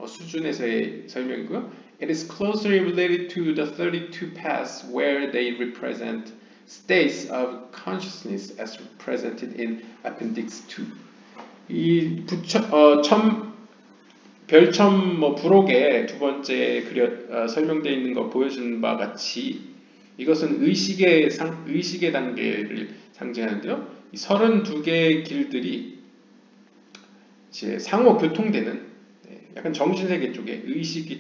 수준에서의 설명이고요. It is closely related to the 32 paths where they represent states of consciousness as represented in Appendix 2. 이 별첨 부록에 두 번째 설명되어 있는 거 보여준 바 같이 이것은 의식의 단계를 상징하는데요. 이 32개의 길들이 이제 상호 교통되는 약간 정신세계 쪽의 의식의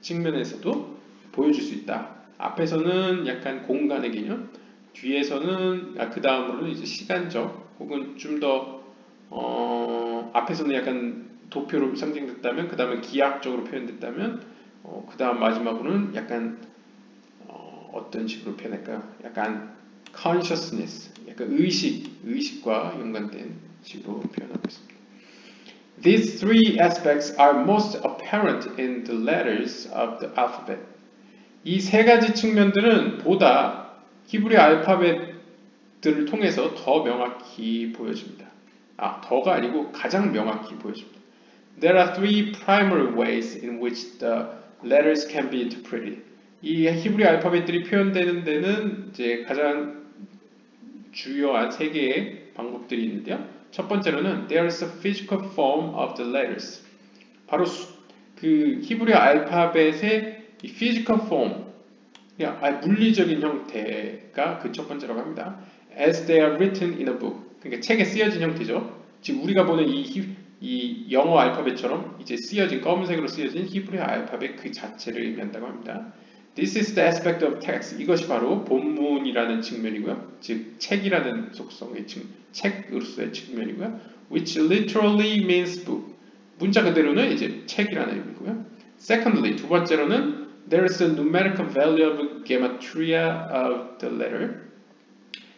측면에서도 보여줄 수 있다. 앞에서는 약간 공간의 개념, 뒤에서는 그 다음으로는 이제 시간적 혹은 좀 더 앞에서는 약간 도표로 상징됐다면 그 다음에 기하학적으로 표현됐다면 그 다음 마지막으로는 약간 어떤 식으로 표현할까요? 약간 consciousness, 약간 의식과 연관된 식으로 표현하고 있습니다. These three aspects are most apparent in the letters of the alphabet. 이 세 가지 측면들은 보다 히브리 알파벳들을 통해서 더 명확히 보여집니다. 더가 아니고 가장 명확히 보여집니다. There are three primary ways in which the letters can be interpreted. 이 히브리 알파벳들이 표현되는 데는 이제 가장 주요한 세 개의 방법들이 있는데요. 첫 번째로는 there is a physical form of the letters. 바로 그 히브리 알파벳의 이 physical form, 물리적인 형태가 그 첫 번째라고 합니다. As they are written in a book. 그러니까 책에 쓰여진 형태죠. 즉 우리가 보는 이 영어 알파벳처럼 이제 쓰여진 검은색으로 쓰여진 히브리 알파벳 그 자체를 의미한다고 합니다. This is the aspect of text. 이것이 바로 본문이라는 측면이고요. 즉 책이라는 속성의 책으로서의 측면이고요. Which literally means book. 문자 그대로는 이제 책이라는 의미고요. Secondly, 두 번째로는 there is a numerical value of gematria of the letter.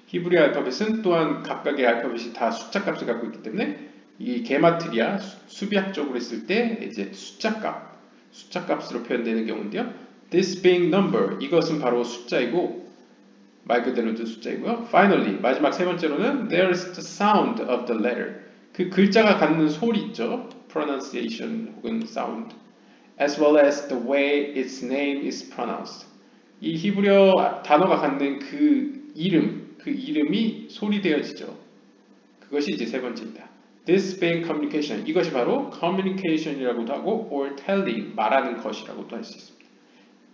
히브리 알파벳은 또한 각각의 알파벳이 다 숫자 값을 갖고 있기 때문에 이 게마트리아 수비학적으로 했을 때 이제 숫자 값으로 표현되는 경우인데요. This being number, 이것은 바로 숫자이고 말 그대로도 숫자이고요. Finally, 마지막 세 번째로는 there is the sound of the letter. 그 글자가 갖는 소리 있죠. pronunciation 혹은 sound. As well as the way its name is pronounced. 이 히브리어 단어가 갖는 그 이름이 소리되어지죠. 그것이 이제 세 번째입니다. This being communication, 이것이 바로 communication이라고도 하고 or telling, 말하는 것이라고도 할 수 있습니다.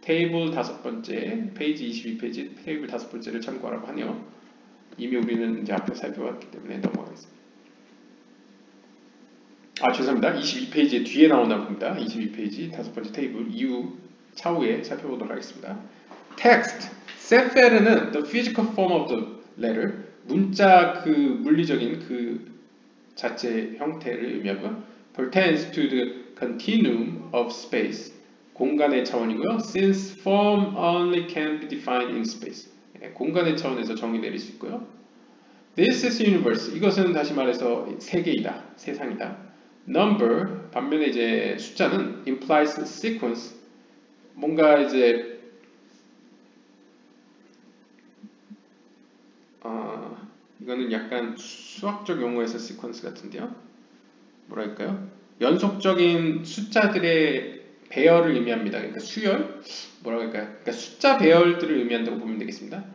테이블 5번째, 페이지 22페이지 테이블 5번째를 참고하라고 하네요. 이미 우리는 이제 앞에 살펴봤기 때문에 넘어가겠습니다. 죄송합니다. 22페이지 뒤에 나오나 봅니다. 22페이지 5번째 테이블 차후에 살펴보도록 하겠습니다. Text, 세페르는 the physical form of the letter, 문자 그 물리적인 그 자체 형태를 의미하고요. Pertains to the continuum of space, 공간의 차원이고요. Since form only can be defined in space, 공간의 차원에서 정의 내릴 수 있고요. This is universe, 이것은 다시 말해서 세계이다, 세상이다. Number, 반면에 이제 숫자는 implies sequence, 뭔가 이제 이거는 약간 수학적 용어에서 sequence 같은데요. 뭐랄까요? 연속적인 숫자들의 배열을 의미합니다. 그러니까 수열? 뭐라고 할까요? 그러니까 숫자 배열들을 의미한다고 보면 되겠습니다.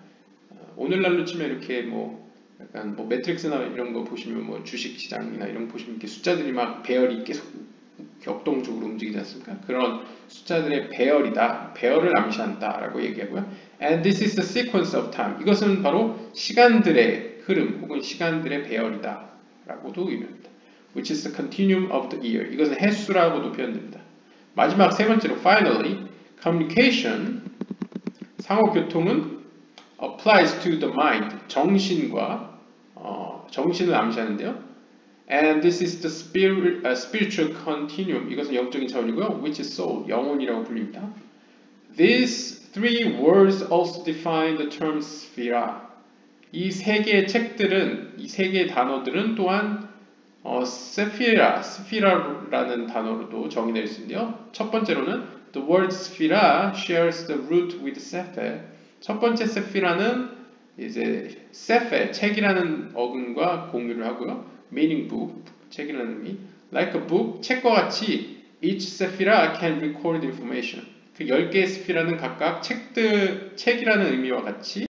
오늘날로 치면 이렇게 약간 매트릭스나 이런 거 보시면 주식 시장이나 이런 거 보시면 이렇게 숫자들이 막 배열이 계속 격동적으로 움직이지 않습니까? 그런 숫자들의 배열이다. 배열을 암시한다라고 얘기하고요. And this is the sequence of time. 이것은 바로 시간들의 흐름 혹은 시간들의 배열이다 라고도 의미합니다. Which is the continuum of the year. 이것은 횟수라고도 표현됩니다. 마지막 세 번째로 finally, communication, 상호교통은 applies to the mind, 정신을 암시하는데요. And this is the spiritual continuum. 이것은 영적인 차원이고요. Which is soul, 영혼이라고 불립니다. These three words also define the term 스피라. 이 세 개의 책들은, 이 세 개의 단어들은 또한 스피라라는 단어로도 정의될 수 있는데요. 첫 번째로는 the word 스피라 shares the root with 세페. 첫 번째 세피라는 이제 세페, 책이라는 어근과 공유를 하고요. meaning book, 책이라는 의미. like a book, 책과 같이 each 세피라 can record information. 그 10개의 스피라는 각각 책이라는 의미와 같이